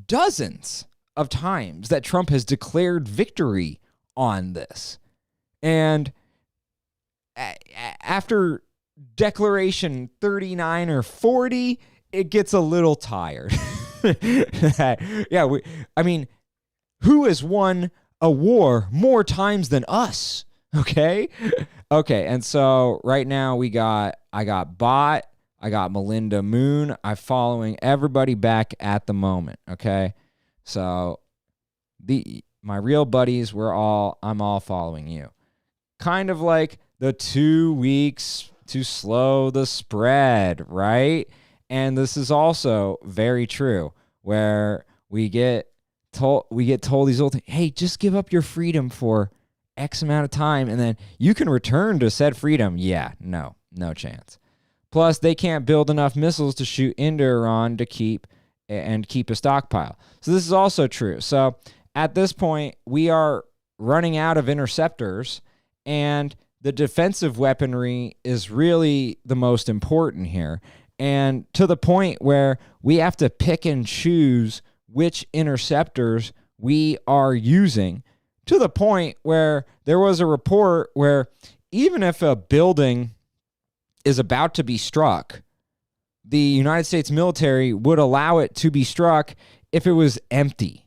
dozens of times that Trump has declared victory on this. And after declaration 39 or 40, it gets a little tired. Who has won a war more times than us? Okay. And so right now I got Bot, I got Melinda Moon. I'm following everybody back at the moment. Okay. So my real buddies, I'm all following you. Kind of like the 2 weeks to slow the spread, right? And this is also very true, where we get told these old things, hey, just give up your freedom for X amount of time, and then you can return to said freedom. Yeah, no chance. Plus, they can't build enough missiles to shoot into Iran to keep a stockpile. So this is also true. So at this point, we are running out of interceptors, and the defensive weaponry is really the most important here. And to the point where we have to pick and choose which interceptors we are using, to the point where there was a report where even if a building is about to be struck, the United States military would allow it to be struck if it was empty.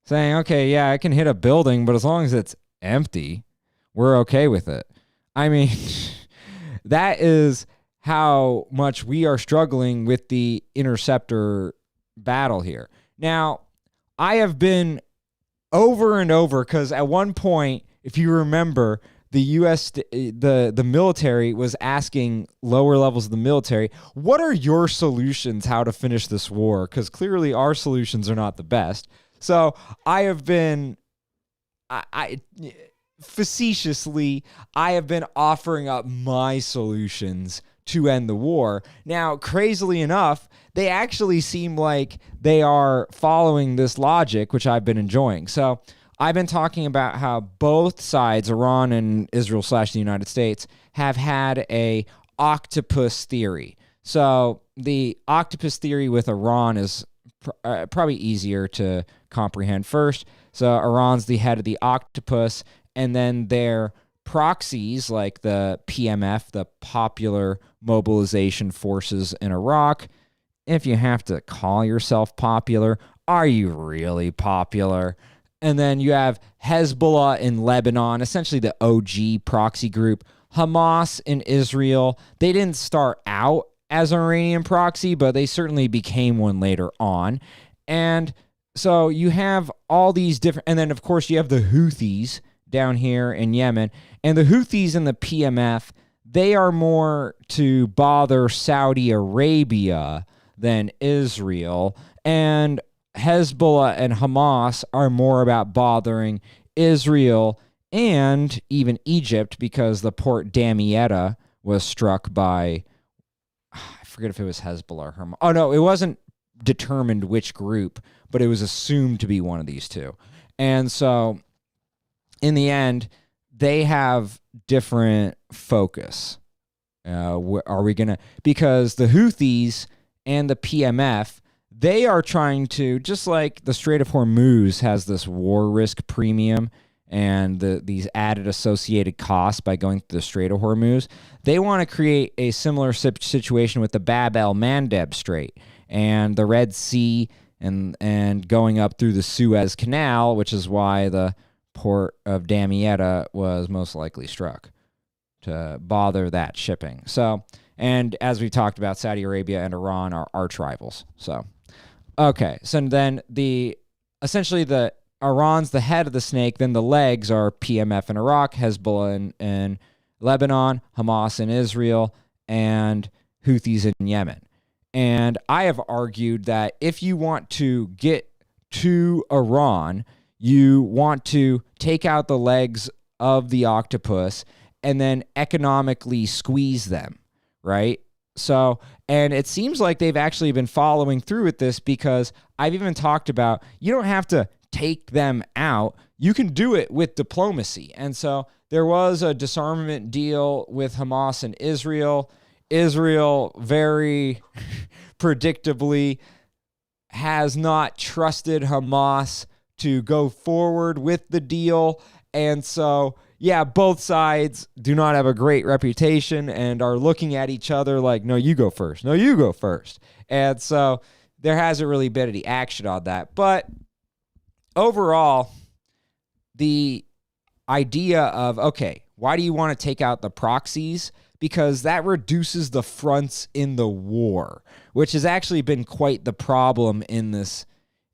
Saying, okay, yeah, I can hit a building, but as long as it's empty, we're okay with it. I mean, that is how much we are struggling with the interceptor battle here. Now, I have been over and over, because at one point, if you remember, the U.S., the military was asking lower levels of the military, what are your solutions how to finish this war? Because clearly our solutions are not the best. So I have been, facetiously, I have been offering up my solutions to end the war. Now, crazily enough, they actually seem like they are following this logic, which I've been enjoying. So I've been talking about how both sides, Iran and Israel / the United States, have had a octopus theory. So the octopus theory with Iran is probably easier to comprehend first. So Iran's the head of the octopus, and then their proxies like the PMF, the Popular Mobilization Forces in Iraq. If you have to call yourself popular, are you really popular? And then you have Hezbollah in Lebanon, essentially the OG proxy group. Hamas in Israel. They didn't start out as an Iranian proxy, but they certainly became one later on. And so you have all these different, and then of course you have the Houthis down here in Yemen. And the Houthis and the PMF, they are more to bother Saudi Arabia than Israel. And Hezbollah and Hamas are more about bothering Israel and even Egypt, because the port Damietta was struck by, I forget if it was Hezbollah or Hamas. Oh, no, it wasn't determined which group, but it was assumed to be one of these two. And so in the end, they have different focus. Are we going to, because the Houthis and the PMF, they are trying to, just like the Strait of Hormuz has this war risk premium and these added associated costs by going through the Strait of Hormuz, they want to create a similar situation with the Bab el-Mandeb Strait and the Red Sea and going up through the Suez Canal, which is why the port of Damietta was most likely struck, to bother that shipping. So, and as we talked about, Saudi Arabia and Iran are arch rivals. So, okay. So then essentially Iran's the head of the snake, then the legs are PMF in Iraq, Hezbollah in Lebanon, Hamas in Israel, and Houthis in Yemen. And I have argued that if you want to get to Iran, you want to take out the legs of the octopus and then economically squeeze them, right? So, and it seems like they've actually been following through with this, because I've even talked about, you don't have to take them out. You can do it with diplomacy. And so there was a disarmament deal with Hamas and Israel. Israel very predictably has not trusted Hamas to go forward with the deal. And so, yeah, both sides do not have a great reputation and are looking at each other like, no, you go first. No, you go first. And so there hasn't really been any action on that. But overall, the idea of, okay, why do you want to take out the proxies? Because that reduces the fronts in the war, which has actually been quite the problem in this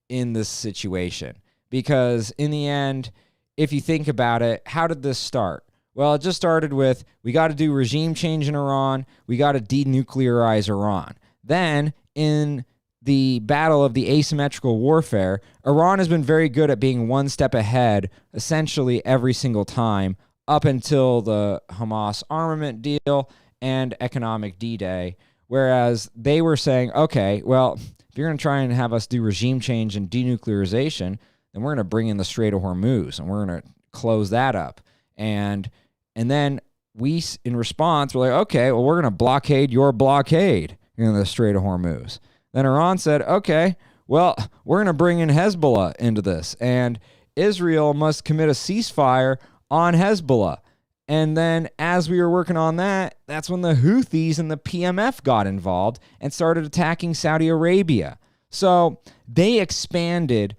situation. Because in the end, if you think about it, how did this start? Well, it just started with, we got to do regime change in Iran. We got to denuclearize Iran. Then in the battle of the asymmetrical warfare, Iran has been very good at being one step ahead essentially every single time up until the Hamas armament deal and economic D-Day, whereas they were saying, okay, well, if you're going to try and have us do regime change and denuclearization, then we're going to bring in the Strait of Hormuz and we're going to close that up. And then we, in response, were like, okay, well, we're going to blockade your blockade in the Strait of Hormuz. Then Iran said, okay, well, we're going to bring in Hezbollah into this, and Israel must commit a ceasefire on Hezbollah. And then as we were working on that, that's when the Houthis and the PMF got involved and started attacking Saudi Arabia. So they expanded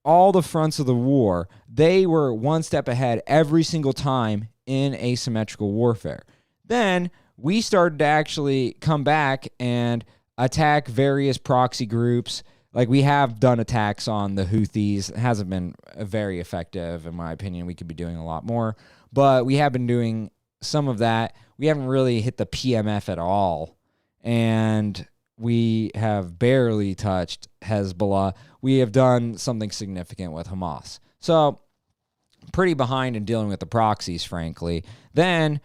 all the fronts of the war. They were one step ahead every single time in asymmetrical warfare. Then we started to actually come back and attack various proxy groups. Like, we have done attacks on the Houthis. It hasn't been very effective, in my opinion. We could be doing a lot more. But we have been doing some of that. We haven't really hit the PMF at all. And we have barely touched Hezbollah. We have done something significant with Hamas. So, pretty behind in dealing with the proxies, frankly. Then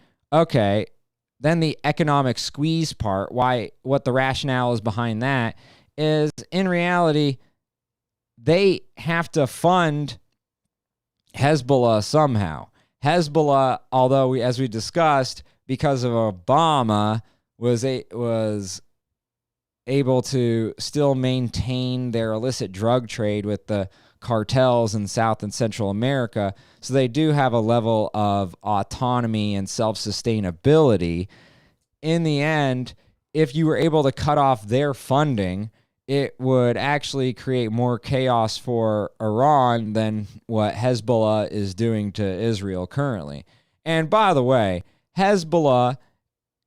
the economic squeeze part, what the rationale is behind that, is in reality, they have to fund Hezbollah somehow. Hezbollah, although as we discussed, because of Obama, was able to still maintain their illicit drug trade with the cartels in South and Central America. So they do have a level of autonomy and self-sustainability. In the end, if you were able to cut off their funding it would actually create more chaos for Iran than what Hezbollah is doing to Israel currently. And by the way, Hezbollah,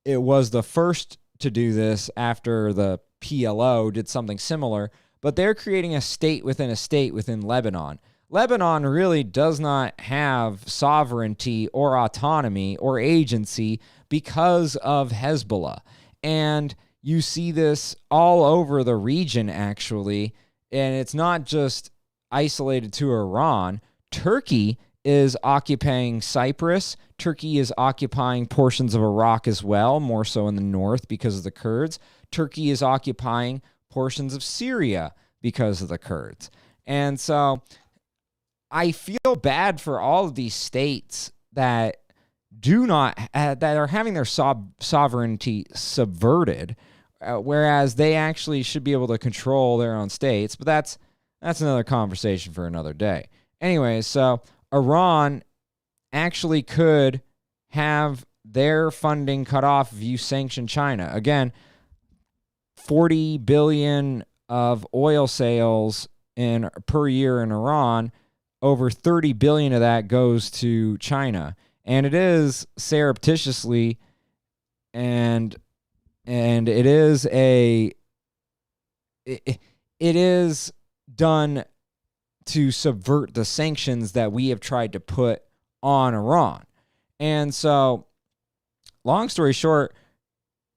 it was the first to do this after the PLO did something similar, but they're creating a state within Lebanon. Lebanon really does not have sovereignty or autonomy or agency because of Hezbollah. And you see this all over the region, actually, and it's not just isolated to Iran. Turkey is occupying Cyprus. Turkey is occupying portions of Iraq as well, more so in the north because of the Kurds. Turkey is occupying portions of Syria because of the Kurds. And so I feel bad for all of these states that do not that are having their sovereignty subverted, whereas they actually should be able to control their own states. But that's another conversation for another day. Anyway, so Iran actually could have their funding cut off if you sanction China. Again, 40 billion of oil sales per year in Iran. Over 30 billion of that goes to China. And it is surreptitiously and it is done to subvert the sanctions that we have tried to put on Iran. And so, long story short,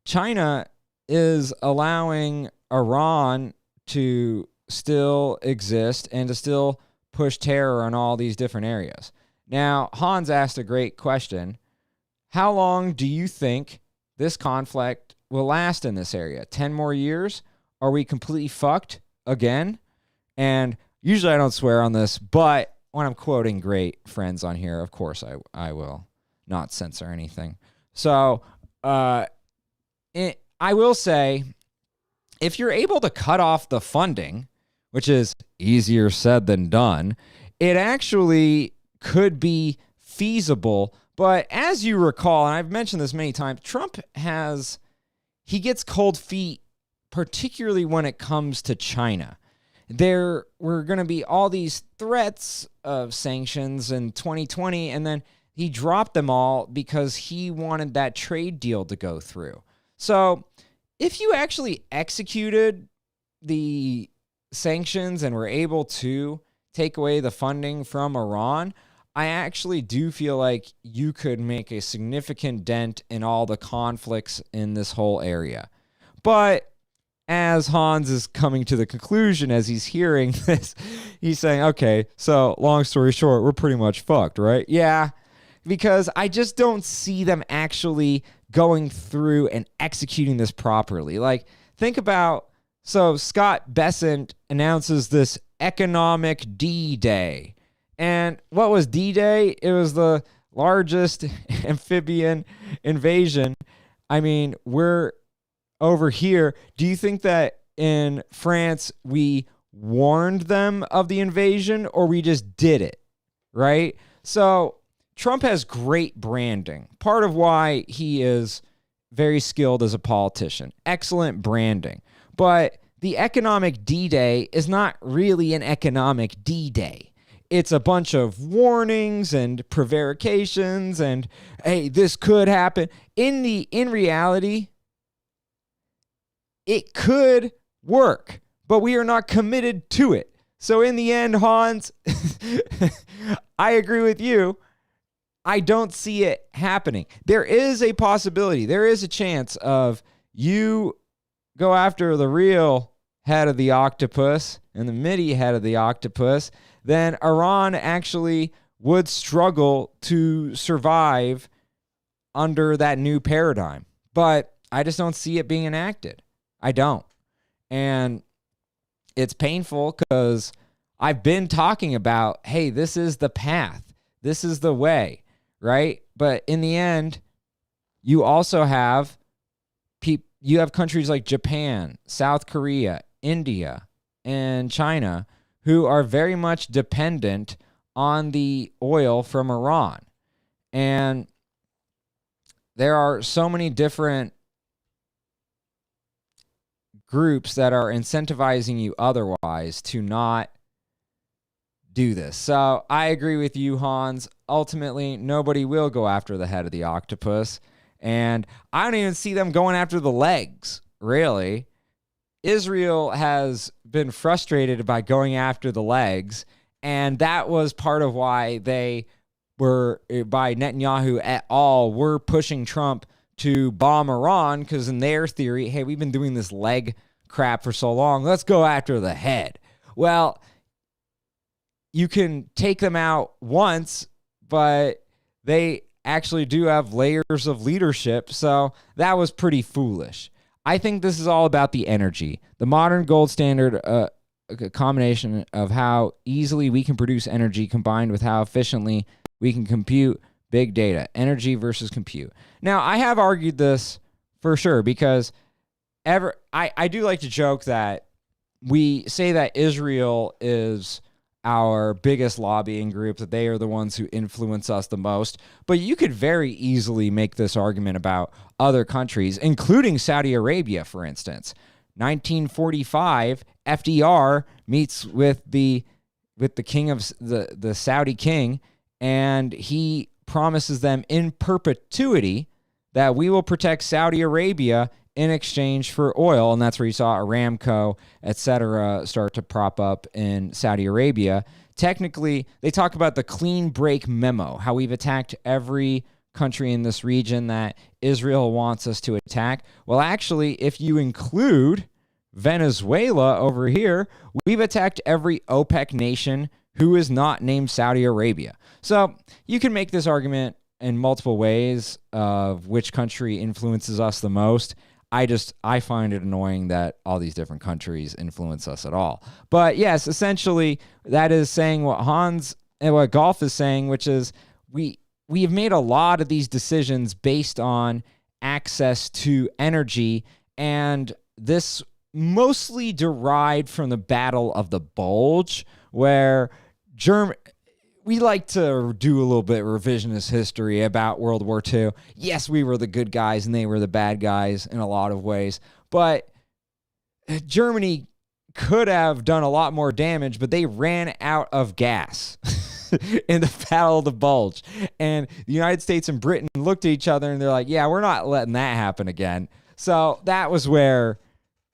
China is allowing Iran to still exist and to still push terror on all these different areas. Now, Hans asked a great question. How long do you think this conflict will last in this area? 10 more years? Are we completely fucked again? And usually I don't swear on this, but when I'm quoting great friends on here, of course I will not censor anything. So I will say, if you're able to cut off the funding, which is easier said than done, it actually could be feasible. But as you recall, and I've mentioned this many times, Trump he gets cold feet, particularly when it comes to China. There were going to be all these threats of sanctions in 2020, and then he dropped them all because he wanted that trade deal to go through. So if you actually executed the sanctions and were able to take away the funding from Iran, I actually do feel like you could make a significant dent in all the conflicts in this whole area. But as Hans is coming to the conclusion as he's hearing this, he's saying, okay, so long story short, we're pretty much fucked, right? Yeah, because I just don't see them actually going through and executing this properly. Like, think about, so Scott Bessent announces this economic D-Day. And what was D-Day? It was the largest amphibian invasion. I mean, we're over here. Do you think that in France we warned them of the invasion or we just did it? Right? So Trump has great branding. Part of why he is very skilled as a politician. Excellent branding. But the economic D-Day is not really an economic D-Day. It's a bunch of warnings and prevarications and, hey, this could happen. In reality, it could work, but we are not committed to it. So in the end, Hans, I agree with you. I don't see it happening. There is a possibility. There is a chance of you go after the real head of the octopus and the MIDI head of the octopus, then Iran actually would struggle to survive under that new paradigm. But I just don't see it being enacted. I don't. And it's painful because I've been talking about, hey, this is the path. This is the way, right? But in the end, you also have countries like Japan, South Korea, India, and China who are very much dependent on the oil from Iran. And there are so many different groups that are incentivizing you otherwise to not do this. So I agree with you, Hans. Ultimately, nobody will go after the head of the octopus. And I don't even see them going after the legs, really. Israel has been frustrated by going after the legs, and that was part of why they were, by Netanyahu et al., were pushing Trump to bomb Iran, because in their theory, hey, we've been doing this leg crap for so long, let's go after the head. Well, you can take them out once, but they actually do have layers of leadership, so that was pretty foolish. I think this is all about the energy. The modern gold standard, a combination of how easily we can produce energy combined with how efficiently we can compute big data, energy versus compute. Now, I have argued this for sure because I do like to joke that we say that Israel is our biggest lobbying group, that they are the ones who influence us the most. But you could very easily make this argument about other countries, including Saudi Arabia, for instance. 1945, FDR meets with the king of the Saudi king, and he promises them in perpetuity that we will protect Saudi Arabia in exchange for oil. And that's where you saw Aramco, etc., start to prop up in Saudi Arabia. Technically, they talk about the clean break memo, how we've attacked every country in this region that Israel wants us to attack. Well, actually, if you include Venezuela over here, we've attacked every OPEC nation who is not named Saudi Arabia. So you can make this argument in multiple ways of which country influences us the most. I find it annoying that all these different countries influence us at all. But yes, essentially, that is saying what Hans and what Golf is saying, which is we have made a lot of these decisions based on access to energy, and this mostly derived from the Battle of the Bulge, where we like to do a little bit of revisionist history about World War II. Yes, we were the good guys and they were the bad guys in a lot of ways, but Germany could have done a lot more damage, but they ran out of gas in the Battle of the Bulge. And the United States and Britain looked at each other and they're like, yeah, we're not letting that happen again. So that was where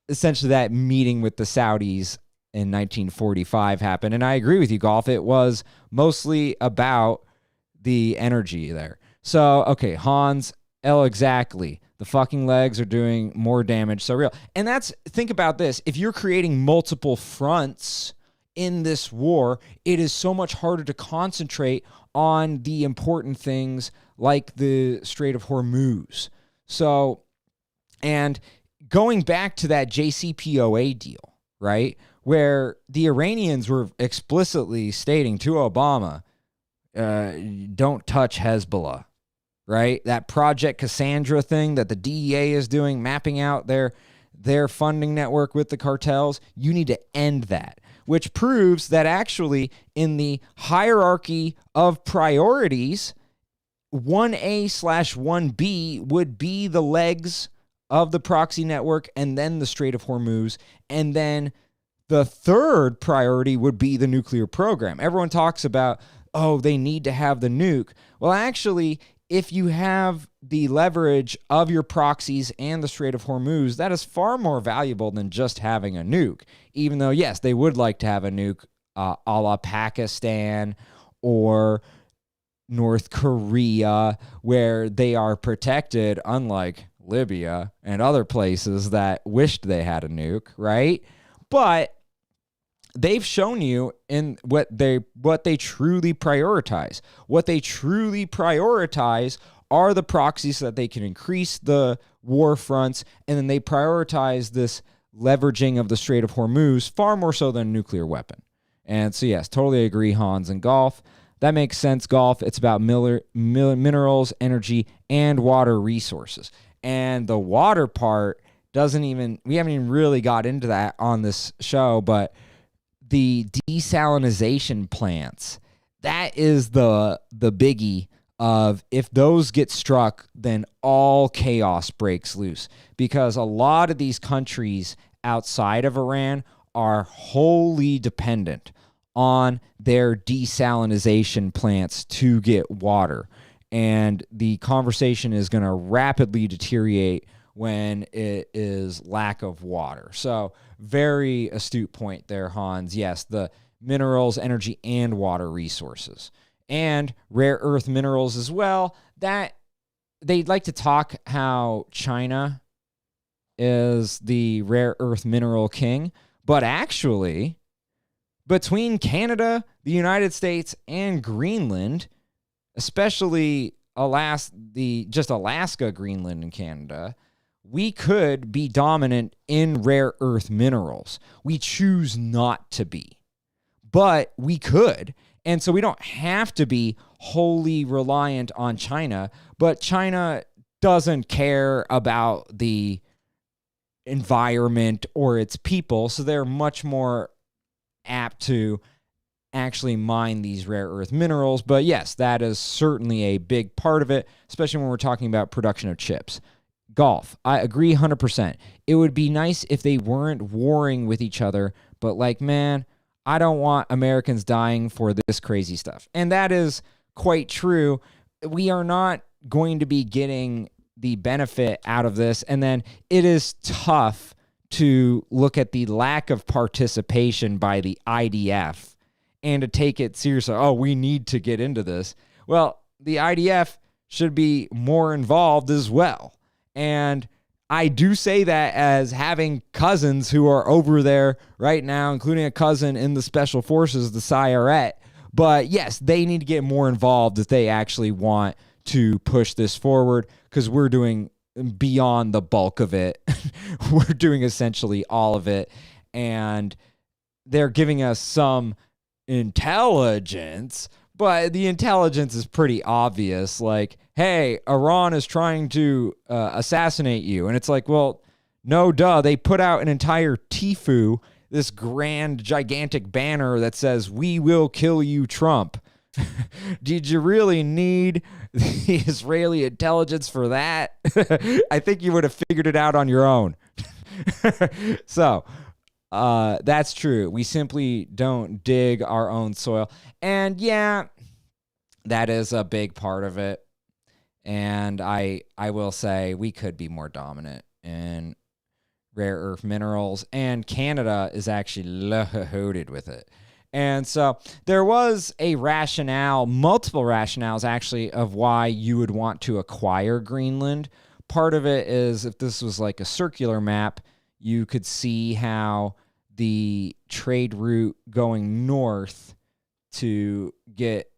essentially that meeting with the Saudis in 1945 happened. And I agree with you, Golf. It was mostly about the energy there. So, okay, Hans, exactly. The fucking legs are doing more damage. So real. And think about this. If you're creating multiple fronts in this war, it is so much harder to concentrate on the important things like the Strait of Hormuz. So, and going back to that JCPOA deal, right, where the Iranians were explicitly stating to Obama, don't touch Hezbollah, right? That Project Cassandra thing that the DEA is doing, mapping out their funding network with the cartels, you need to end that, which proves that actually in the hierarchy of priorities, 1A/1B would be the legs of the proxy network, and then the Strait of Hormuz, and then the third priority would be the nuclear program. Everyone talks about, oh, they need to have the nuke. Well, actually, if you have the leverage of your proxies and the Strait of Hormuz, that is far more valuable than just having a nuke. Even though, yes, they would like to have a nuke a la Pakistan or North Korea, where they are protected, unlike Libya and other places that wished they had a nuke, right? But they've shown you in what they truly prioritize. What they truly prioritize are the proxies so that they can increase the war fronts, and then they prioritize this leveraging of the Strait of Hormuz far more so than a nuclear weapon. And so, yes, totally agree, Hans and Golf. That makes sense, Golf. It's about minerals, energy, and water resources. And the water part we haven't even really got into that on this show, but the desalination plants, that is the biggie of if those get struck, then all chaos breaks loose, because a lot of these countries outside of Iran are wholly dependent on their desalination plants to get water. And the conversation is going to rapidly deteriorate when it is lack of water. So very astute point there, Hans. Yes, the minerals, energy, and water resources. And rare earth minerals as well. That they'd like to talk how China is the rare earth mineral king. But actually, between Canada, the United States, and Greenland, especially Alaska, Greenland, and Canada, we could be dominant in rare earth minerals. We choose not to be, but we could. And so we don't have to be wholly reliant on China, but China doesn't care about the environment or its people, so they're much more apt to actually mine these rare earth minerals. But yes, that is certainly a big part of it, especially when we're talking about production of chips. Golf, I agree 100%. It would be nice if they weren't warring with each other, but like, man, I don't want Americans dying for this crazy stuff. And that is quite true. We are not going to be getting the benefit out of this. And then it is tough to look at the lack of participation by the IDF and to take it seriously. Oh, we need to get into this. Well, the IDF should be more involved as well. And I do say that as having cousins who are over there right now, including a cousin in the Special Forces, the SIRET. But yes, they need to get more involved if they actually want to push this forward, because we're doing beyond the bulk of it. We're doing essentially all of it. And they're giving us some intelligence, but the intelligence is pretty obvious. Like, hey, Iran is trying to assassinate you. And it's like, well, no, duh. They put out an entire TIFU, this grand, gigantic banner that says, "We will kill you, Trump." Did you really need the Israeli intelligence for that? I think you would have figured it out on your own. So that's true. We simply don't dig our own soil. And yeah, that is a big part of it. And I will say we could be more dominant in rare earth minerals, and Canada is actually loaded with it. And so there was a rationale, multiple rationales actually, of why you would want to acquire Greenland. Part of it is, if this was like a circular map, you could see how the trade route going north to get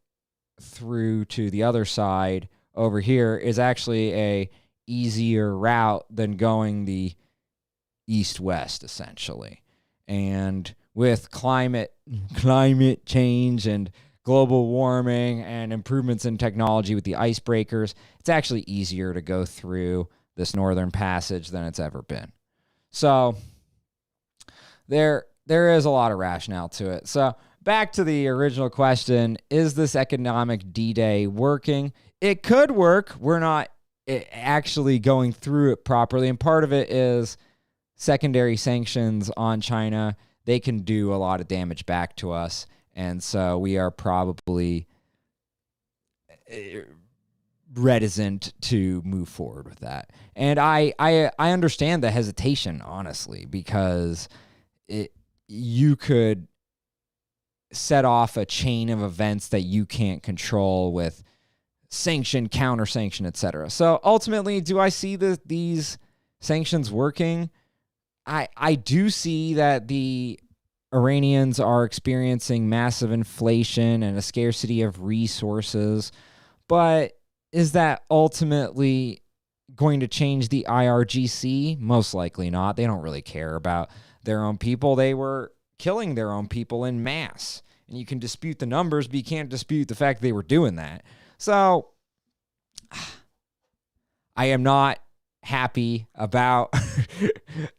through to the other side over here is actually a easier route than going the east-west, essentially. And with climate change and global warming and improvements in technology with the icebreakers, it's actually easier to go through this northern passage than it's ever been. So there is a lot of rationale to it. So back to the original question, is this economic D-Day working? It could work. We're not actually going through it properly. And part of it is secondary sanctions on China. They can do a lot of damage back to us. And so we are probably reticent to move forward with that. And I understand the hesitation, honestly, because you could set off a chain of events that you can't control with sanction, counter-sanction, etc. So ultimately, do I see these sanctions working? I do see that the Iranians are experiencing massive inflation and a scarcity of resources, but is that ultimately going to change the IRGC? Most likely not. They don't really care about their own people. They were killing their own people in mass. And you can dispute the numbers, but you can't dispute the fact they were doing that. So I am not happy about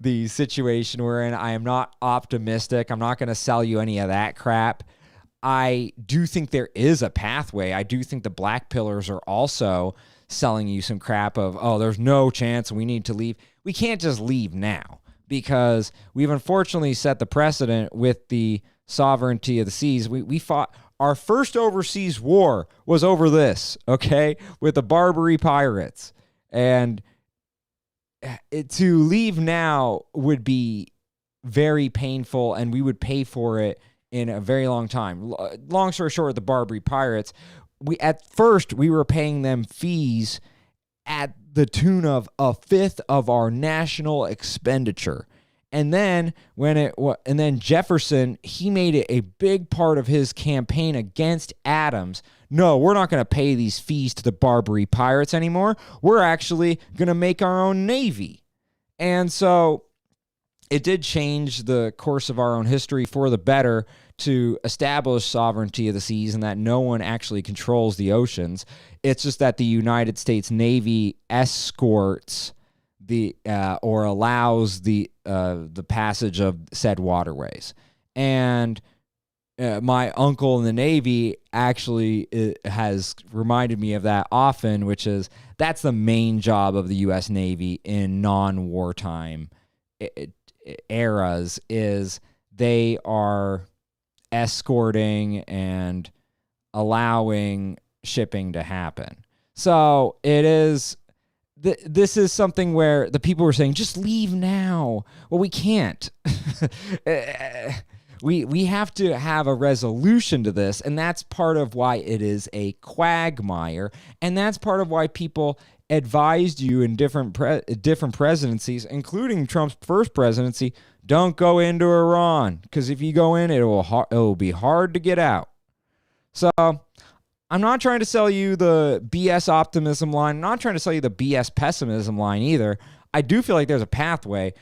the situation we're in. I am not optimistic. I'm not going to sell you any of that crap. I do think there is a pathway. I do think the black pillars are also selling you some crap of, oh, there's no chance we need to leave. We can't just leave now, because we've unfortunately set the precedent with the sovereignty of the seas. We fought our first overseas war was over this, okay, with the Barbary pirates. And to leave now would be very painful, and we would pay for it in a very long time. Long story short, with the Barbary pirates, at first we were paying them fees at the tune of a fifth of our national expenditure. And then Jefferson, he made it a big part of his campaign against Adams. No, we're not going to pay these fees to the Barbary pirates anymore. We're actually going to make our own navy. And so it did change the course of our own history for the better to establish sovereignty of the seas and that no one actually controls the oceans. It's just that the United States Navy escorts or allows the passage of said waterways. And my uncle in the Navy actually has reminded me of that often, which is that's the main job of the U.S. Navy in non-wartime eras, is they are escorting and allowing shipping to happen. So it is... This is something where the people were saying, just leave now. Well, we can't. We have to have a resolution to this, and that's part of why it is a quagmire, and that's part of why people advised you in different presidencies, including Trump's first presidency, don't go into Iran, because if you go in, it will be hard to get out. So I'm not trying to sell you the BS optimism line. I'm not trying to sell you the BS pessimism line either. I do feel like there's a pathway.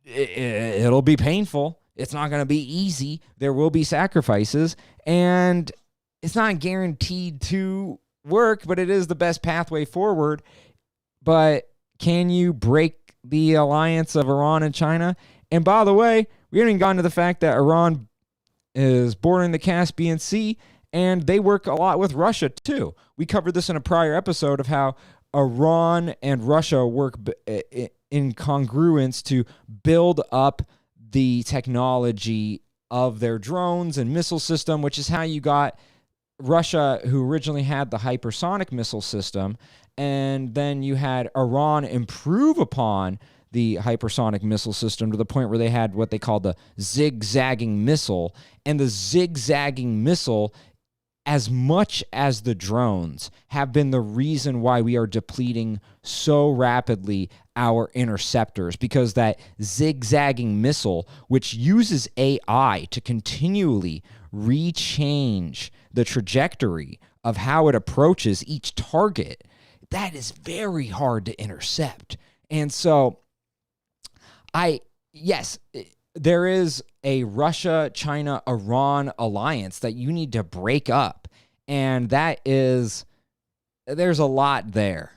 It'll be painful. It's not going to be easy. There will be sacrifices, and it's not guaranteed to work, but it is the best pathway forward. But can you break the alliance of Iran and China? And by the way, we haven't even gotten to the fact that Iran is bordering the Caspian Sea, and they work a lot with Russia, too. We covered this in a prior episode of how Iran and Russia work in congruence to build up the technology of their drones and missile system, which is how you got Russia, who originally had the hypersonic missile system, and then you had Iran improve upon the hypersonic missile system to the point where they had what they called the zigzagging missile. And the zigzagging missile, as much as the drones, have been the reason why we are depleting so rapidly our interceptors, because that zigzagging missile, which uses AI to continually rechange the trajectory of how it approaches each target, that is very hard to intercept. And so yes, there is a Russia-China-Iran alliance that you need to break up. And there's a lot there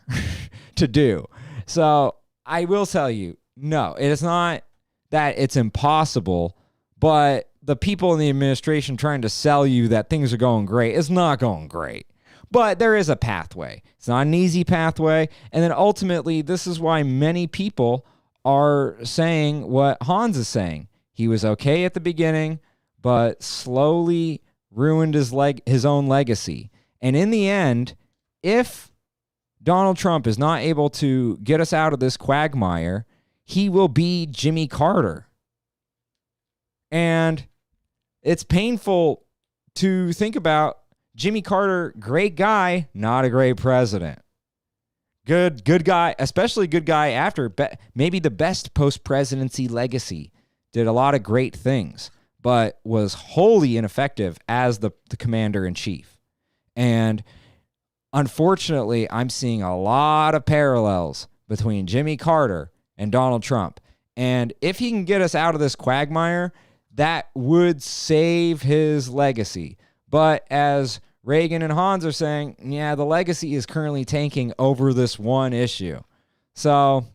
to do. So I will tell you, no, it is not that it's impossible, but the people in the administration trying to sell you that things are going great, it's not going great. But there is a pathway. It's not an easy pathway. And then ultimately, this is why many people are saying what Hans is saying. He was okay at the beginning, but slowly ruined his own legacy. And in the end, if Donald Trump is not able to get us out of this quagmire, he will be Jimmy Carter. And it's painful to think about. Jimmy Carter, great guy, not a great president. Good guy, especially good guy after maybe the best post-presidency legacy. Did a lot of great things, but was wholly ineffective as the commander-in-chief. And unfortunately, I'm seeing a lot of parallels between Jimmy Carter and Donald Trump. And if he can get us out of this quagmire, that would save his legacy. But as Reagan and Hans are saying, yeah, the legacy is currently tanking over this one issue. So,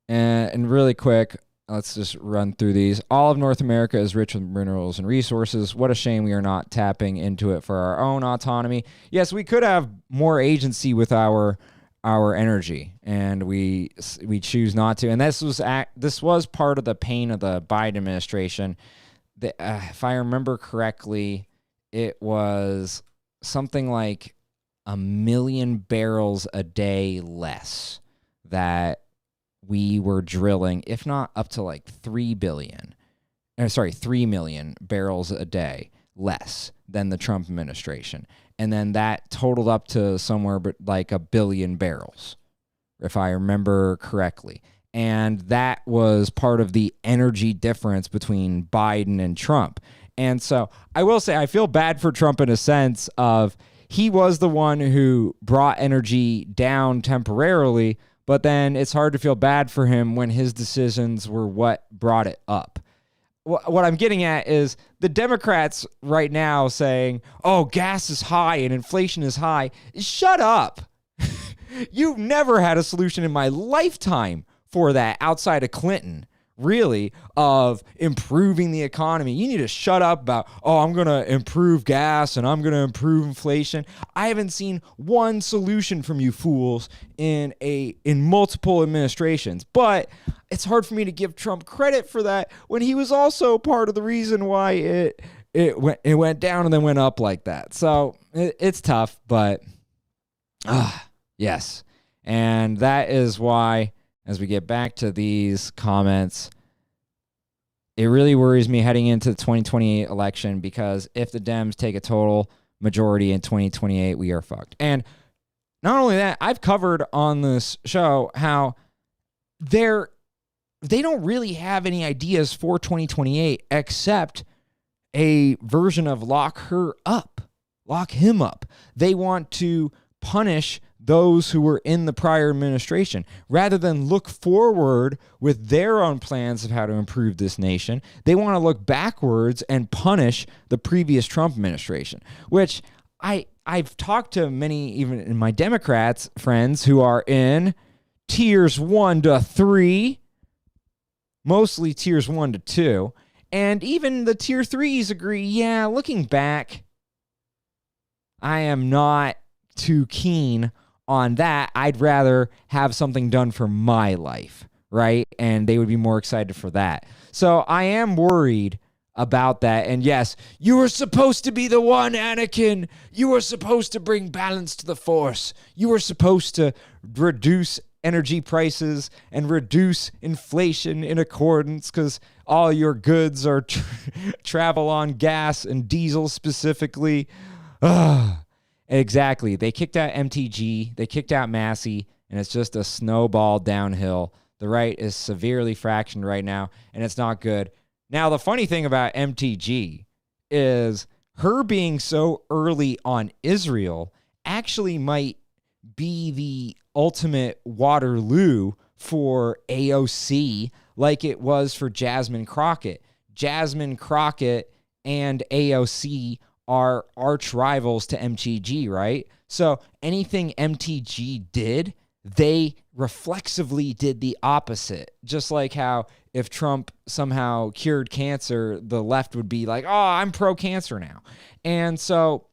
and really quick, let's just run through these. All of North America is rich with minerals and resources. What a shame we are not tapping into it for our own autonomy. Yes, we could have more agency with our our energy, and we choose not to. And this was part of the pain of the Biden administration. If I remember correctly, it was something like 1 million barrels a day less that we were drilling, if not up to like 3 million barrels a day less than the Trump administration. And then that totaled up to somewhere but like 1 billion barrels, if I remember correctly. And that was part of the energy difference between Biden and Trump. And so I will say I feel bad for Trump in a sense of he was the one who brought energy down temporarily, but then it's hard to feel bad for him when his decisions were what brought it up. What I'm getting at is the Democrats right now saying, oh, gas is high and inflation is high. Shut up. You've never had a solution in my lifetime for that outside of Clinton, really, of improving the economy. You need to shut up about, oh, I'm going to improve gas and I'm going to improve inflation. I haven't seen one solution from you fools in multiple administrations. But it's hard for me to give Trump credit for that when he was also part of the reason why it went down and then went up like that. So it's tough, but yes. And that is why, as we get back to these comments, it really worries me heading into the 2028 election, because if the Dems take a total majority in 2028, we are fucked. And not only that, I've covered on this show how they don't really have any ideas for 2028 except a version of lock him up. They want to punish those who were in the prior administration rather than look forward with their own plans of how to improve this nation. They want to look backwards and punish the previous Trump administration, which I've talked to many, even in my Democrats friends, who are in tiers 1 to 3, mostly tiers 1 to 2. And even the tier 3s agree, yeah, looking back, I am not too keen on that. I'd rather have something done for my life, right? And they would be more excited for that. So I am worried about that. And yes, you were supposed to be the one, Anakin. You were supposed to bring balance to the Force. You were supposed to reduce energy prices and reduce inflation in accordance, because all your goods are travel on gas and diesel specifically. Exactly. They kicked out MTG. They kicked out Massey, and it's just a snowball downhill. The right is severely fractioned right now, and it's not good. Now, the funny thing about MTG is her being so early on Israel actually might be the ultimate Waterloo for AOC, like it was for Jasmine Crockett. Jasmine Crockett and AOC are arch rivals to MTG, right? So anything MTG did, they reflexively did the opposite. Just like how if Trump somehow cured cancer, the left would be like, oh, I'm pro-cancer now. And so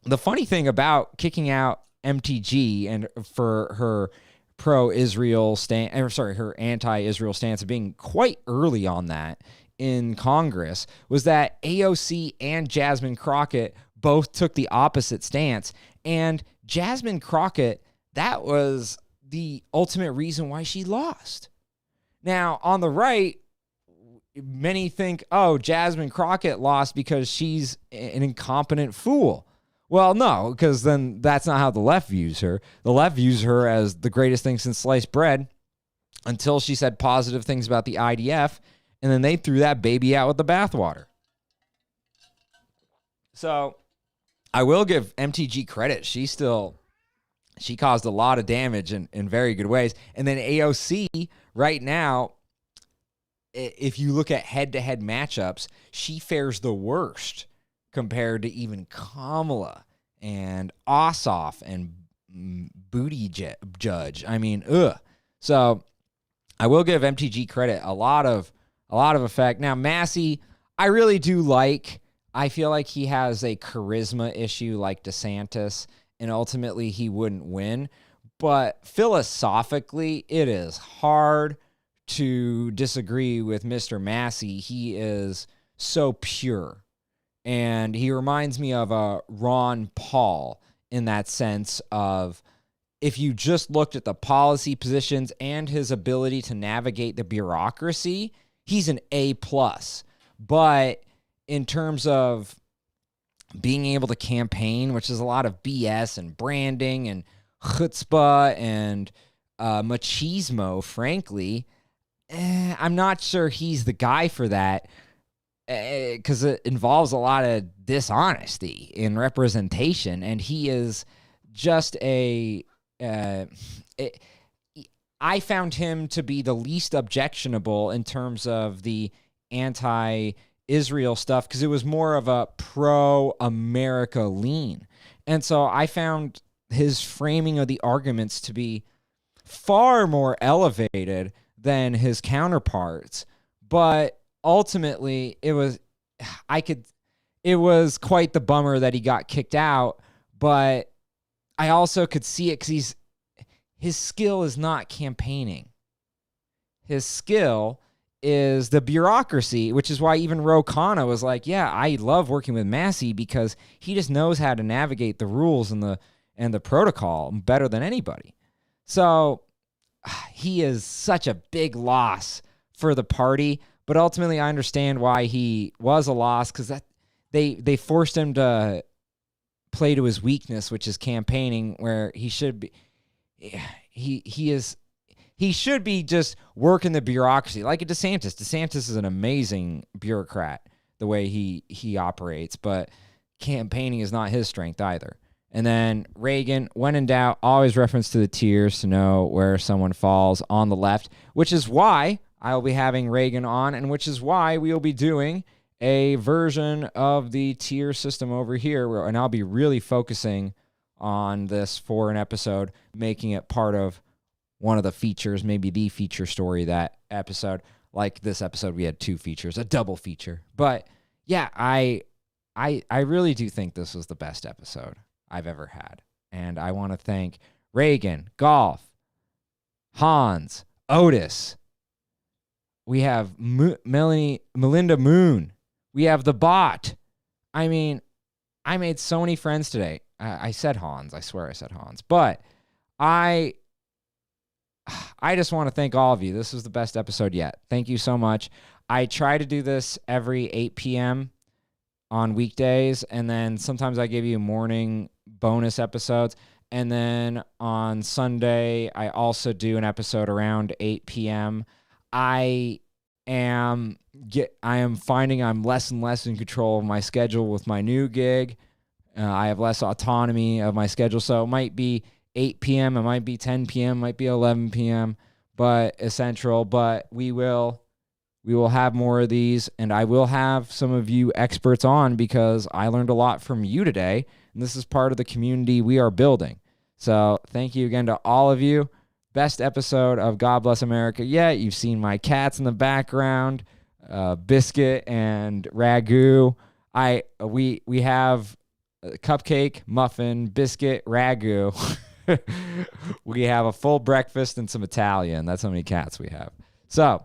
the funny thing about kicking out MTG and for her pro-Israel stance, her anti-Israel stance of being quite early on that in Congress, was that AOC and Jasmine Crockett both took the opposite stance. And Jasmine Crockett, that was the ultimate reason why she lost. Now, on the right, many think, oh, Jasmine Crockett lost because she's an incompetent fool. Well, no, because then that's not how the left views her. The left views her as the greatest thing since sliced bread until she said positive things about the IDF, and then they threw that baby out with the bathwater. So I will give MTG credit. She caused a lot of damage in very good ways. And then AOC right now, if you look at head-to-head matchups, she fares the worst compared to even Kamala and Ossoff and Booty Judge. I mean, So I will give MTG credit. A lot of effect. Now, Massey, I really do like. I feel like he has a charisma issue like DeSantis, and ultimately he wouldn't win. But philosophically, it is hard to disagree with Mr. Massey. He is so pure. And he reminds me of Ron Paul in that sense of, if you just looked at the policy positions and his ability to navigate the bureaucracy, he's an A+. But in terms of being able to campaign, which is a lot of BS and branding and chutzpah and machismo, frankly, I'm not sure he's the guy for that, because it involves a lot of dishonesty in representation, and he is just I found him to be the least objectionable in terms of the anti-Israel stuff, because it was more of a pro-America lean. And so I found his framing of the arguments to be far more elevated than his counterparts. But ultimately, it was quite the bummer that he got kicked out, but I also could see it because his skill is not campaigning. His skill is the bureaucracy, which is why even Ro Khanna was like, yeah, I love working with Massey because he just knows how to navigate the rules and the protocol better than anybody. So he is such a big loss for the party, but ultimately I understand why he was a loss, because that they forced him to play to his weakness, which is campaigning, where he should be he should be just working the bureaucracy like a DeSantis. DeSantis is an amazing bureaucrat the way he operates, but campaigning is not his strength either. And then Reagan, when in doubt, always reference to the tiers to know where someone falls on the left, which is why I will be having Reagan on, and which is why we will be doing a version of the tier system over here, and I'll be really focusing on this for an episode, making it part of one of the features, maybe the feature story that episode. Like this episode, we had 2 features, a double feature. But yeah, I really do think this was the best episode I've ever had. And I want to thank Reagan, Golf, Hans, Otis. We have Melinda Moon. We have the bot. I mean, I made so many friends today. I said Hans. I swear I said Hans. But I just want to thank all of you. This was the best episode yet. Thank you so much. I try to do this every 8 p.m. on weekdays, and then sometimes I give you morning bonus episodes. And then on Sunday, I also do an episode around 8 p.m. I am finding I'm less and less in control of my schedule with my new gig. I have less autonomy of my schedule, so it might be 8 p.m., it might be 10 p.m., it might be 11 p.m., but essential. But we will have more of these, and I will have some of you experts on, because I learned a lot from you today, and this is part of the community we are building. So thank you again to all of you. Best episode of God Bless America yet. You've seen my cats in the background, Biscuit and Ragu. We have cupcake, muffin, biscuit, Ragu. We have a full breakfast and some Italian. That's how many cats we have. So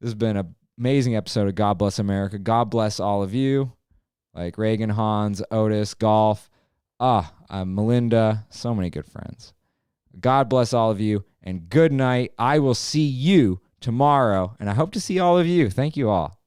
this has been an amazing episode of God Bless America. God bless all of you, like Reagan, Hans, Otis, Golf, Melinda, so many good friends. God bless all of you, and good night. I will see you tomorrow, and I hope to see all of you. Thank you all.